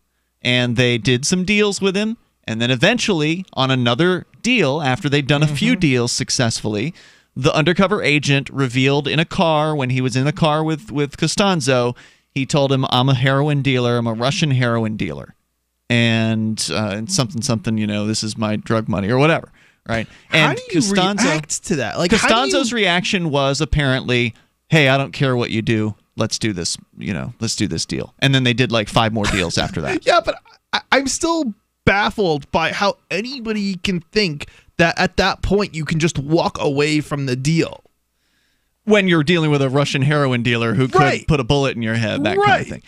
and they did some deals with him, and then eventually on another deal, after they'd done a few deals successfully, the undercover agent revealed in a car, when he was in the car with Costanzo, he told him, I'm a heroin dealer, I'm a Russian heroin dealer, and something, this is my drug money or whatever, right? And how do you react to that? Like, Costanzo's reaction was apparently, hey, I don't care what you do. Let's do this, let's do this deal. And then they did like 5 more deals after that. Yeah, but I'm still baffled by how anybody can think that at that point you can just walk away from the deal. when you're dealing with a Russian heroin dealer who could put a bullet in your head, that kind of thing.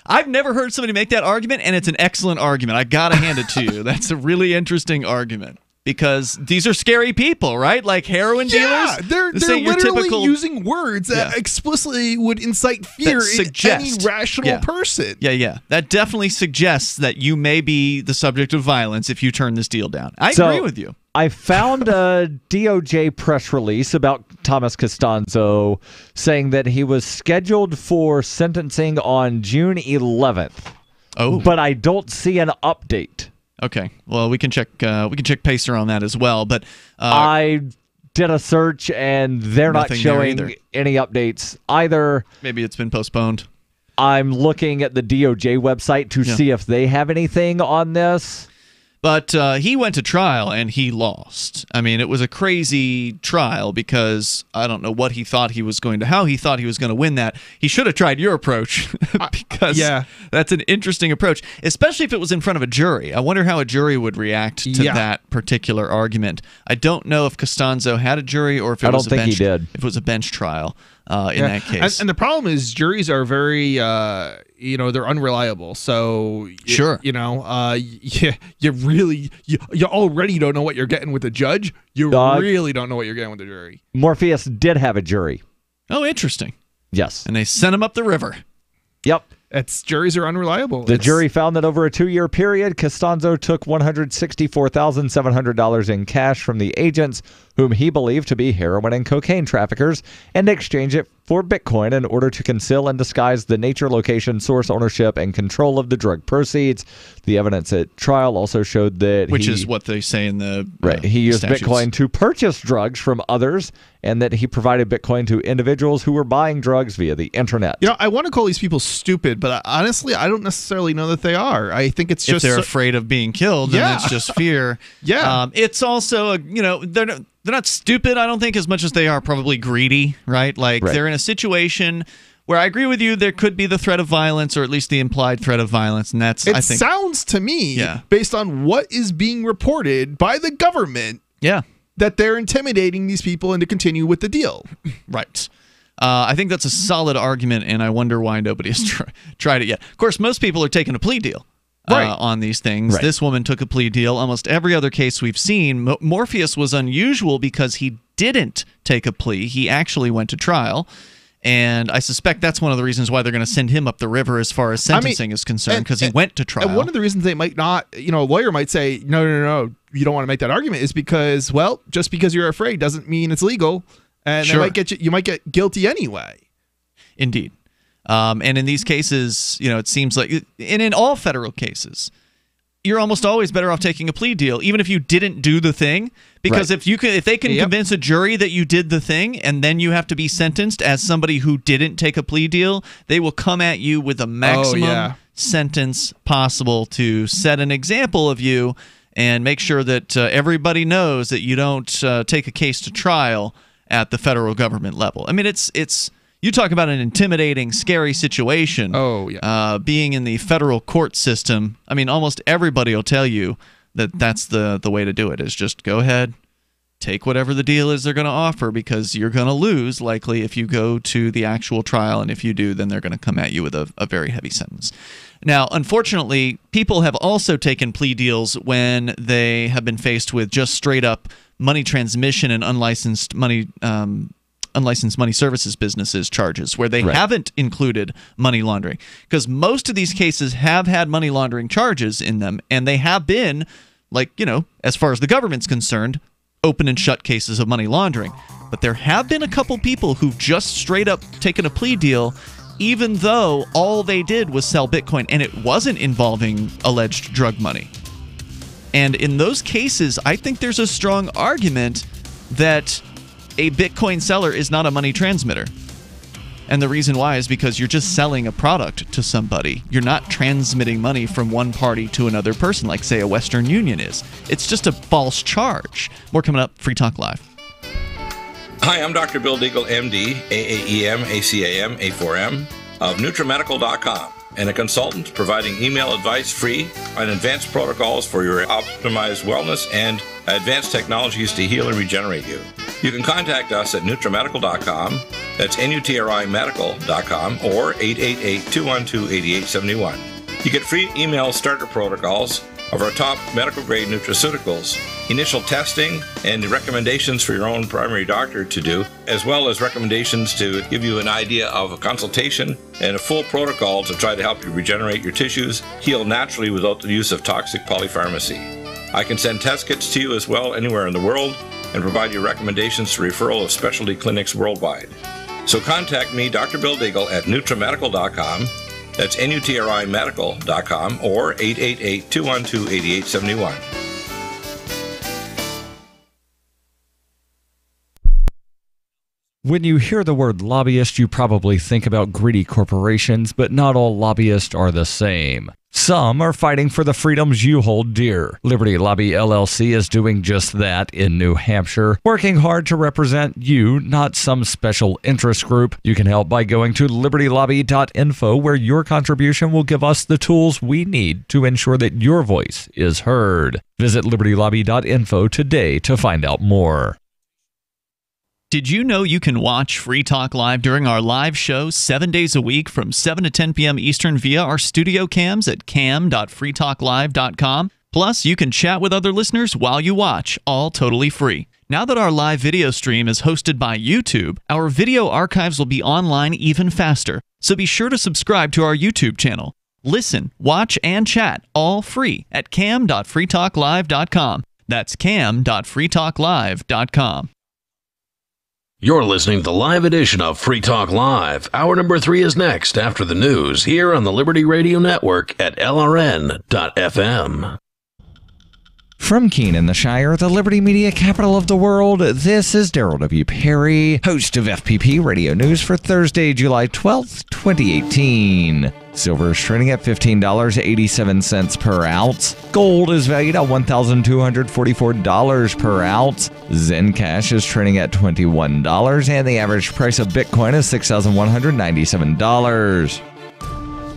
I've never heard somebody make that argument, and it's an excellent argument. I gotta hand it to you. That's a really interesting argument. Because these are scary people, right? Like heroin dealers. They're literally using words that explicitly would incite fear in any rational person. Yeah. That definitely suggests that you may be the subject of violence if you turn this deal down. I agree with you. I found a DOJ press release about Thomas Costanzo saying that he was scheduled for sentencing on June 11th. Oh. But I don't see an update. Okay, well we can check Pacer on that as well, but I did a search and they're not showing any updates either. Maybe it's been postponed. I'm looking at the DOJ website to see if they have anything on this. But he went to trial and he lost. I mean, it was a crazy trial because I don't know what he thought he was going to, how he thought he was going to win that. He should have tried your approach because that's an interesting approach, especially if it was in front of a jury. I wonder how a jury would react to that particular argument. I don't know if Costanzo had a jury or if it was a bench. I don't think he did. If it was a bench trial. In that case. And the problem is juries are very, they're unreliable. So, you already don't know what you're getting with the judge. You really don't know what you're getting with the jury. Morpheus did have a jury. Oh, interesting. Yes. And they sent him up the river. Yep. Juries are unreliable. The jury found that over a 2-year period, Costanzo took $164,700 in cash from the agents whom he believed to be heroin and cocaine traffickers and exchanged it for Bitcoin in order to conceal and disguise the nature, location, source, ownership, and control of the drug proceeds. The evidence at trial also showed that Which is what they say in the he used statutes. Bitcoin to purchase drugs from others and that he provided Bitcoin to individuals who were buying drugs via the internet. I want to call these people stupid, but honestly, I don't necessarily know that they are. I think it's just if they're afraid of being killed, then it's just fear. It's also they're not stupid, I don't think, as much as they are probably greedy, right? They're in a situation where I agree with you, there could be the threat of violence, or at least the implied threat of violence, and that's, I think... It sounds to me, based on what is being reported by the government, that they're intimidating these people and to continue with the deal. Right. I think that's a solid argument, and I wonder why nobody has tried it yet. Of course, most people are taking a plea deal. On these things. Right. This woman took a plea deal. Almost every other case we've seen, Morpheus was unusual because he didn't take a plea. He actually went to trial. And I suspect that's one of the reasons why they're going to send him up the river as far as sentencing is concerned, because he went to trial. And one of the reasons they might not, a lawyer might say, no, you don't want to make that argument is because, well, just because you're afraid doesn't mean it's legal. And they might get you might get guilty anyway. Indeed. And in these cases, it seems like, and in all federal cases, you're almost always better off taking a plea deal, even if you didn't do the thing. Because if they can convince a jury that you did the thing, and then you have to be sentenced as somebody who didn't take a plea deal, they will come at you with the maximum sentence possible to set an example of you and make sure that everybody knows that you don't take a case to trial at the federal government level. I mean, it's you talk about an intimidating, scary situation. Being in the federal court system, I mean, almost everybody will tell you that that's the way to do it, is just go ahead, take whatever the deal is they're going to offer, because you're going to lose likely if you go to the actual trial, and if you do, then they're going to come at you with a very heavy sentence. Now, unfortunately, people have also taken plea deals when they have been faced with just straight-up money transmission and unlicensed money services businesses charges, where they haven't included money laundering, because most of these cases have had money laundering charges in them, and they have been, as far as the government's concerned, open and shut cases of money laundering. But there have been a couple people who've just straight up taken a plea deal, even though all they did was sell Bitcoin, and it wasn't involving alleged drug money. And in those cases, I think there's a strong argument that a Bitcoin seller is not a money transmitter. And the reason why is because you're just selling a product to somebody. You're not transmitting money from one party to another person like, say, a Western Union is. It's just a false charge. More coming up. Free Talk Live. Hi, I'm Dr. Bill Deagle, MD, AAEM, ACAM, A4M, of NutriMedical.com, and a consultant providing email advice free on advanced protocols for your optimized wellness and advanced technologies to heal and regenerate you. You can contact us at NutriMedical.com. That's NutriMedical.com or 888-212-8871. You get free email starter protocols of our top medical-grade nutraceuticals, initial testing, and recommendations for your own primary doctor to do, as well as recommendations to give you an idea of a consultation and a full protocol to try to help you regenerate your tissues, heal naturally without the use of toxic polypharmacy. I can send test kits to you as well anywhere in the world and provide you recommendations to referral of specialty clinics worldwide. So contact me, Dr. Bill Deagle, at NutriMedical.com. That's NutriMedical.com or 888-212-8871. When you hear the word lobbyist, you probably think about greedy corporations, but not all lobbyists are the same. Some are fighting for the freedoms you hold dear. Liberty Lobby LLC is doing just that in New Hampshire, working hard to represent you, not some special interest group. You can help by going to libertylobby.info, where your contribution will give us the tools we need to ensure that your voice is heard. Visit libertylobby.info today to find out more. Did you know you can watch Free Talk Live during our live show 7 days a week from 7 to 10 p.m. Eastern via our studio cams at cam.freetalklive.com? Plus, you can chat with other listeners while you watch, all totally free. Now that our live video stream is hosted by YouTube, our video archives will be online even faster. So be sure to subscribe to our YouTube channel. Listen, watch, and chat all free at cam.freetalklive.com. That's cam.freetalklive.com. You're listening to the live edition of Free Talk Live. Hour number 3 is next after the news here on the Liberty Radio Network at LRN.FM. From Keene in the Shire, the Liberty Media capital of the world, this is Darryl W. Perry, host of FPP Radio News for Thursday, July 12th, 2018. Silver is trading at $15.87 per ounce. Gold is valued at $1,244 per ounce. Zencash is trading at $21, and the average price of Bitcoin is $6,197.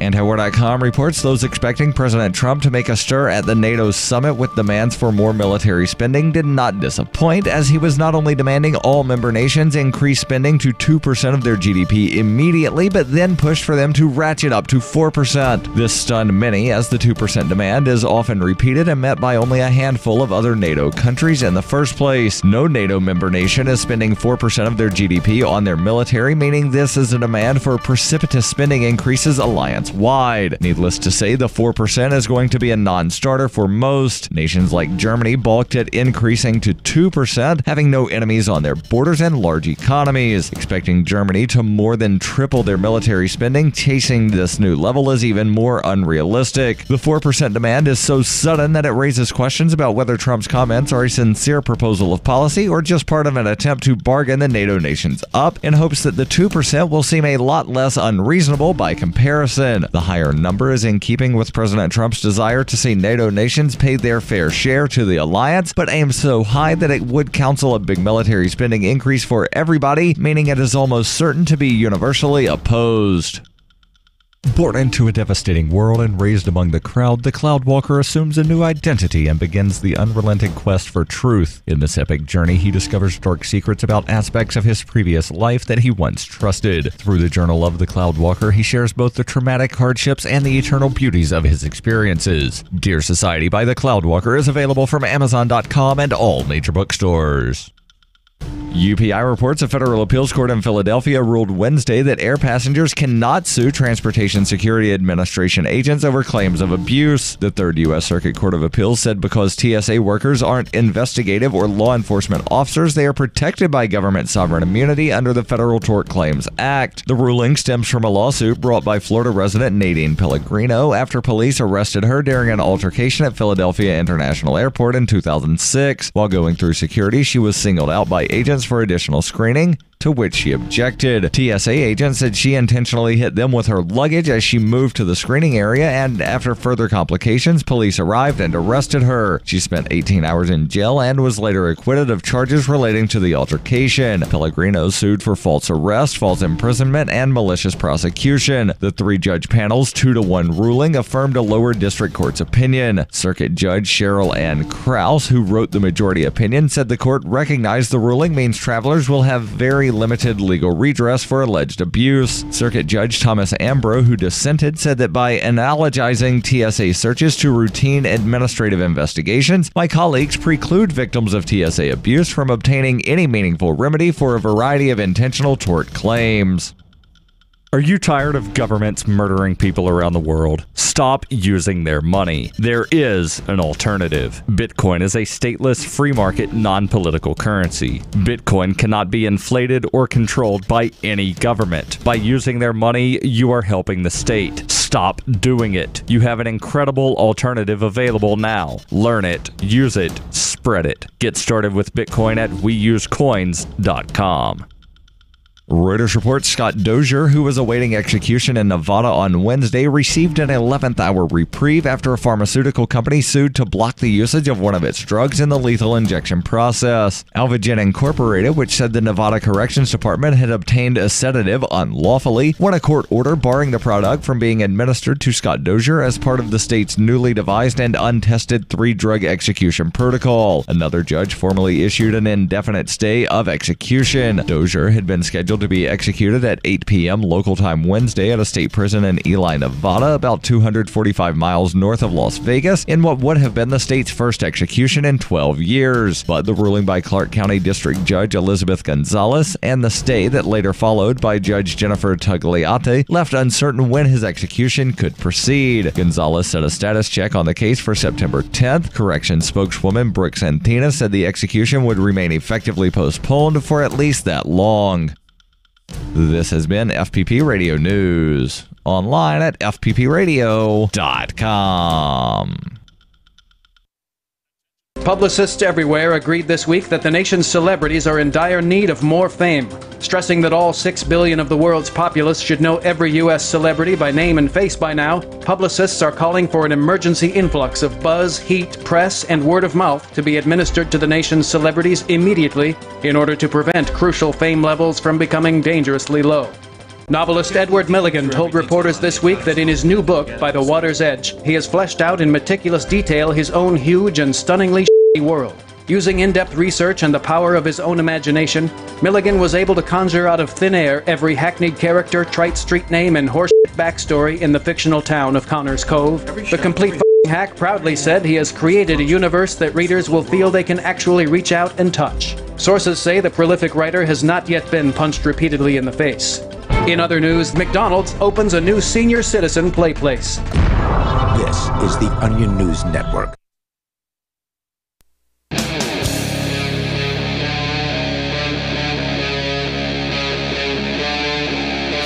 And Howard.com reports those expecting President Trump to make a stir at the NATO summit with demands for more military spending did not disappoint, as he was not only demanding all member nations increase spending to 2% of their GDP immediately, but then pushed for them to ratchet up to 4%. This stunned many, as the 2% demand is often repeated and met by only a handful of other NATO countries in the first place. No NATO member nation is spending 4% of their GDP on their military, meaning this is a demand for precipitous spending increases alliance-wide. Needless to say, the 4% is going to be a non-starter for most. Nations like Germany balked at increasing to 2%, having no enemies on their borders and large economies. Expecting Germany to more than triple their military spending, chasing this new level is even more unrealistic. The 4% demand is so sudden that it raises questions about whether Trump's comments are a sincere proposal of policy or just part of an attempt to bargain the NATO nations up in hopes that the 2% will seem a lot less unreasonable by comparison. The higher number is in keeping with President Trump's desire to see NATO nations pay their fair share to the alliance, but aims so high that it would counsel a big military spending increase for everybody, meaning it is almost certain to be universally opposed. Born into a devastating world and raised among the crowd, the Cloudwalker assumes a new identity and begins the unrelenting quest for truth. In this epic journey, he discovers dark secrets about aspects of his previous life that he once trusted. Through the Journal of the Cloudwalker, he shares both the traumatic hardships and the eternal beauties of his experiences. Dear Society by the Cloudwalker is available from Amazon.com and all major bookstores. UPI reports a federal appeals court in Philadelphia ruled Wednesday that air passengers cannot sue Transportation Security Administration agents over claims of abuse. The Third U.S. Circuit Court of Appeals said because TSA workers aren't investigative or law enforcement officers, they are protected by government sovereign immunity under the Federal Tort Claims Act. The ruling stems from a lawsuit brought by Florida resident Nadine Pellegrino after police arrested her during an altercation at Philadelphia International Airport in 2006. While going through security, she was singled out by agents for additional screening. to which she objected. TSA agents said she intentionally hit them with her luggage as she moved to the screening area, and after further complications, police arrived and arrested her. She spent 18 hours in jail and was later acquitted of charges relating to the altercation. Pellegrino sued for false arrest, false imprisonment, and malicious prosecution. The three-judge panel's 2-1 ruling affirmed a lower district court's opinion. Circuit Judge Cheryl Ann Krause, who wrote the majority opinion, said the court recognized the ruling means travelers will have very limited legal redress for alleged abuse. Circuit Judge Thomas Ambro, who dissented, said that by analogizing TSA searches to routine administrative investigations, my colleagues preclude victims of TSA abuse from obtaining any meaningful remedy for a variety of intentional tort claims. Are you tired of governments murdering people around the world? Stop using their money. There is an alternative. Bitcoin is a stateless, free market, non-political currency. Bitcoin cannot be inflated or controlled by any government. By using their money, you are helping the state. Stop doing it. You have an incredible alternative available now. Learn it, use it, spread it. Get started with Bitcoin at weusecoins.com. Reuters reports Scott Dozier, who was awaiting execution in Nevada on Wednesday, received an 11th-hour reprieve after a pharmaceutical company sued to block the usage of one of its drugs in the lethal injection process. Alvogen Incorporated, which said the Nevada Corrections Department had obtained a sedative unlawfully, won a court order barring the product from being administered to Scott Dozier as part of the state's newly devised and untested 3-drug execution protocol. Another judge formally issued an indefinite stay of execution. Dozier had been scheduled to be executed at 8 p.m. local time Wednesday at a state prison in Ely, Nevada, about 245 miles north of Las Vegas, in what would have been the state's first execution in 12 years. But the ruling by Clark County District Judge Elizabeth Gonzalez and the stay that later followed by Judge Jennifer Tagliate left uncertain when his execution could proceed. Gonzalez set a status check on the case for September 10th. Corrections spokeswoman Brooke Santina said the execution would remain effectively postponed for at least that long. This has been FPP Radio News, online at fppradio.com. Publicists everywhere agreed this week that the nation's celebrities are in dire need of more fame, stressing that all 6 billion of the world's populace should know every U.S. celebrity by name and face by now. Publicists are calling for an emergency influx of buzz, heat, press, and word of mouth to be administered to the nation's celebrities immediately in order to prevent crucial fame levels from becoming dangerously low. Novelist Edward Milligan told reporters this week that in his new book, By the Water's Edge, he has fleshed out in meticulous detail his own huge and stunningly shitty world. Using in-depth research and the power of his own imagination, Milligan was able to conjure out of thin air every hackneyed character, trite street name, and horseshit backstory in the fictional town of Connors Cove. The complete hack proudly said he has created a universe that readers will feel they can actually reach out and touch. Sources say the prolific writer has not yet been punched repeatedly in the face. In other news, McDonald's opens a new senior citizen play place. This is the Onion News Network.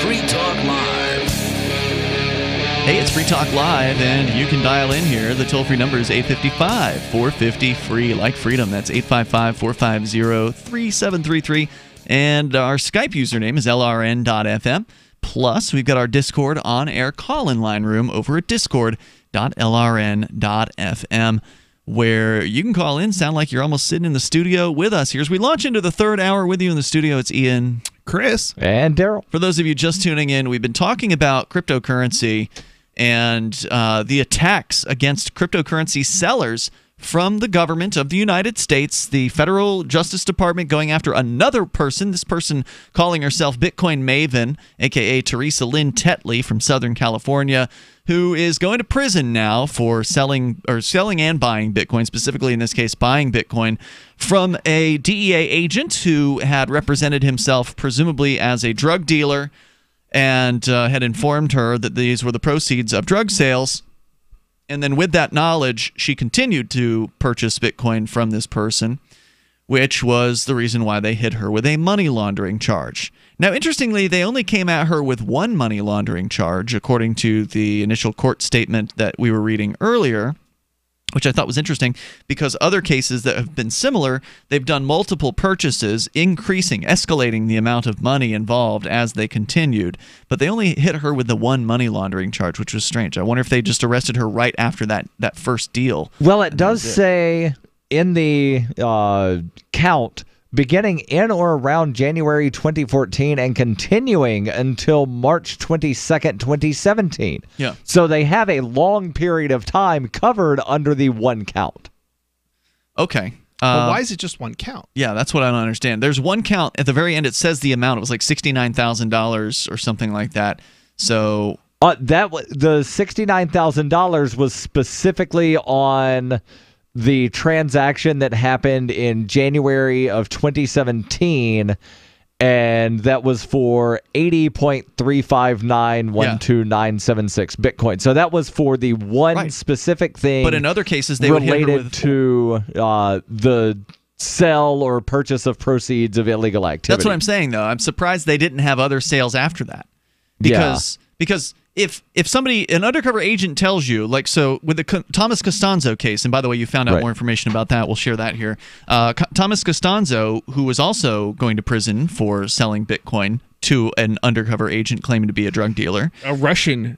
Free Talk Live. Hey, it's Free Talk Live, and you can dial in here. The toll-free number is 855-450-FREE, like freedom. That's 855-450-3733. And our Skype username is lrn.fm. Plus, we've got our Discord on-air call-in line room over at discord.lrn.fm, where you can call in, sound like you're almost sitting in the studio with us here. As we launch into the third hour with you in the studio, it's Ian, Chris, and Darryl. For those of you just tuning in, we've been talking about cryptocurrency and the attacks against cryptocurrency sellers from the government of the United States, the Federal Justice Department going after another person, this person calling herself Bitcoin Maven, a.k.a. Teresa Lynn Tetley from Southern California, who is going to prison now for selling and buying Bitcoin, specifically in this case buying Bitcoin, from a DEA agent who had represented himself presumably as a drug dealer and had informed her that these were the proceeds of drug sales. And then with that knowledge, she continued to purchase Bitcoin from this person, which was the reason why they hit her with a money laundering charge. Now, interestingly, they only came at her with one money laundering charge, according to the initial court statement that we were reading earlier. which I thought was interesting because other cases that have been similar, they've done multiple purchases, escalating the amount of money involved as they continued. But they only hit her with the one money laundering charge, which was strange. I wonder if they just arrested her right after that first deal. Well, it does say in the count, beginning in or around January 2014 and continuing until March 22nd, 2017. Yeah. So they have a long period of time covered under the one count. Okay. But why is it just one count? Yeah, that's what I don't understand. There's one count. At the very end, it says the amount. It was like $69,000 or something like that. So... the $69,000 was specifically on the transaction that happened in January of 2017, and that was for 80.35912,976 Bitcoin. So that was for the one specific thing. But in other cases, they would hit her with to the sell or purchase of proceeds of illegal activity. That's what I'm saying, though. I'm surprised they didn't have other sales after that. Because if somebody, an undercover agent tells you, like, so with the Thomas Costanzo case, and by the way, you found out more information about that. We'll share that here. Thomas Costanzo, who was also going to prison for selling Bitcoin to an undercover agent claiming to be a drug dealer. A Russian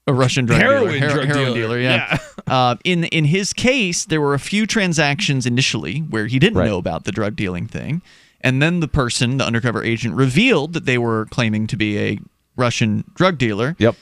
drug heroin dealer. Yeah. In his case, there were a few transactions initially where he didn't know about the drug dealing thing. And then the undercover agent, revealed that they were claiming to be a Russian drug dealer. Yep.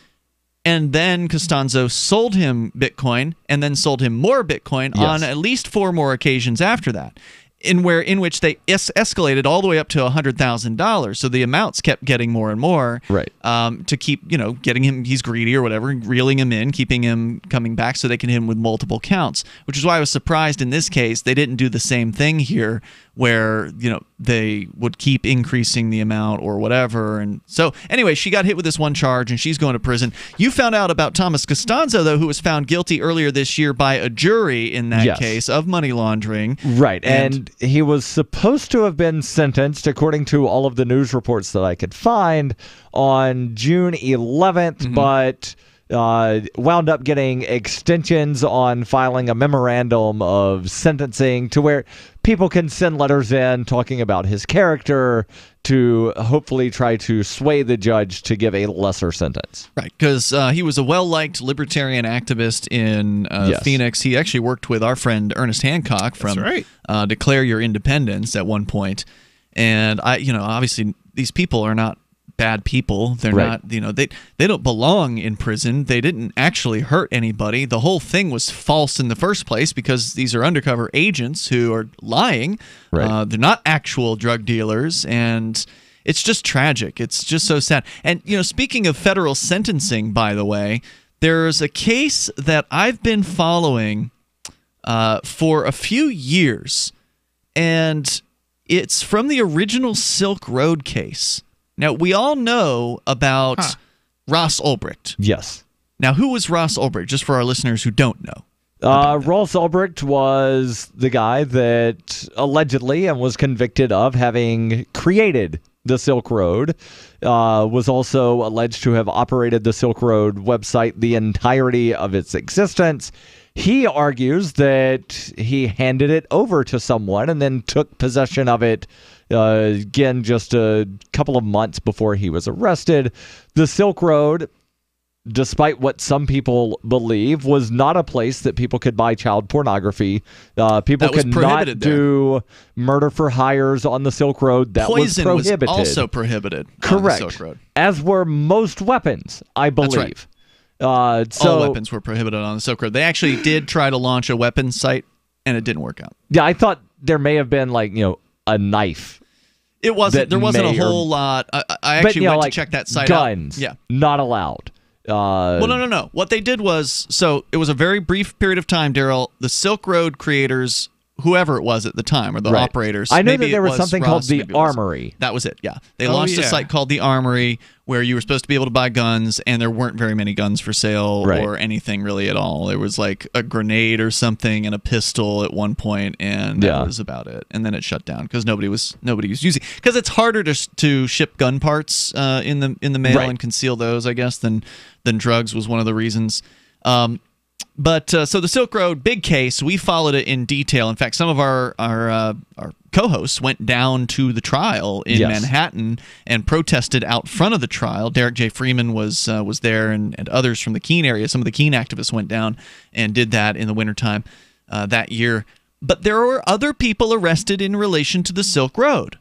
And then Costanzo sold him Bitcoin and then sold him more Bitcoin on at least 4 more occasions after that, in which they escalated all the way up to $100,000. So the amounts kept getting more and more. Right. To keep, getting him, he's greedy or whatever, reeling him in, keeping him coming back so they can hit him with multiple counts, which is why I was surprised in this case they didn't do the same thing here where, they would keep increasing the amount or whatever. And so anyway, she got hit with this one charge and she's going to prison. You found out about Thomas Costanzo, though, who was found guilty earlier this year by a jury in that case of money laundering. Right. And he was supposed to have been sentenced, according to all of the news reports that I could find, on June 11th, but wound up getting extensions on filing a memorandum of sentencing to where people can send letters in talking about his character to hopefully try to sway the judge to give a lesser sentence. Right, because he was a well-liked libertarian activist in Phoenix. He actually worked with our friend Ernest Hancock from Declare Your Independence at one point. And obviously these people are not bad people. They're not, they don't belong in prison. They didn't actually hurt anybody. The whole thing was false in the first place because these are undercover agents who are lying. They're not actual drug dealers, and it's just tragic. It's just so sad. And, speaking of federal sentencing, by the way, there's a case that I've been following for a few years, and it's from the original Silk Road case. Now, we all know about Ross Ulbricht. Yes. Now, who was Ross Ulbricht, just for our listeners who don't know? Ross Ulbricht was the guy that allegedly and was convicted of having created the Silk Road, was also alleged to have operated the Silk Road website the entirety of its existence. He argues that he handed it over to someone and then took possession of it again just a couple of months before he was arrested. The Silk Road, despite what some people believe, was not a place that people could buy child pornography. People could not do murder for hires on the Silk Road. That Poison was prohibited. Was also prohibited. Correct. On the Silk Road. As were most weapons, I believe. That's right. All weapons were prohibited on the Silk Road. They actually did try to launch a weapons site, and it didn't work out. Yeah, I thought there may have been a knife. It wasn't. There wasn't a whole lot. I actually went to check that site out. Guns, not allowed. Well, no. What they did was, so it was a very brief period of time, Darryl. The Silk Road creators, whoever it was at the time, or the operators. I know that there was something called the Armory. That was it, yeah. They launched a site called the Armory where you were supposed to be able to buy guns, and there weren't very many guns for sale or anything really at all. There was like a grenade or something and a pistol at one point, and that was about it. And then it shut down because nobody was using, because it's harder to ship gun parts in the mail and conceal those, I guess, than drugs was one of the reasons. But so the Silk Road, big case. We followed it in detail. In fact, some of our co-hosts went down to the trial in Manhattan and protested out front of the trial. Derek J. Freeman was there, and others from the Keene area. Some of the Keene activists went down and did that in the wintertime that year. But there were other people arrested in relation to the Silk Road.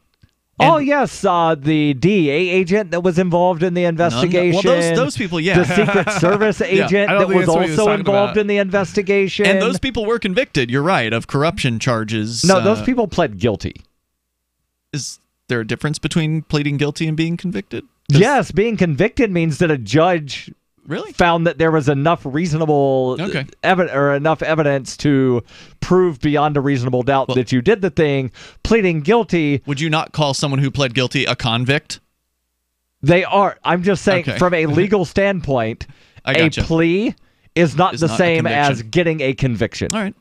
And the DEA agent that was involved in the investigation. Well, those people, The Secret Service agent that was also involved in the investigation. And those people were convicted, you're right, of corruption charges. No, those people pled guilty. Is there a difference between pleading guilty and being convicted? Yes, being convicted means that a judge found that there was enough reasonable enough evidence to prove beyond a reasonable doubt that you did the thing. Pleading guilty. Would you not call someone who pled guilty a convict? They are. I'm just saying, from a legal standpoint, a plea is not the same as getting a conviction. All right.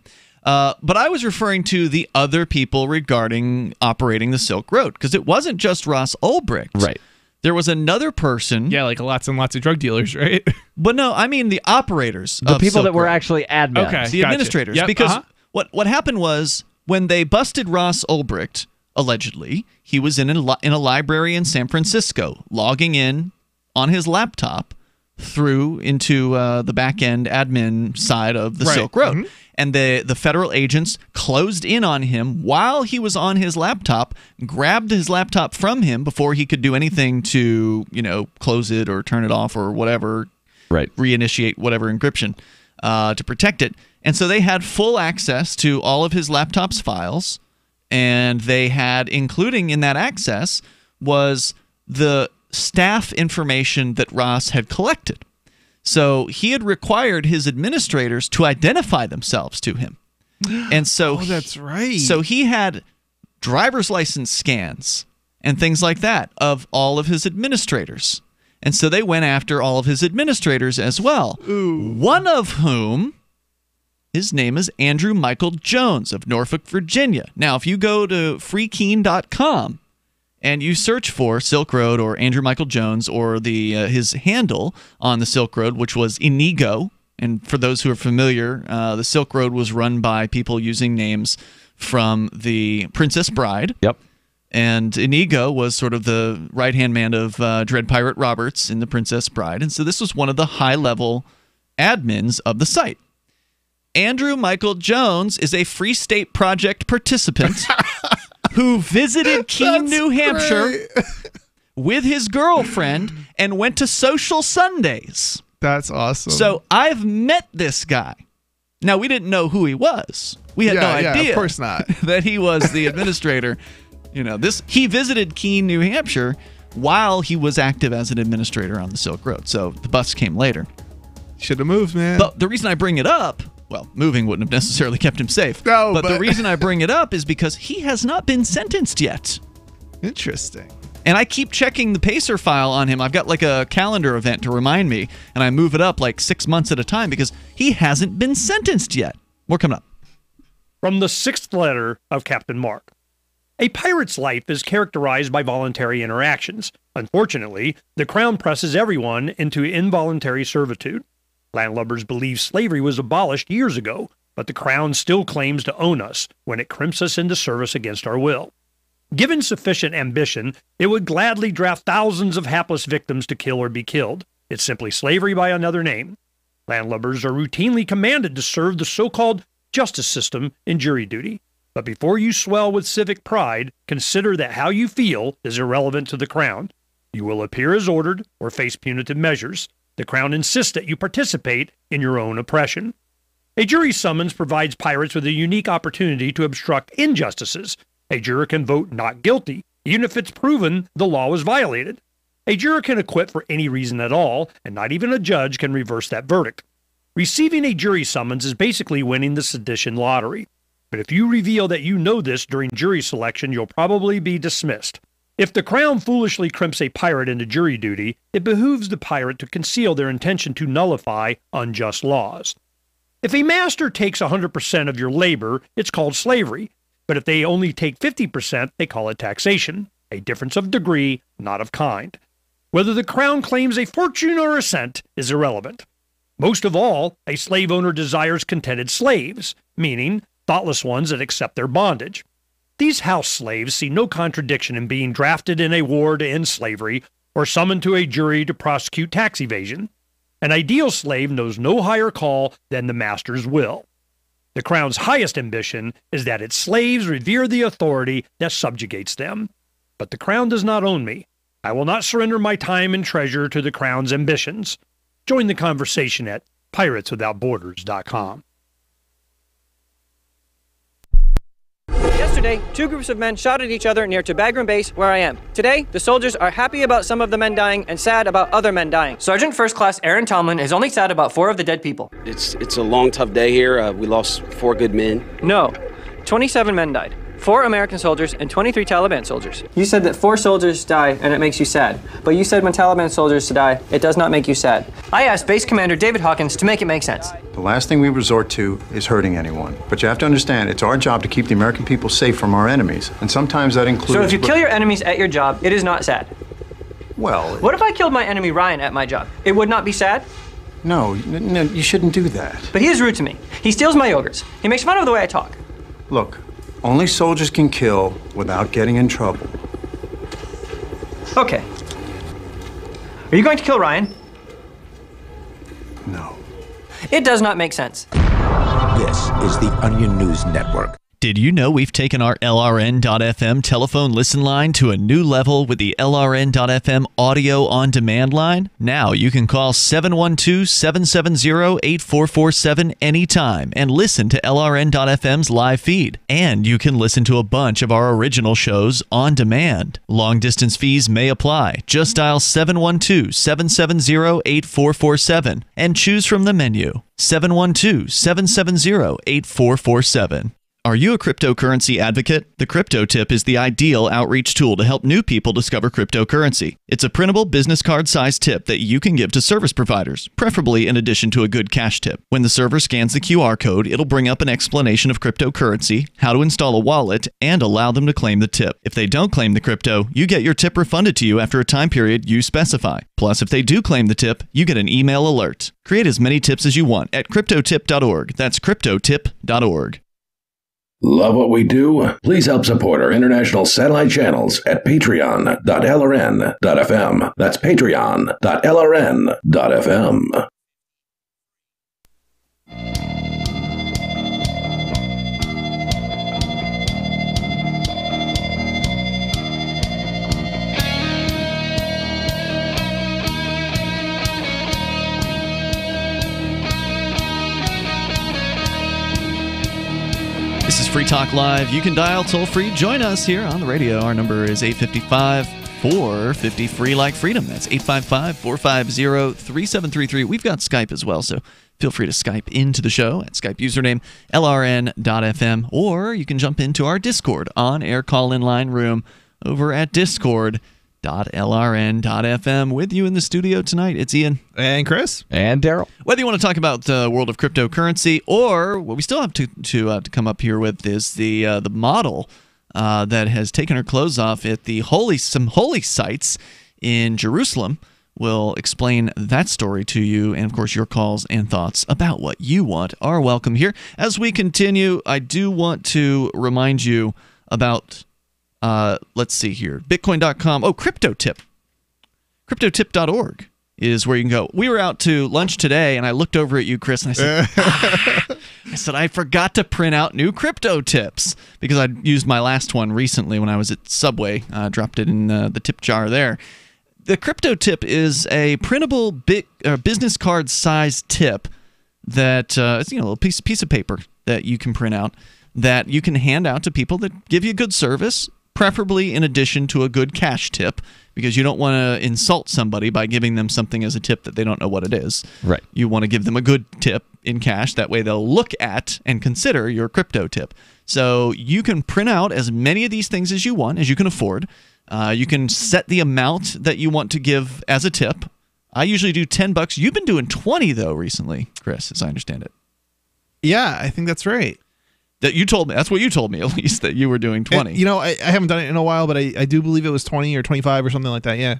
But I was referring to the other people regarding operating the Silk Road, because it wasn't just Ross Ulbricht. Right. There was another person. Yeah, like lots and lots of drug dealers, right? But no, I mean the operators. The people Silk that were Road. actually admins. Okay, the administrators. Yep, because what happened was, when they busted Ross Ulbricht, allegedly, he was in a library in San Francisco, logging in on his laptop through into the back-end admin side of the Silk Road. Mm-hmm. And the federal agents closed in on him while he was on his laptop, grabbed his laptop from him before he could do anything to, close it or turn it off or whatever, reinitiate whatever encryption to protect it. And so they had full access to all of his laptop's files, and they had, including in that access, was the staff information that Ross had collected. So he had required his administrators to identify themselves to him. And so that's right. So he had driver's license scans and things like that of all of his administrators. And so they went after all of his administrators as well. Ooh. One of whom, his name is Andrew Michael Jones of Norfolk, Virginia. Now, if you go to freekeen.com and you search for Silk Road or Andrew Michael Jones or his handle on the Silk Road, which was Inigo, and for those who are familiar, the Silk Road was run by people using names from the Princess Bride. Yep. And Inigo was sort of the right-hand man of Dread Pirate Roberts in the Princess Bride. And so this was one of the high-level admins of the site. Andrew Michael Jones is a Free State Project participant who visited Keene, New Hampshire with his girlfriend and went to social Sundays. That's awesome. So I've met this guy. Now, we didn't know who he was. We had no idea. Of course not. That he was the administrator. He visited Keene, New Hampshire while he was active as an administrator on the Silk Road. So the bus came later. Should have moved, man. But the reason I bring it up, well, moving wouldn't have necessarily kept him safe. No, but the reason I bring it up is because he has not been sentenced yet. Interesting. And I keep checking the Pacer file on him. I've got like a calendar event to remind me, and I move it up like 6 months at a time because he hasn't been sentenced yet. More coming up. From the sixth letter of Captain Mark. A pirate's life is characterized by voluntary interactions. Unfortunately, the Crown presses everyone into involuntary servitude. Landlubbers believe slavery was abolished years ago, but the Crown still claims to own us when it crimps us into service against our will. Given sufficient ambition, it would gladly draft thousands of hapless victims to kill or be killed. It's simply slavery by another name. Landlubbers are routinely commanded to serve the so-called justice system in jury duty. But before you swell with civic pride, consider that how you feel is irrelevant to the Crown. You will appear as ordered or face punitive measures. The Crown insists that you participate in your own oppression. A jury summons provides pirates with a unique opportunity to obstruct injustices. A juror can vote not guilty, even if it's proven the law was violated. A juror can acquit for any reason at all, and not even a judge can reverse that verdict. Receiving a jury summons is basically winning the sedition lottery. But if you reveal that you know this during jury selection, you'll probably be dismissed. If the Crown foolishly crimps a pirate into jury duty, it behooves the pirate to conceal their intention to nullify unjust laws. If a master takes 100% of your labor, it's called slavery. But if they only take 50%, they call it taxation, a difference of degree, not of kind. Whether the Crown claims a fortune or a cent is irrelevant. Most of all, a slave owner desires contented slaves, meaning thoughtless ones that accept their bondage. These house slaves see no contradiction in being drafted in a war to end slavery or summoned to a jury to prosecute tax evasion. An ideal slave knows no higher call than the master's will. The Crown's highest ambition is that its slaves revere the authority that subjugates them. But the Crown does not own me. I will not surrender my time and treasure to the Crown's ambitions. Join the conversation at pirateswithoutborders.com. Yesterday, two groups of men shot at each other near Bagram Base, where I am. Today, the soldiers are happy about some of the men dying and sad about other men dying. Sergeant First Class Aaron Tomlin is only sad about 4 of the dead people. It's a long, tough day here. We lost 4 good men. No, 27 men died. 4 American soldiers and 23 Taliban soldiers. You said that 4 soldiers die and it makes you sad. But you said when Taliban soldiers die, it does not make you sad. I asked Base Commander David Hawkins to make it make sense. The last thing we resort to is hurting anyone. But you have to understand, it's our job to keep the American people safe from our enemies. And sometimes that includes... So if you kill your enemies at your job, it is not sad. Well... What if I killed my enemy Ryan at my job? It would not be sad? No, you shouldn't do that. But he is rude to me. He steals my yogurts. He makes fun of the way I talk. Look, only soldiers can kill without getting in trouble. Okay. Are you going to kill Ryan? No. It does not make sense. This is the Onion News Network. Did you know we've taken our LRN.FM telephone listen line to a new level with the LRN.FM audio on demand line? Now you can call 712-770-8447 anytime and listen to LRN.FM's live feed. And you can listen to a bunch of our original shows on demand. Long distance fees may apply. Just dial 712-770-8447 and choose from the menu. 712-770-8447. Are you a cryptocurrency advocate? The Crypto Tip is the ideal outreach tool to help new people discover cryptocurrency. It's a printable business card-sized tip that you can give to service providers, preferably in addition to a good cash tip. When the server scans the QR code, it'll bring up an explanation of cryptocurrency, how to install a wallet, and allow them to claim the tip. If they don't claim the crypto, you get your tip refunded to you after a time period you specify. Plus, if they do claim the tip, you get an email alert. Create as many tips as you want at cryptotip.org. That's cryptotip.org. Love what we do? Please help support our international satellite channels at patreon.lrn.fm. That's patreon.lrn.fm. This is Free Talk Live. You can dial toll-free. Join us here on the radio. Our number is 855-450-FREE like freedom. That's 855-450-3733. We've got Skype as well, so feel free to Skype into the show at Skype username LRN.FM, or you can jump into our Discord on-air call-in line room over at Discord.lrn.fm. With you in the studio tonight, it's Ian. And Chris. And Darryl. Whether you want to talk about the world of cryptocurrency, or what we still have to come up here with is the model that has taken her clothes off at some holy sites in Jerusalem. We'll explain that story to you, and of course your calls and thoughts about what you want are welcome here. As we continue, I do want to remind you about let's see here, Bitcoin.com. Oh, Crypto Tip. CryptoTip.org is where you can go. We were out to lunch today, and I looked over at you, Chris, and I said, I forgot to print out new crypto tips because I used my last one recently when I was at Subway. Dropped it in the tip jar there. The Crypto Tip is a printable business card size tip that it's a little piece of paper that you can print out that you can hand out to people that give you good service, preferably in addition to a good cash tip, because you don't want to insult somebody by giving them something as a tip that they don't know what it is. Right. You want to give them a good tip in cash. That way they'll look at and consider your crypto tip. So you can print out as many of these things as you want, as you can afford. You can set the amount that you want to give as a tip. I usually do $10. You've been doing 20 though recently, Chris, as I understand it. Yeah, I think that's right. That you told me. That's what you told me, at least, that you were doing 20. And, I haven't done it in a while, but I do believe it was 20 or 25 or something like that, yeah.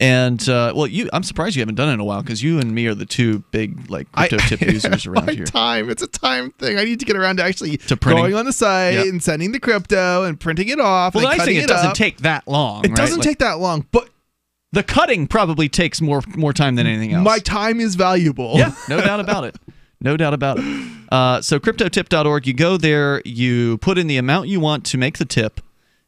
And I'm surprised you haven't done it in a while because you and me are the two big crypto tip users around here. Time. It's a time thing. I need to get around to actually going on the site and sending the crypto and printing it off. Well, and the nice thing, it doesn't take that long. It doesn't take that long, but the cutting probably takes more time than anything else. My time is valuable. Yeah, no doubt about it. No doubt about it. So cryptotip.org, you go there, you put in the amount you want to make the tip,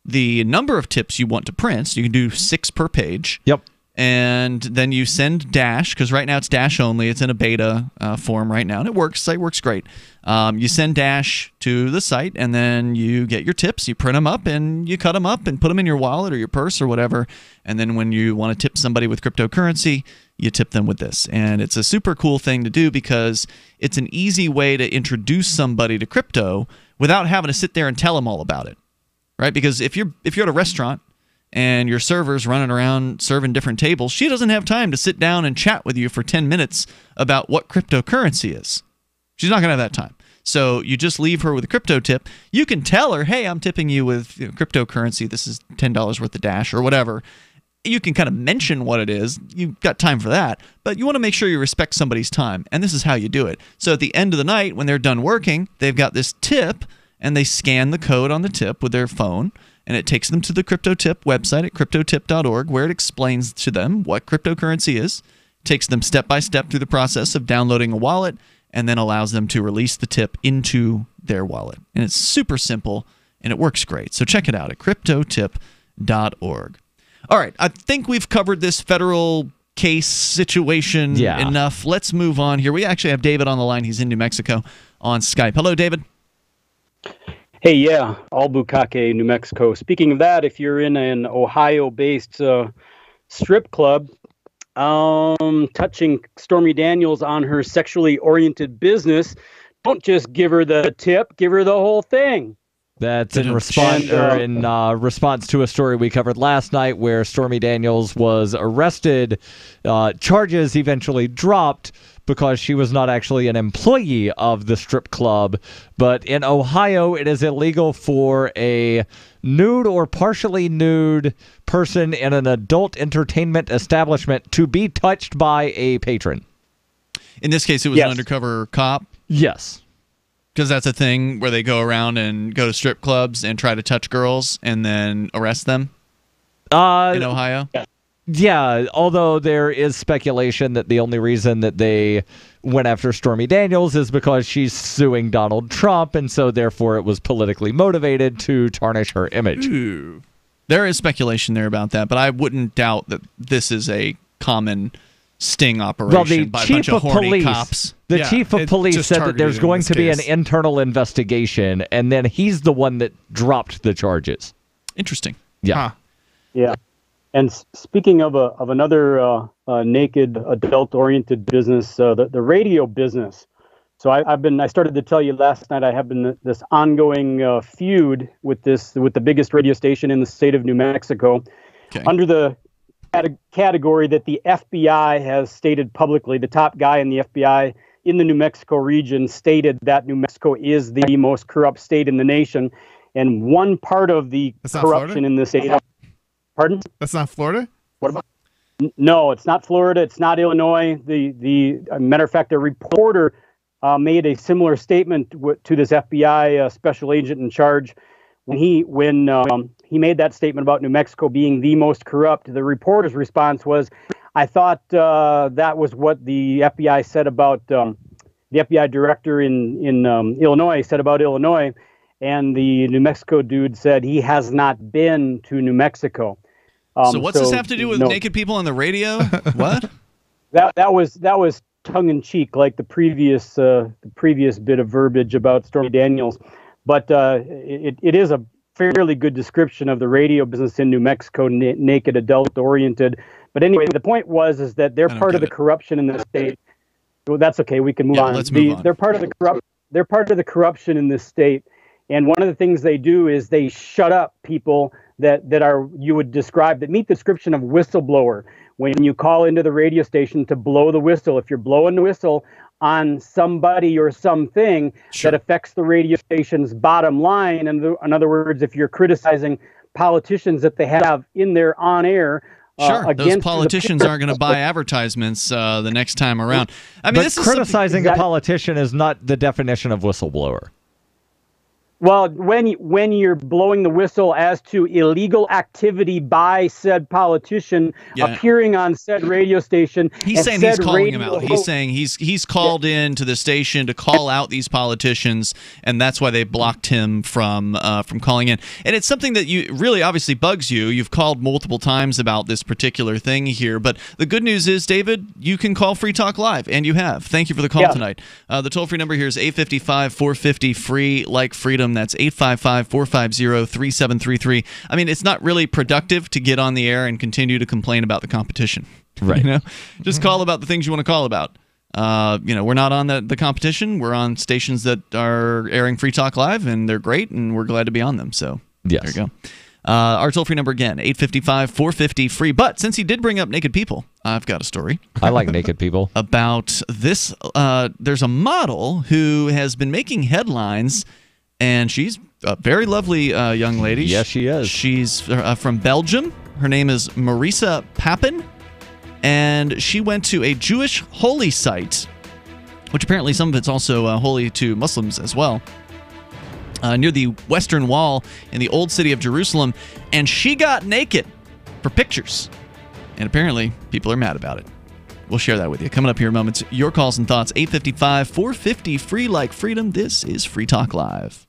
the number of tips you want to print. So you can do 6 per page. Yep. And then you send Dash, because right now it's Dash only. It's in a beta form right now, and it works. The site works great. You send Dash to the site, and then you get your tips. You print them up, and you cut them up and put them in your wallet or your purse or whatever. And then when you want to tip somebody with cryptocurrency, you tip them with this. And it's a super cool thing to do because it's an easy way to introduce somebody to crypto without having to sit there and tell them all about it, right? Because if you're at a restaurant and your server's running around serving different tables, she doesn't have time to sit down and chat with you for 10 minutes about what cryptocurrency is. She's not going to have that time. So you just leave her with a crypto tip. You can tell her, hey, I'm tipping you with cryptocurrency. This is $10 worth of Dash or whatever. You can kind of mention what it is. You've got time for that. But you want to make sure you respect somebody's time. And this is how you do it. So at the end of the night, when they're done working, they've got this tip, and they scan the code on the tip with their phone, and it takes them to the CryptoTip website at cryptotip.org, where it explains to them what cryptocurrency is, takes them step by step through the process of downloading a wallet, and then allows them to release the tip into their wallet. And it's super simple, and it works great. So check it out at cryptotip.org. All right, I think we've covered this federal case situation enough. Let's move on here. We actually have David on the line. He's in New Mexico on Skype. Hello, David. Hey, yeah, Albuquerque, New Mexico. Speaking of that, if you're in an Ohio-based strip club, touching Stormy Daniels on her sexually oriented business, don't just give her the tip, give her the whole thing. That's in response to a story we covered last night where Stormy Daniels was arrested, charges eventually dropped because she was not actually an employee of the strip club. But in Ohio, it is illegal for a nude or partially nude person in an adult entertainment establishment to be touched by a patron. In this case, it was an undercover cop? Yes. Because that's a thing where they go around and go to strip clubs and try to touch girls and then arrest them in Ohio? Yeah, although there is speculation that the only reason that they went after Stormy Daniels is because she's suing Donald Trump, and so therefore it was politically motivated to tarnish her image. Ooh. There is speculation there about that, but I wouldn't doubt that this is a common sting operation by a bunch of horny cops. The chief of police said that there's going to be an internal investigation, and then he's the one that dropped the charges. Interesting. Yeah. Yeah. And speaking of another naked adult-oriented business, the radio business. So I started to tell you last night I have been this ongoing feud with the biggest radio station in the state of New Mexico, under the category that the FBI has stated publicly. The top guy in the FBI in the New Mexico region stated that New Mexico is the most corrupt state in the nation, and one part of the corruption in the state. Pardon? That's not Florida? What about? No, it's not Florida. It's not Illinois. The matter of fact, a reporter made a similar statement to this FBI special agent in charge when he made that statement about New Mexico being the most corrupt. The reporter's response was, "I thought that was what the FBI said about the FBI director in Illinois said about Illinois," and the New Mexico dude said he has not been to New Mexico. So what's this have to do with naked people on the radio? What? That was tongue in cheek, like the previous bit of verbiage about Stormy Daniels, but it is a fairly good description of the radio business in New Mexico, naked, adult oriented. But anyway, the point is that they're part of the corruption in the state. Well, that's okay. We can move on. Let's move on. They're part of the corruption in this state, and one of the things they do is they shut up people that are, you would describe, that meet the description of whistleblower. When you call into the radio station to blow the whistle, if you're blowing the whistle on somebody or something that affects the radio station's bottom line, and in other words, if you're criticizing politicians that they have in their on-air Sure, those politicians aren't going to buy advertisements the next time around. I mean, but criticizing a politician is not the definition of whistleblower. Well, when you're blowing the whistle as to illegal activity by said politician appearing on said radio station, he's saying he's calling him out. He's saying he's called in to the station to call out these politicians, and that's why they blocked him from calling in. And it's something that you really obviously bugs you. You've called multiple times about this particular thing here, but the good news is, David, you can call Free Talk Live, and you have. Thank you for the call tonight. The toll-free number here is 855-450-FREE, like freedom. That's 855-450-3733. I mean, it's not really productive to get on the air and continue to complain about the competition. Right. You know? Just call about the things you want to call about. We're not on the competition. We're on stations that are airing Free Talk Live, and they're great, and we're glad to be on them. So there you go. Our toll-free number again, 855-450-FREE. But since he did bring up naked people, I've got a story. I like naked people. About this. There's a model who has been making headlines, and she's a very lovely young lady. Yes, she is. She's from Belgium. Her name is Marisa Papen, and she went to a Jewish holy site, which apparently some of it's also holy to Muslims as well, near the Western Wall in the old city of Jerusalem, and she got naked for pictures. And apparently, people are mad about it. We'll share that with you. Coming up here in moments, your calls and thoughts, 855-450-FREE like freedom. This is Free Talk Live.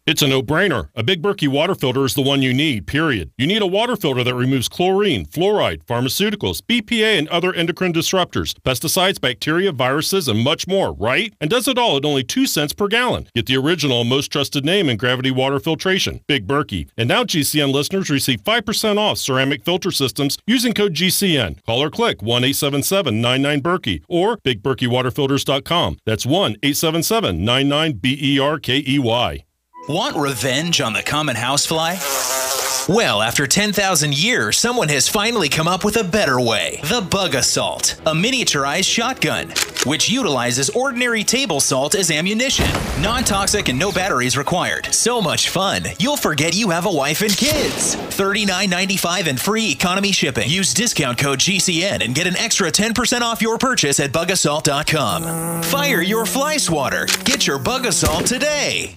It's a no-brainer. A Big Berkey water filter is the one you need, period. You need a water filter that removes chlorine, fluoride, pharmaceuticals, BPA, and other endocrine disruptors, pesticides, bacteria, viruses, and much more, right? And does it all at only 2 cents per gallon. Get the original and most trusted name in gravity water filtration, Big Berkey. And now GCN listeners receive 5% off ceramic filter systems using code GCN. Call or click 1-877-99-BERKEY or BigBerkeyWaterFilters.com. That's 1-877-99-BERKEY. Want revenge on the common housefly? Well, after 10,000 years, someone has finally come up with a better way. The Bug Assault, a miniaturized shotgun, which utilizes ordinary table salt as ammunition. Non-toxic and no batteries required. So much fun, you'll forget you have a wife and kids. $39.95 and free economy shipping. Use discount code GCN and get an extra 10% off your purchase at bugassault.com. Fire your fly swatter. Get your Bug Assault today.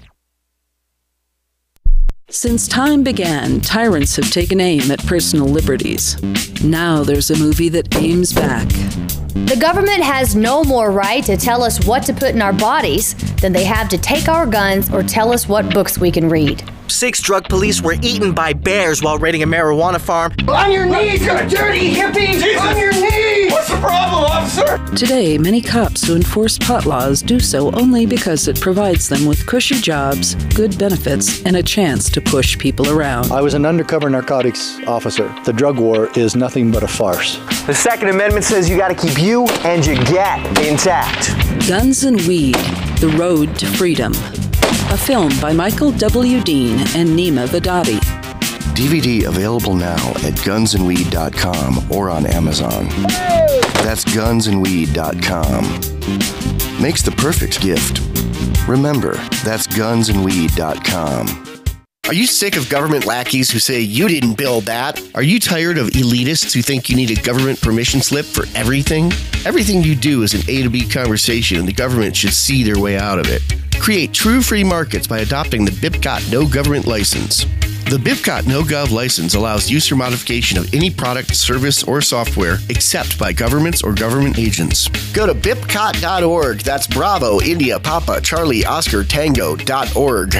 Since time began, tyrants have taken aim at personal liberties. Now there's a movie that aims back. The government has no more right to tell us what to put in our bodies than they have to take our guns or tell us what books we can read. 6 drug police were eaten by bears while raiding a marijuana farm. On your knees, you dirty hippie! Jesus. On your knees! What's the problem, officer? Today, many cops who enforce pot laws do so only because it provides them with cushy jobs, good benefits, and a chance to push people around. I was an undercover narcotics officer. The drug war is nothing but a farce. The Second Amendment says you gotta keep you and your get intact. Guns and Weed, The Road to Freedom. A film by Michael W. Dean and Nima Vadati. DVD available now at gunsandweed.com or on Amazon. That's gunsandweed.com. Makes the perfect gift. Remember, that's gunsandweed.com. Are you sick of government lackeys who say you didn't build that? Are you tired of elitists who think you need a government permission slip for everything? Everything you do is an A to B conversation, and the government should see their way out of it. Create true free markets by adopting the BIPCOT No Government License. The BIPCOT No Gov license allows use or modification of any product, service, or software except by governments or government agents. Go to bipcot.org. That's Bravo, India, Papa, Charlie, Oscar, Tango.org.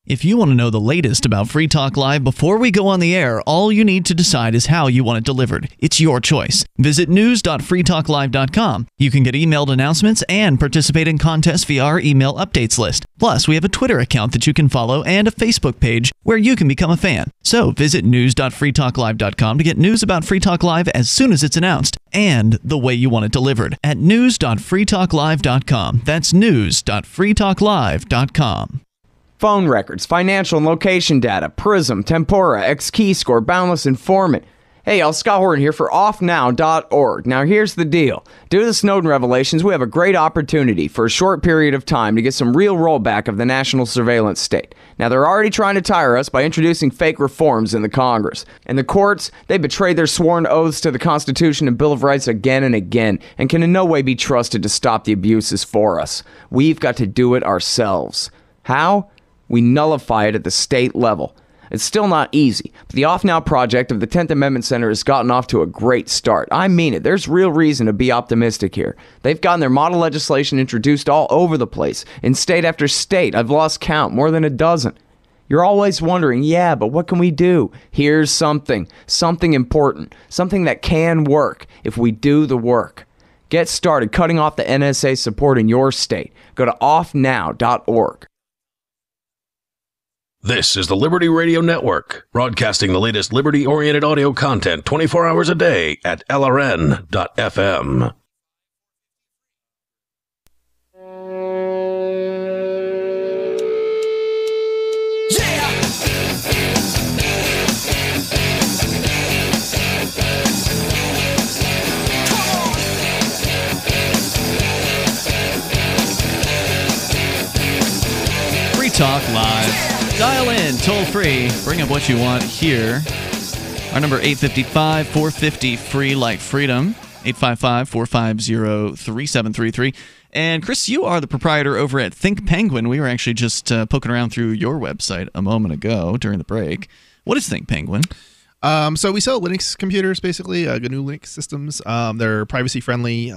If you want to know the latest about Free Talk Live before we go on the air, all you need to decide is how you want it delivered. It's your choice. Visit news.freetalklive.com. You can get emailed announcements and participate in contests via our email updates list. Plus, we have a Twitter account that you can follow and a Facebook page where you can become a fan. So visit news.freetalklive.com to get news about Free Talk Live as soon as it's announced and the way you want it delivered at news.freetalklive.com. That's news.freetalklive.com. Phone records, financial and location data, Prism, Tempora, Xkeyscore, Boundless Informant. Hey y'all, Scott Horton here for offnow.org. Now here's the deal. Due to the Snowden revelations, we have a great opportunity for a short period of time to get some real rollback of the national surveillance state. Now they're already trying to tire us by introducing fake reforms in the Congress. And the courts, they betrayed their sworn oaths to the Constitution and Bill of Rights again and again, and can in no way be trusted to stop the abuses for us. We've got to do it ourselves. How? We nullify it at the state level. It's still not easy, but the Off Now project of the 10th Amendment Center has gotten off to a great start. I mean it. There's real reason to be optimistic here. They've gotten their model legislation introduced all over the place, in state after state. I've lost count, more than a dozen. You're always wondering, yeah, but what can we do? Here's something important, something that can work if we do the work. Get started cutting off the NSA support in your state. Go to offnow.org. This is the Liberty Radio Network, broadcasting the latest liberty-oriented audio content 24 hours a day at LRN.FM. Free Talk Live. Dial in, toll free, bring up what you want here. Our number 855-450-FREE like freedom, 855-450-3733. And Chris, you are the proprietor over at Think Penguin. We were actually just poking around through your website a moment ago during the break. What is Think Penguin? So we sell Linux computers, basically, GNU Linux systems. They're privacy-friendly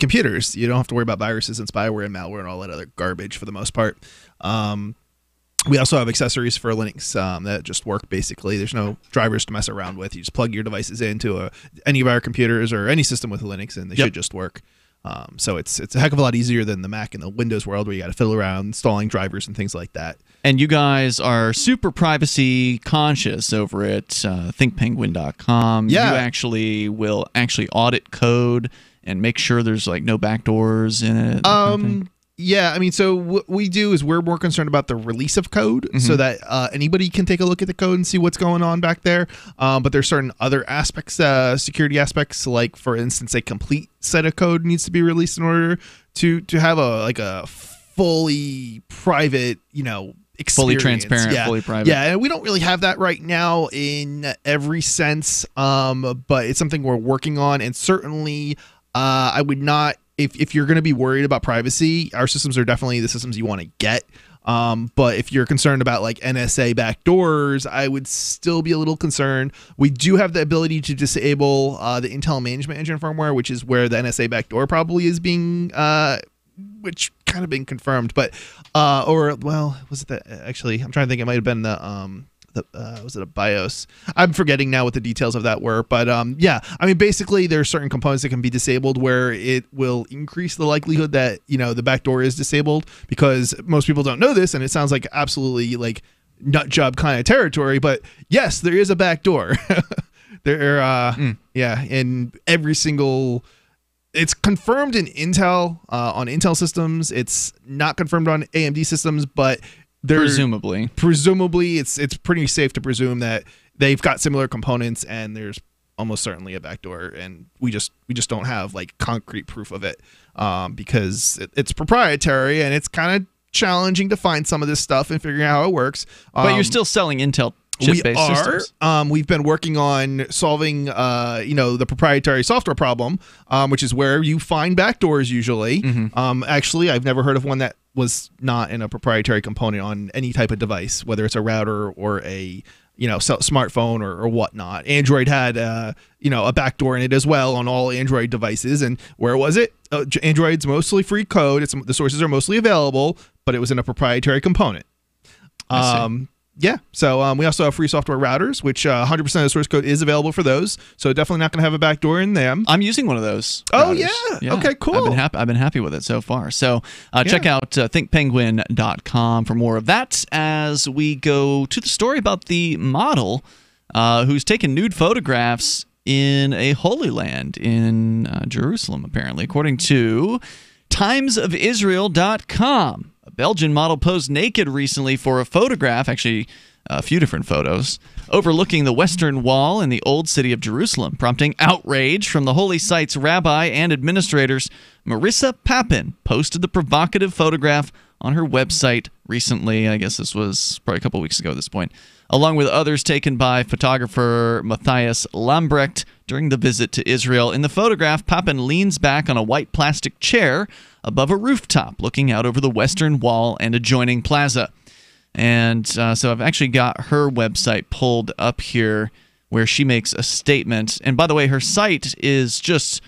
computers. You don't have to worry about viruses and spyware and malware and all that other garbage for the most part. We also have accessories for Linux that just work, basically. There's no drivers to mess around with. You just plug your devices into any of our computers or any system with Linux, and they should just work. So it's a heck of a lot easier than the Mac and the Windows world where you got to fiddle around installing drivers and things like that. And you guys are super privacy conscious over at thinkpenguin.com. Yeah. You actually will audit code and make sure there's like no backdoors in it. Yeah, I mean, so what we do is we're more concerned about the release of code so that anybody can take a look at the code and see what's going on back there. But there's certain other aspects, security aspects, like, for instance, a complete set of code needs to be released in order to have a fully private, experience. Fully transparent, fully private. Yeah, and we don't really have that right now in every sense, but it's something we're working on. And certainly I would not... If you're going to be worried about privacy, our systems are definitely the systems you want to get. But if you're concerned about like NSA backdoors, I would still be a little concerned. We do have the ability to disable the Intel Management Engine firmware, which is where the NSA backdoor probably is being, which kind of been confirmed. But was it that? Actually, I'm trying to think. It might have been was it a BIOS? I'm forgetting now what the details of that were, but yeah, I mean, basically there are certain components that can be disabled where it will increase the likelihood that the backdoor is disabled, because most people don't know this, and it sounds like absolutely like nut job kind of territory, but yes, there is a backdoor. There, yeah, in every single. It's confirmed in Intel on Intel systems. It's not confirmed on AMD systems, but presumably it's pretty safe to presume that they've got similar components, and there's almost certainly a backdoor, and we just don't have like concrete proof of it because it's proprietary, and it's kind of challenging to find some of this stuff and figuring out how it works. But you're still selling Intel chip-based systems. We've been working on solving the proprietary software problem, which is where you find backdoors usually. Actually, I've never heard of one that was not in a proprietary component on any type of device, whether it's a router or a smartphone or whatnot. Android had a backdoor in it as well on all Android devices. And where was it? Android's mostly free code. The sources are mostly available, but it was in a proprietary component. Yeah, so we also have free software routers, which 100% of the source code is available for those. So definitely not going to have a backdoor in them. I'm using one of those. Oh yeah? Okay, cool. I've been happy with it so far. So check out thinkpenguin.com for more of that as we go to the story about the model who's taken nude photographs in a Holy Land in Jerusalem, apparently, according to timesofisrael.com. A Belgian model posed naked recently for a photograph, actually a few different photos, overlooking the Western Wall in the Old City of Jerusalem, prompting outrage from the holy site's rabbi and administrators. Marissa Papin posted the provocative photograph on her website recently. I guess this was probably a couple weeks ago at this point, along with others taken by photographer Matthias Lambrecht during the visit to Israel. In the photograph, Papin leans back on a white plastic chair above a rooftop, looking out over the Western Wall and adjoining plaza. And so I've actually got her website pulled up here where she makes a statement. And by the way, her site is just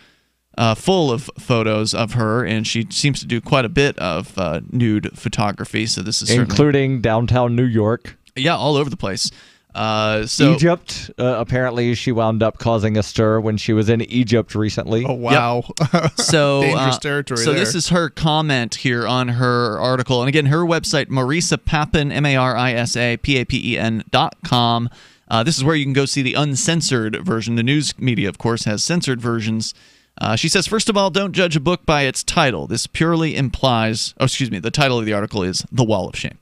full of photos of her, and she seems to do quite a bit of nude photography. So this is including downtown New York. Yeah, all over the place. Egypt, apparently she wound up causing a stir when she was in Egypt recently. Oh, wow. Yep. So, dangerous territory So there. this is her comment here on her article. And again, her website, Marissa Papin, MARISAPAPEN.com. This is where you can go see the uncensored version. The news media, of course, has censored versions. She says, first of all, don't judge a book by its title. This purely implies, the title of the article is The Wall of Shame.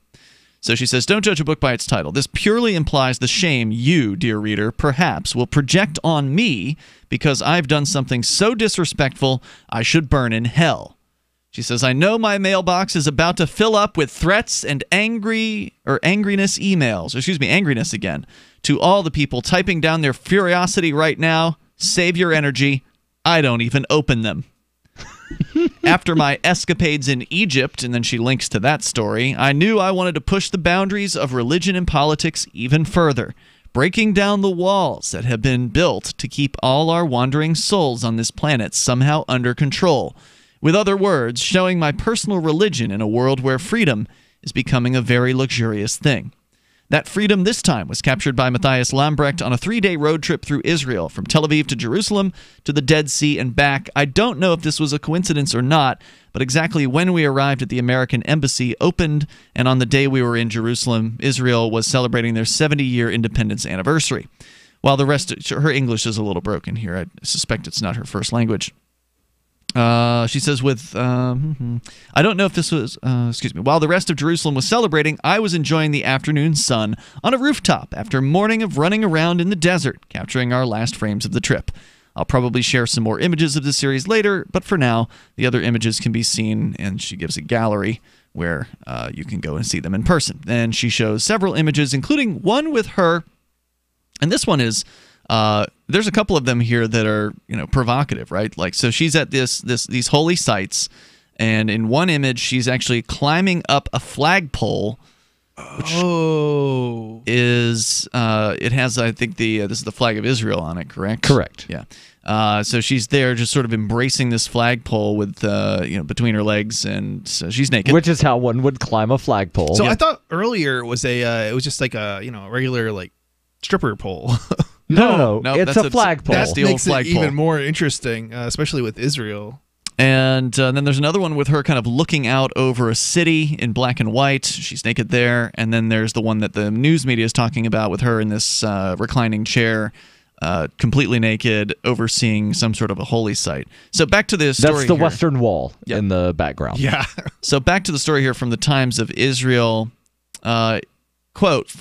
So she says, don't judge a book by its title. This purely implies the shame you, dear reader, perhaps will project on me because I've done something so disrespectful I should burn in hell. She says, I know my mailbox is about to fill up with threats and angriness emails, angriness again, to all the people typing down their furiosity right now. Save your energy. I don't even open them. After my escapades in Egypt, and then she links to that story, I knew I wanted to push the boundaries of religion and politics even further, breaking down the walls that have been built to keep all our wandering souls on this planet somehow under control. With other words, showing my personal religion in a world where freedom is becoming a very luxurious thing. That freedom this time was captured by Matthias Lambrecht on a 3-day road trip through Israel, from Tel Aviv to Jerusalem to the Dead Sea and back. I don't know if this was a coincidence or not, but exactly when we arrived at the American embassy opened, and on the day we were in Jerusalem, Israel was celebrating their 70-year independence anniversary. While the rest, her English is a little broken here. I suspect it's not her first language. She says I don't know if this was, while the rest of Jerusalem was celebrating, I was enjoying the afternoon sun on a rooftop after a morning of running around in the desert, capturing our last frames of the trip. I'll probably share some more images of this series later, but for now, the other images can be seen, and she gives a gallery where you can go and see them in person. And she shows several images, including one with her, and this one is... there's a couple of them here that are, provocative, right? Like, so she's at these holy sites, and in one image, she's actually climbing up a flagpole, which is, it has, I think, this is the flag of Israel on it, correct? Correct. Yeah. So she's there just sort of embracing this flagpole with, between her legs, and so she's naked. Which is how one would climb a flagpole. So I thought earlier it was it was just like a, regular, like, stripper pole. No, it's a flagpole. That makes it even more interesting, especially with Israel. And then there's another one with her kind of looking out over a city in black and white. She's naked there. And then there's the one that the news media is talking about with her in this reclining chair, completely naked, overseeing some sort of a holy site. So back to this story. That's the Western Wall in the background. Yeah. So back to the story here from the Times of Israel. Quote,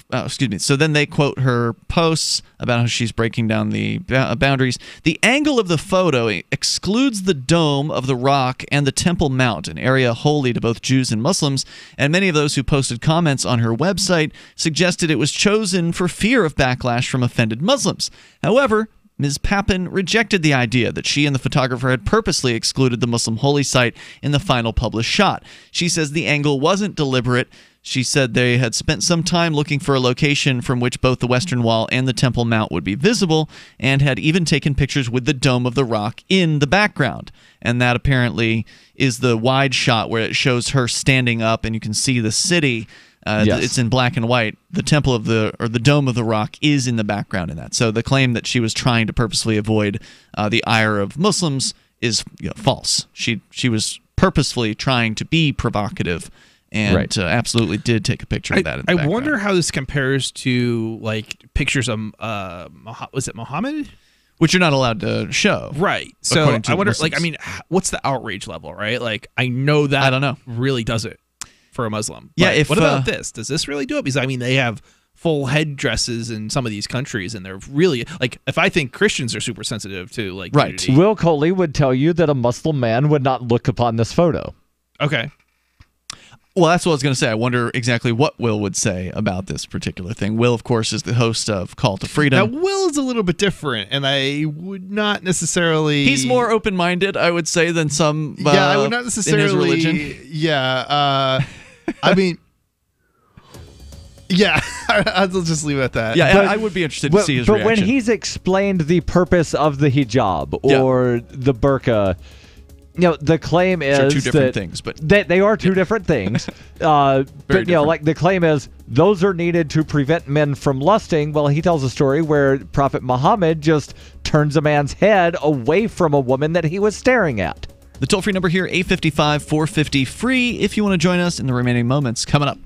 so then they quote her posts about how she's breaking down the boundaries. The angle of the photo excludes the dome of the rock and the Temple Mount, an area holy to both Jews and Muslims, and many of those who posted comments on her website suggested it was chosen for fear of backlash from offended Muslims. However, Ms. Papin rejected the idea that she and the photographer had purposely excluded the Muslim holy site in the final published shot. She says the angle wasn't deliberate. She said they had spent some time looking for a location from which both the Western Wall and the Temple Mount would be visible, and had even taken pictures with the Dome of the Rock in the background. And that apparently is the wide shot where it shows her standing up and you can see the city. Yes. It's in black and white. The Temple of the Dome of the Rock is in the background in that. So the claim that she was trying to purposely avoid the ire of Muslims is false. She was purposefully trying to be provocative, and absolutely did take a picture of that in the background. I wonder how this compares to like pictures of was it Muhammad? Which you're not allowed to show. Right. So I wonder, Muslims. like, I mean, what's the outrage level, right? Like, I know that I don't know. really does it for a Muslim. Yeah. But what about this? Does this really do it? Because, I mean, they have full headdresses in some of these countries, and they're really like. If I think Christians are super sensitive to like nudity. Will Coley would tell you that a Muslim man would not look upon this photo. Okay. Well, that's what I was going to say. I wonder exactly what Will would say about this particular thing. Will, of course, is the host of Call to Freedom. Now, Will is a little bit different, and I would not necessarily... He's more open-minded, I would say, than some I would not necessarily... in his religion. Yeah. I mean... Yeah, I'll just leave it at that. Yeah, I would be interested to see his reaction. But when he's explained the purpose of the hijab or the burqa... the claim is two different things, but they are two different things. But like the claim is those are needed to prevent men from lusting. Well, he tells a story where Prophet Muhammad just turns a man's head away from a woman that he was staring at. The toll-free number here, 855-450-FREE, if you want to join us in the remaining moments. Coming up.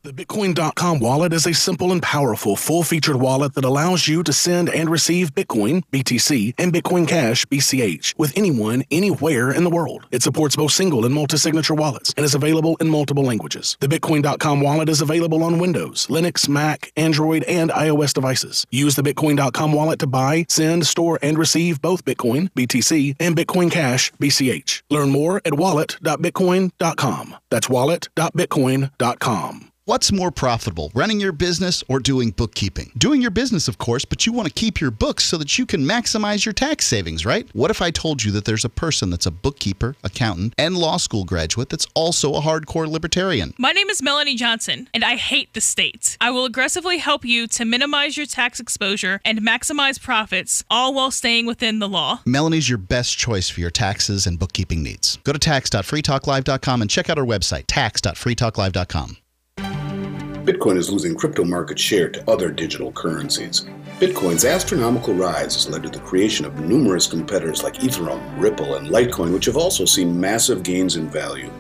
The Bitcoin.com wallet is a simple and powerful full-featured wallet that allows you to send and receive Bitcoin, BTC, and Bitcoin Cash, BCH, with anyone, anywhere in the world. It supports both single and multi-signature wallets and is available in multiple languages. The Bitcoin.com wallet is available on Windows, Linux, Mac, Android, and iOS devices. Use the Bitcoin.com wallet to buy, send, store, and receive both Bitcoin, BTC, and Bitcoin Cash, BCH. Learn more at wallet.bitcoin.com. That's wallet.bitcoin.com. What's more profitable, running your business or doing bookkeeping? Doing your business, of course, but you want to keep your books so that you can maximize your tax savings, right? What if I told you that there's a person that's a bookkeeper, accountant, and law school graduate that's also a hardcore libertarian? My name is Melanie Johnson, and I hate the state. I will aggressively help you to minimize your tax exposure and maximize profits, all while staying within the law. Melanie's your best choice for your taxes and bookkeeping needs. Go to tax.freetalklive.com and check out our website, tax.freetalklive.com. Bitcoin is losing crypto market share to other digital currencies. Bitcoin's astronomical rise has led to the creation of numerous competitors like Ethereum, Ripple, and Litecoin, which have also seen massive gains in value.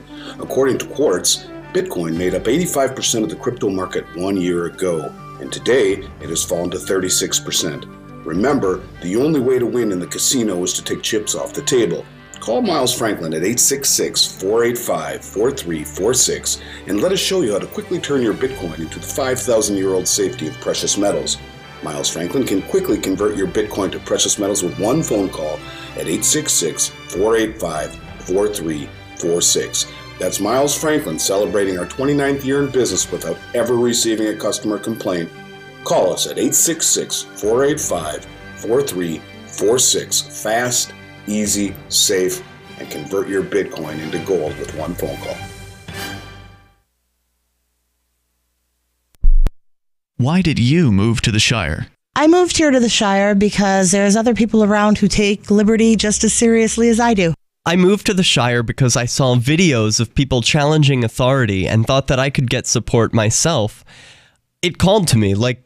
According to Quartz, Bitcoin made up 85% of the crypto market 1 year ago, and today it has fallen to 36%. Remember, the only way to win in the casino is to take chips off the table. Call Miles Franklin at 866-485-4346 and let us show you how to quickly turn your Bitcoin into the 5,000-year-old safety of precious metals. Miles Franklin can quickly convert your Bitcoin to precious metals with one phone call at 866-485-4346. That's Miles Franklin celebrating our 29th year in business without ever receiving a customer complaint. Call us at 866-485-4346. Fast, easy, safe, and convert your Bitcoin into gold with one phone call. Why did you move to the Shire? I moved here to the Shire because there's other people around who take liberty just as seriously as I do. I moved to the Shire because I saw videos of people challenging authority and thought that I could get support myself. It called to me, like,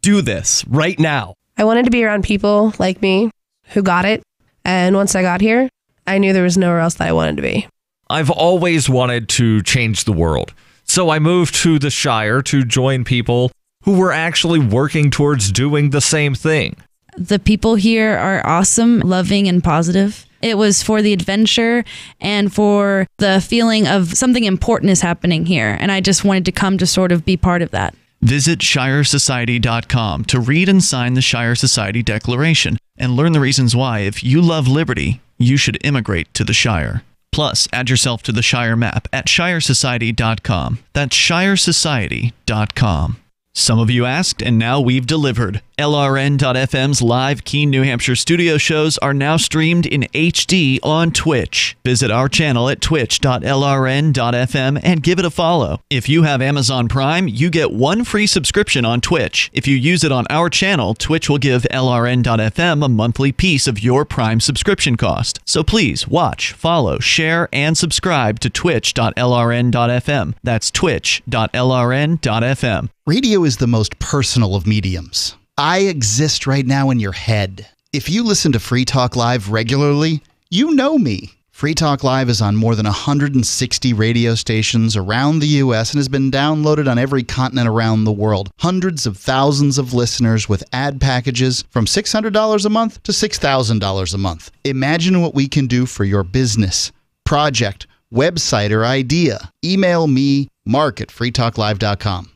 do this right now. I wanted to be around people like me who got it. And once I got here, I knew there was nowhere else that I wanted to be. I've always wanted to change the world. So I moved to the Shire to join people who were actually working towards doing the same thing. The people here are awesome, loving, and positive. It was for the adventure and for the feeling of something important is happening here. And I just wanted to come to sort of be part of that. Visit ShireSociety.com to read and sign the Shire Society Declaration and learn the reasons why, if you love liberty, you should immigrate to the Shire. Plus, add yourself to the Shire map at ShireSociety.com. That's ShireSociety.com. Some of you asked, and now we've delivered. LRN.FM's live Keene, New Hampshire studio shows are now streamed in HD on Twitch. Visit our channel at twitch.lrn.fm and give it a follow. If you have Amazon Prime, you get one free subscription on Twitch. If you use it on our channel, Twitch will give LRN.FM a monthly piece of your Prime subscription cost. So please watch, follow, share, and subscribe to twitch.lrn.fm. That's twitch.lrn.fm. Radio is the most personal of mediums. I exist right now in your head. If you listen to Free Talk Live regularly, you know me. Free Talk Live is on more than 160 radio stations around the U.S. and has been downloaded on every continent around the world. Hundreds of thousands of listeners with ad packages from $600 a month to $6,000 a month. Imagine what we can do for your business, project, website, or idea. Email me, Mark at freetalklive.com.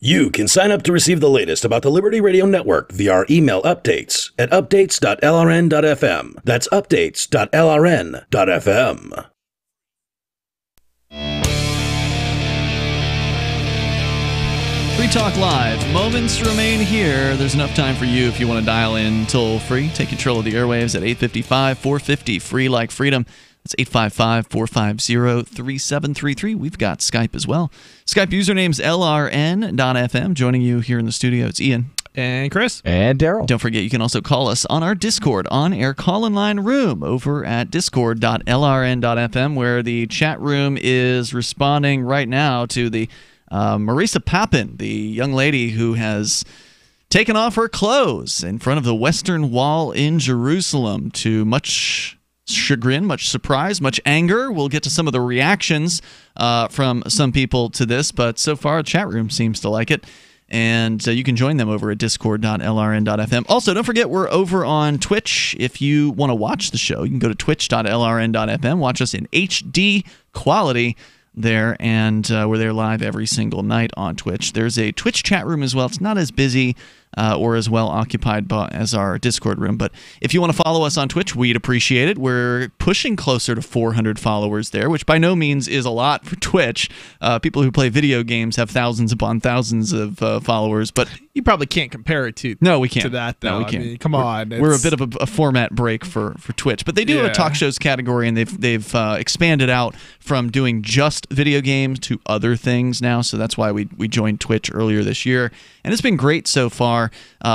You can sign up to receive the latest about the Liberty Radio Network via our email updates at updates.lrn.fm. That's updates.lrn.fm. Free Talk Live. Moments remain here. There's enough time for you if you want to dial in toll free. Take control of the airwaves at 855-450, free like freedom. That's 855-450-3733. We've got Skype as well. Skype username's LRN.FM. Joining you here in the studio, it's Ian. And Chris. And Darryl. Don't forget, you can also call us on our Discord on-air call-in line room over at discord.lrn.fm, where the chat room is responding right now to the Marisa Pappen, the young lady who has taken off her clothes in front of the Western Wall in Jerusalem to much chagrin, much surprise, much anger. We'll get to some of the reactions from some people to this, but so far the chat room seems to like it. And you can join them over at discord.lrn.fm. Also, don't forget, we're over on Twitch. If you want to watch the show, you can go to twitch.lrn.fm, watch us in HD quality there, and we're there live every single night on Twitch. There's a Twitch chat room as well. It's not as busy or as well occupied as our Discord room, but if you want to follow us on Twitch, we'd appreciate it. We're pushing closer to 400 followers there, which by no means is a lot for Twitch. People who play video games have thousands upon thousands of followers, but you probably can't compare it to no, we can't. To that, though. No, we can't. I mean, come on. We're a bit of a format break for Twitch, but they do have a talk shows category, and they've expanded out from doing just video games to other things now, so that's why we joined Twitch earlier this year, and it's been great so far.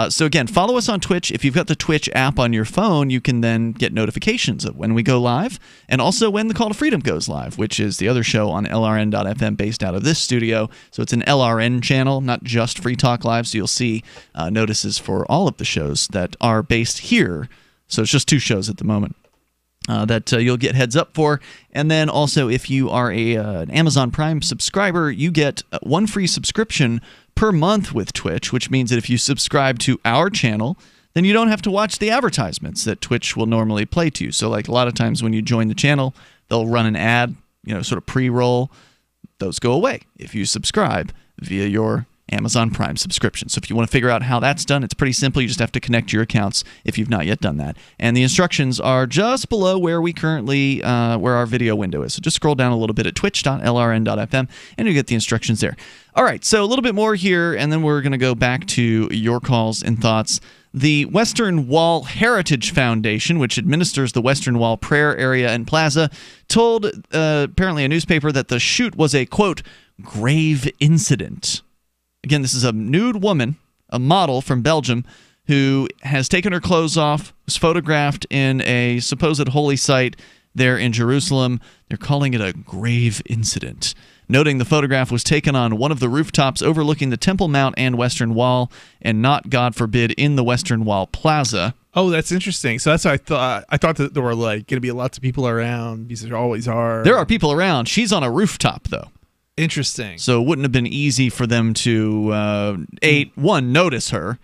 So again, follow us on Twitch. If you've got the Twitch app on your phone, you can then get notifications of when we go live, and also when the Call to Freedom goes live, which is the other show on LRN.FM based out of this studio. So it's an LRN channel, not just Free Talk Live, so you'll see notices for all of the shows that are based here. So it's just 2 shows at the moment that you'll get heads up for. And then also, if you are an Amazon Prime subscriber, you get 1 free subscription per month with Twitch, which means that if you subscribe to our channel, then you don't have to watch the advertisements that Twitch will normally play to you. So like a lot of times when you join the channel, they'll run an ad, sort of pre-roll. Those go away if you subscribe via your Amazon Prime subscription. So if you want to figure out how that's done, it's pretty simple. You just have to connect your accounts if you've not yet done that. And the instructions are just below where we currently, where our video window is. So just scroll down a little bit at twitch.lrn.fm and you get the instructions there. All right, so a little bit more here, and then we're going to go back to your calls and thoughts. The Western Wall Heritage Foundation, which administers the Western Wall prayer area and plaza, told apparently a newspaper that the shoot was a, quote, grave incident. Again, this is a nude woman, a model from Belgium, who has taken her clothes off, was photographed in a supposed holy site there in Jerusalem. They're calling it a grave incident, noting the photograph was taken on one of the rooftops overlooking the Temple Mount and Western Wall, and not, God forbid, in the Western Wall Plaza. Oh, that's interesting. So that's what I thought. I thought that there were going to be lots of people around, because there always are. There are people around. She's on a rooftop, though. Interesting. So it wouldn't have been easy for them to, one, notice her,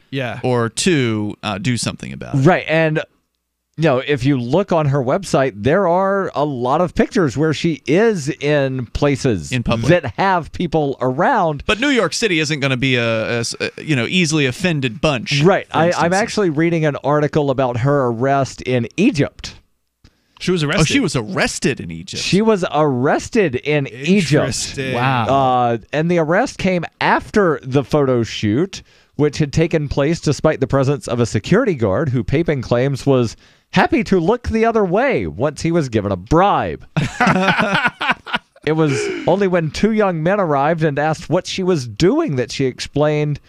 or 2, do something about it. Right, and if you look on her website, there are a lot of pictures where she is in places in public that have people around. But New York City isn't going to be a easily offended bunch. Right. I'm actually reading an article about her arrest in Egypt. She was arrested. Oh, she was arrested in Egypt. She was arrested in Egypt. Wow. And the arrest came after the photo shoot, which had taken place despite the presence of a security guard who Papen claims was happy to look the other way once he was given a bribe. It was only when 2 young men arrived and asked what she was doing that she explained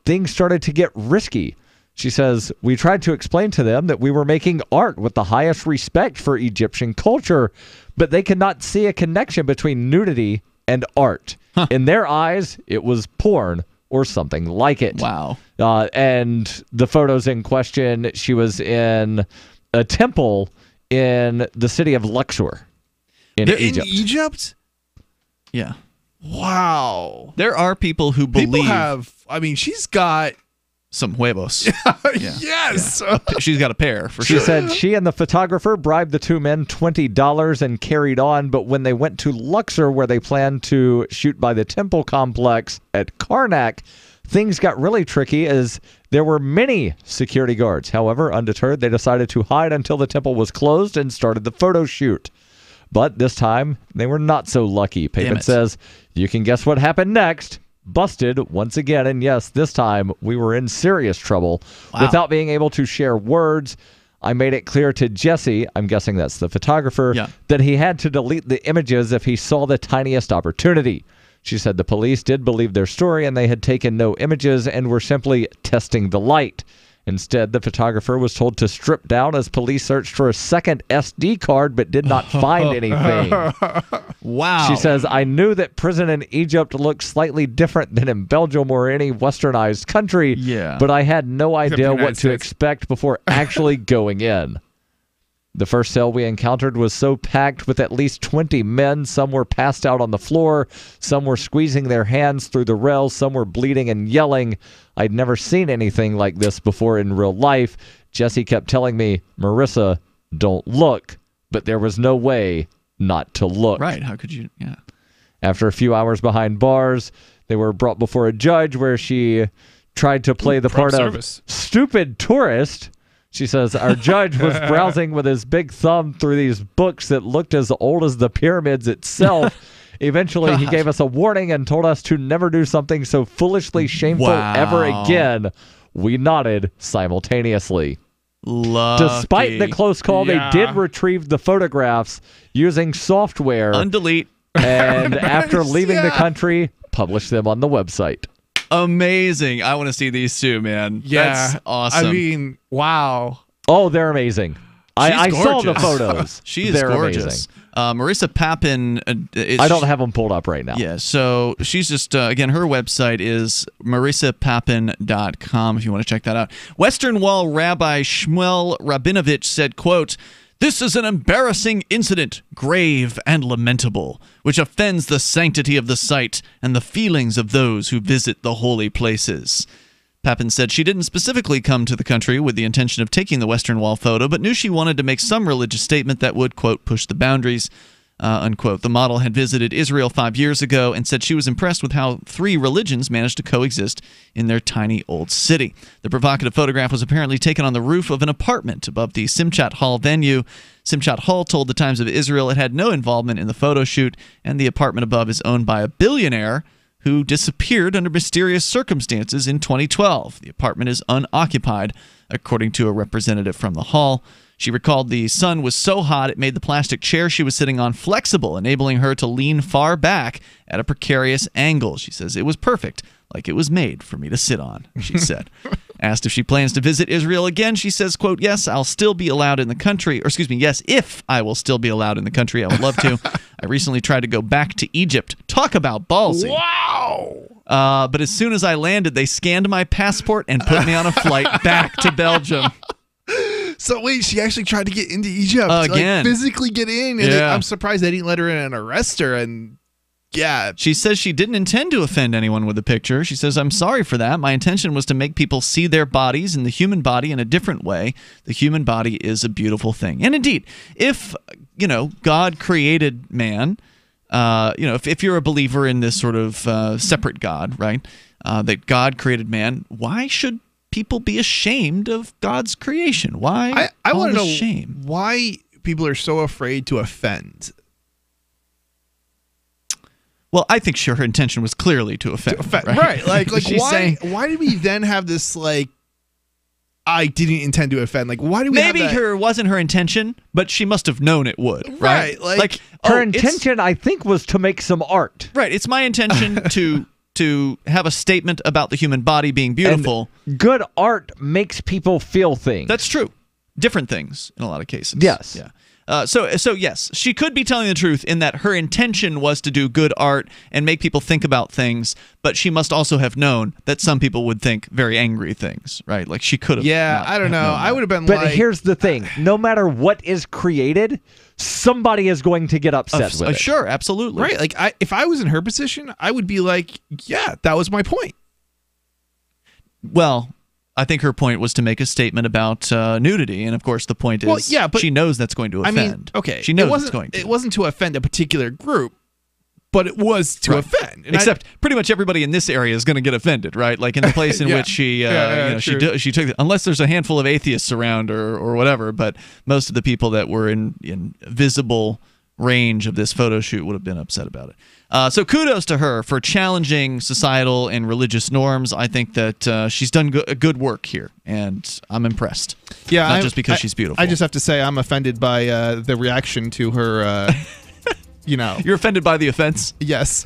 things started to get risky. She says, "We tried to explain to them that we were making art with the highest respect for Egyptian culture, but they could not see a connection between nudity and art. In their eyes, it was porn or something like it." Wow. And the photos in question, she was in a temple in the city of Luxor in Egypt. In Egypt? Yeah. Wow. There are people who believe... she's got some huevos. Yes. Yeah. She's got a pair for She sure. said she and the photographer bribed the two men $20 and carried on, but when they went to Luxor, where they planned to shoot by the temple complex at Karnak, things got really tricky as there were many security guards. However, undeterred, they decided to hide until the temple was closed and started the photo shoot. But this time, they were not so lucky. Pavement says, you can guess what happened next. Busted once again, and yes, this time we were in serious trouble. Wow. Without being able to share words, I made it clear to Jesse, I'm guessing that's the photographer, that he had to delete the images if he saw the tiniest opportunity. She said the police did believe their story and they had taken no images and were simply testing the light. Instead, the photographer was told to strip down as police searched for a second SD card but did not find anything. Wow. She says, I knew that prison in Egypt looked slightly different than in Belgium or any westernized country, but I had no idea what to expect before actually going in. The first cell we encountered was so packed with at least 20 men. Some were passed out on the floor. Some were squeezing their hands through the rails. Some were bleeding and yelling. I'd never seen anything like this before in real life. Jesse kept telling me, Marissa, don't look. But there was no way not to look. Right. How could you? Yeah. After a few hours behind bars, they were brought before a judge where she tried to play the part of stupid tourist. She says, our judge was browsing with his big thumb through these books that looked as old as the pyramids itself. Eventually, he gave us a warning and told us to never do something so foolishly shameful ever again. We nodded simultaneously. Lucky. Despite the close call, they did retrieve the photographs using software. Undelete. And after leaving the country, published them on the website. Amazing. I want to see these too, man. Yeah. That's awesome. I mean, wow. Oh, they're amazing. I saw the photos. She is they're gorgeous. Amazing. Marissa Papin. I don't have them pulled up right now. Yeah, so she's just, again, her website is marissapapin.com if you want to check that out. Western Wall Rabbi Shmuel Rabinovich said, quote, "This is an embarrassing incident, grave and lamentable, which offends the sanctity of the site and the feelings of those who visit the holy places." Papin said she didn't specifically come to the country with the intention of taking the Western Wall photo, but knew she wanted to make some religious statement that would, quote, push the boundaries, unquote. The model had visited Israel 5 years ago and said she was impressed with how 3 religions managed to coexist in their tiny old city. The provocative photograph was apparently taken on the roof of an apartment above the Simchat Hall venue. Simchat Hall told the Times of Israel it had no involvement in the photo shoot, and the apartment above is owned by a billionaire who disappeared under mysterious circumstances in 2012. The apartment is unoccupied, according to a representative from the hall. She recalled the sun was so hot it made the plastic chair she was sitting on flexible, enabling her to lean far back at a precarious angle. She says, "It was perfect, like it was made for me to sit on," she said. Asked if she plans to visit Israel again, she says, quote, "Yes, I'll still be allowed in the country," or excuse me, yes, if I will still be allowed in the country, I would love to. I recently tried to go back to Egypt. Talk about ballsy. Wow. But as soon as I landed, they scanned my passport and put me on a flight back to Belgium. So wait, she actually tried to get into Egypt again, like physically get in. And I'm surprised they didn't let her in and arrest her. And yeah, she says she didn't intend to offend anyone with the picture. She says, "I'm sorry for that. My intention was to make people see their bodies and the human body in a different way. The human body is a beautiful thing." And indeed, if God created man, if you're a believer in this sort of separate God, right? That God created man, why should people be ashamed of God's creation? Why? I want to know shame. Why people are so afraid to offend. Well, I think her intention was clearly to offend. Right. Like why did we then have this I didn't intend to offend? Like, why do we maybe have that? wasn't her intention, but she must have known it would. Right. Like her intention, I think, was to make some art. Right. It's my intention to have a statement about the human body being beautiful. And good art makes people feel things. That's true. Different things in a lot of cases. Yes. Yeah. So yes, she could be telling the truth in that her intention was to do good art and make people think about things, but she must also have known that some people would think very angry things, right? Like she could have. Yeah, I don't know. I would have been But here's the thing. No matter what is created, somebody is going to get upset with it. Sure, absolutely. Right. Like if I was in her position, I would be like, yeah, that was my point. Well, I think her point was to make a statement about nudity, and of course the point is but she knows that's going to offend. She knows it's going to. It wasn't to offend a particular group, but it was to offend. And except pretty much everybody in this area is going to get offended, right? Like in the place in which she took it, unless there's a handful of atheists around or whatever, but most of the people that were in visible range of this photo shoot would have been upset about it. So kudos to her for challenging societal and religious norms. I think that she's done good work here, and I'm impressed. Yeah, not just because she's beautiful. I just have to say I'm offended by the reaction to her. You're offended by the offense? Yes.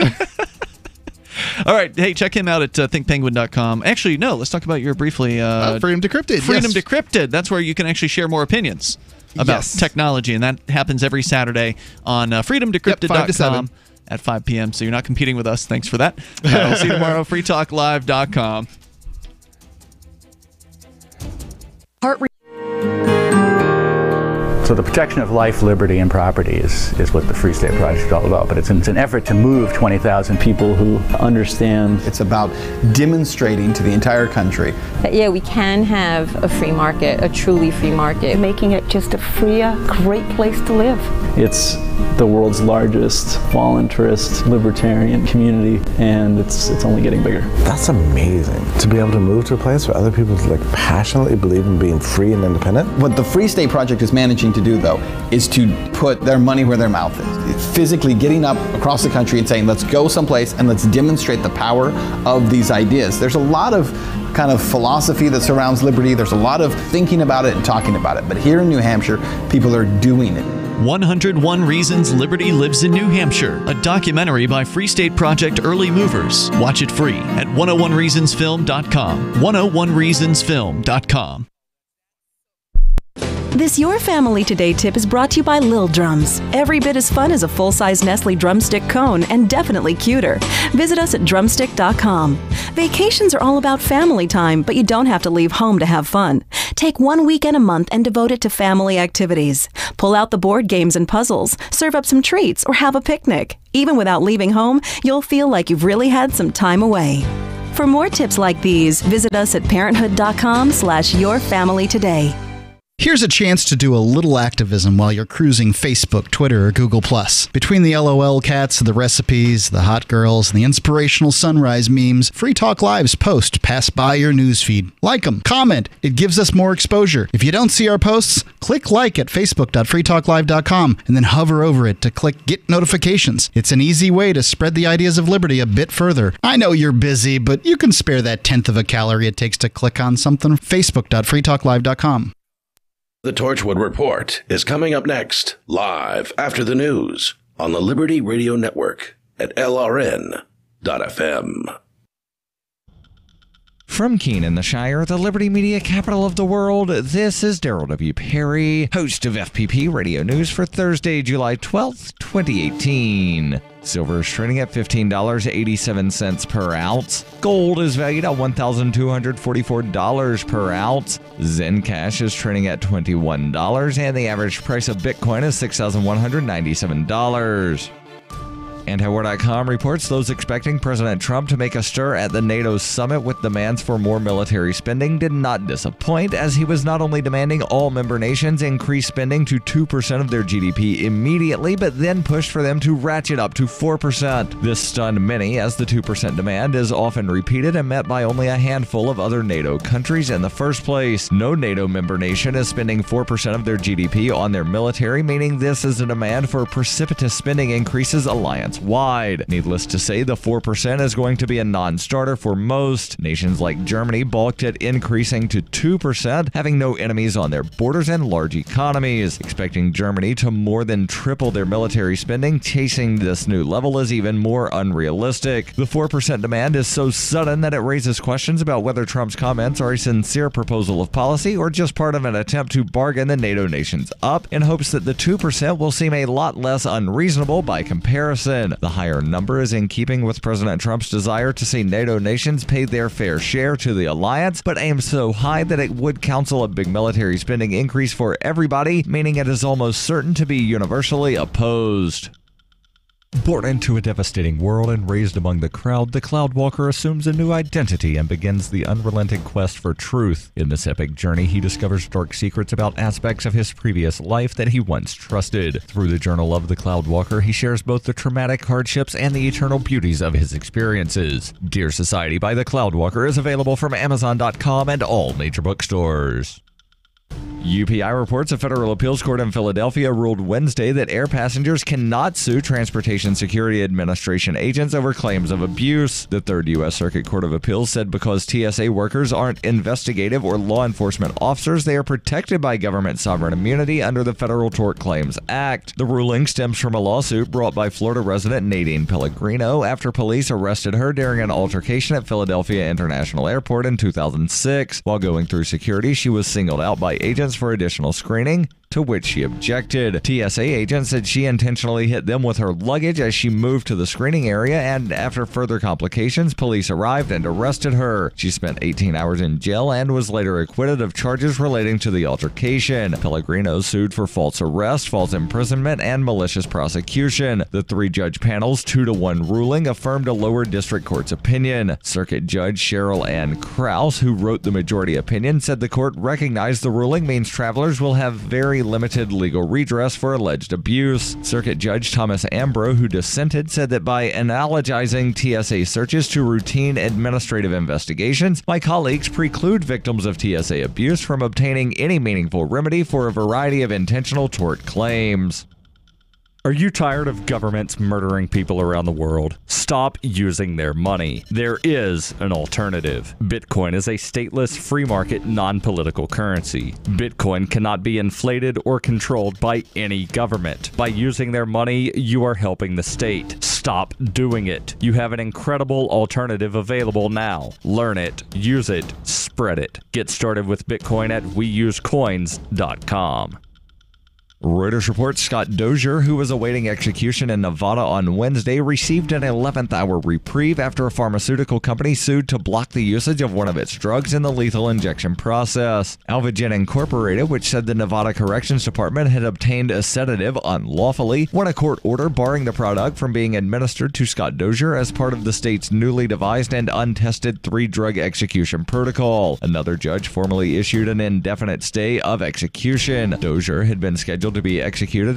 All right. Hey, check him out at thinkpenguin.com. Actually, no, let's talk about your briefly. Freedom Decrypted. Freedom Decrypted. That's where you can actually share more opinions about technology, and that happens every Saturday on freedomdecrypted.com at 5 p.m. So you're not competing with us. Thanks for that. We'll see you tomorrow. freetalklive.com. So the protection of life, liberty, and property is what the Free State Project is all about. But it's an effort to move 20,000 people who understand. It's about demonstrating to the entire country that, we can have a free market, a truly free market. Making it just a freer, great place to live. It's the world's largest voluntarist libertarian community, and it's only getting bigger. That's amazing, to be able to move to a place where other people passionately believe in being free and independent. What the Free State Project is managing to do, though, is to put their money where their mouth is. Physically getting up across the country and saying, let's go someplace and let's demonstrate the power of these ideas. There's a lot of kind of philosophy that surrounds liberty. There's a lot of thinking about it and talking about it. But here in New Hampshire, people are doing it. 101 Reasons Liberty Lives in New Hampshire, a documentary by Free State Project early movers. Watch it free at 101reasonsfilm.com. 101reasonsfilm.com. This Your Family Today tip is brought to you by Lil Drums. Every bit as fun as a full-size Nestle drumstick cone, and definitely cuter. Visit us at drumstick.com. Vacations are all about family time, but you don't have to leave home to have fun. Take 1 weekend a month and devote it to family activities. Pull out the board games and puzzles, serve up some treats, or have a picnic. Even without leaving home, you'll feel like you've really had some time away. For more tips like these, visit us at parenthood.com/yourfamilytoday. Here's a chance to do a little activism while you're cruising Facebook, Twitter, or Google+. Between the LOL cats, the recipes, the hot girls, and the inspirational sunrise memes, Free Talk Live's posts pass by your newsfeed. Like them, comment. It gives us more exposure. If you don't see our posts, click like at facebook.freetalklive.com and then hover over it to click Get Notifications. It's an easy way to spread the ideas of liberty a bit further. I know you're busy, but you can spare that 1/10 of a calorie it takes to click on something. facebook.freetalklive.com. The Torchwood Report is coming up next, live after the news on the Liberty Radio Network at LRN.FM. From Keene in the Shire, the Liberty Media capital of the world, this is Darryl W. Perry, host of FPP Radio News for Thursday, July 12th, 2018. Silver is trading at $15.87 per ounce. Gold is valued at $1,244 per ounce. Zencash is trading at $21, and the average price of Bitcoin is $6,197. Antiwar.com reports those expecting President Trump to make a stir at the NATO summit with demands for more military spending did not disappoint, as he was not only demanding all member nations increase spending to 2% of their GDP immediately, but then pushed for them to ratchet up to 4%. This stunned many, as the 2% demand is often repeated and met by only a handful of other NATO countries in the first place. No NATO member nation is spending 4% of their GDP on their military, meaning this is a demand for precipitous spending increases alliance-wide. Needless to say, the 4% is going to be a non-starter for most. Nations like Germany balked at increasing to 2%, having no enemies on their borders and large economies. Expecting Germany to more than triple their military spending, chasing this new level is even more unrealistic. The 4% demand is so sudden that it raises questions about whether Trump's comments are a sincere proposal of policy or just part of an attempt to bargain the NATO nations up in hopes that the 2% will seem a lot less unreasonable by comparison. The higher number is in keeping with President Trump's desire to see NATO nations pay their fair share to the alliance, but aims so high that it would counsel a big military spending increase for everybody, meaning it is almost certain to be universally opposed. Born into a devastating world and raised among the crowd, the Cloudwalker assumes a new identity and begins the unrelenting quest for truth. In this epic journey, he discovers dark secrets about aspects of his previous life that he once trusted. Through the journal of the Cloudwalker, he shares both the traumatic hardships and the eternal beauties of his experiences. Dear Society by the Cloudwalker is available from Amazon.com and all major bookstores. UPI reports a federal appeals court in Philadelphia ruled Wednesday that air passengers cannot sue Transportation Security Administration agents over claims of abuse. The Third U.S. Circuit Court of Appeals said because TSA workers aren't investigative or law enforcement officers, they are protected by government sovereign immunity under the Federal Tort Claims Act. The ruling stems from a lawsuit brought by Florida resident Nadine Pellegrino after police arrested her during an altercation at Philadelphia International Airport in 2006. While going through security, she was singled out by agents for additional screening, to which she objected. TSA agents said she intentionally hit them with her luggage as she moved to the screening area, and after further complications, police arrived and arrested her. She spent 18 hours in jail and was later acquitted of charges relating to the altercation. Pellegrino sued for false arrest, false imprisonment, and malicious prosecution. The three-judge panel's 2-1 ruling affirmed a lower district court's opinion. Circuit Judge Cheryl Ann Krause, who wrote the majority opinion, said the court recognized the ruling means travelers will have very limited legal redress for alleged abuse. Circuit Judge Thomas Ambrose, who dissented, said that by analogizing TSA searches to routine administrative investigations, my colleagues preclude victims of TSA abuse from obtaining any meaningful remedy for a variety of intentional tort claims. Are you tired of governments murdering people around the world? Stop using their money. There is an alternative. Bitcoin is a stateless, free market, non-political currency. Bitcoin cannot be inflated or controlled by any government. By using their money, you are helping the state. Stop doing it. You have an incredible alternative available now. Learn it, use it, spread it. Get started with Bitcoin at weusecoins.com. Reuters reports Scott Dozier, who was awaiting execution in Nevada on Wednesday, received an 11th-hour reprieve after a pharmaceutical company sued to block the usage of one of its drugs in the lethal injection process. Alvogen Incorporated, which said the Nevada Corrections Department had obtained a sedative unlawfully, won a court order barring the product from being administered to Scott Dozier as part of the state's newly devised and untested 3-drug execution protocol. Another judge formally issued an indefinite stay of execution. Dozier had been scheduled to be executed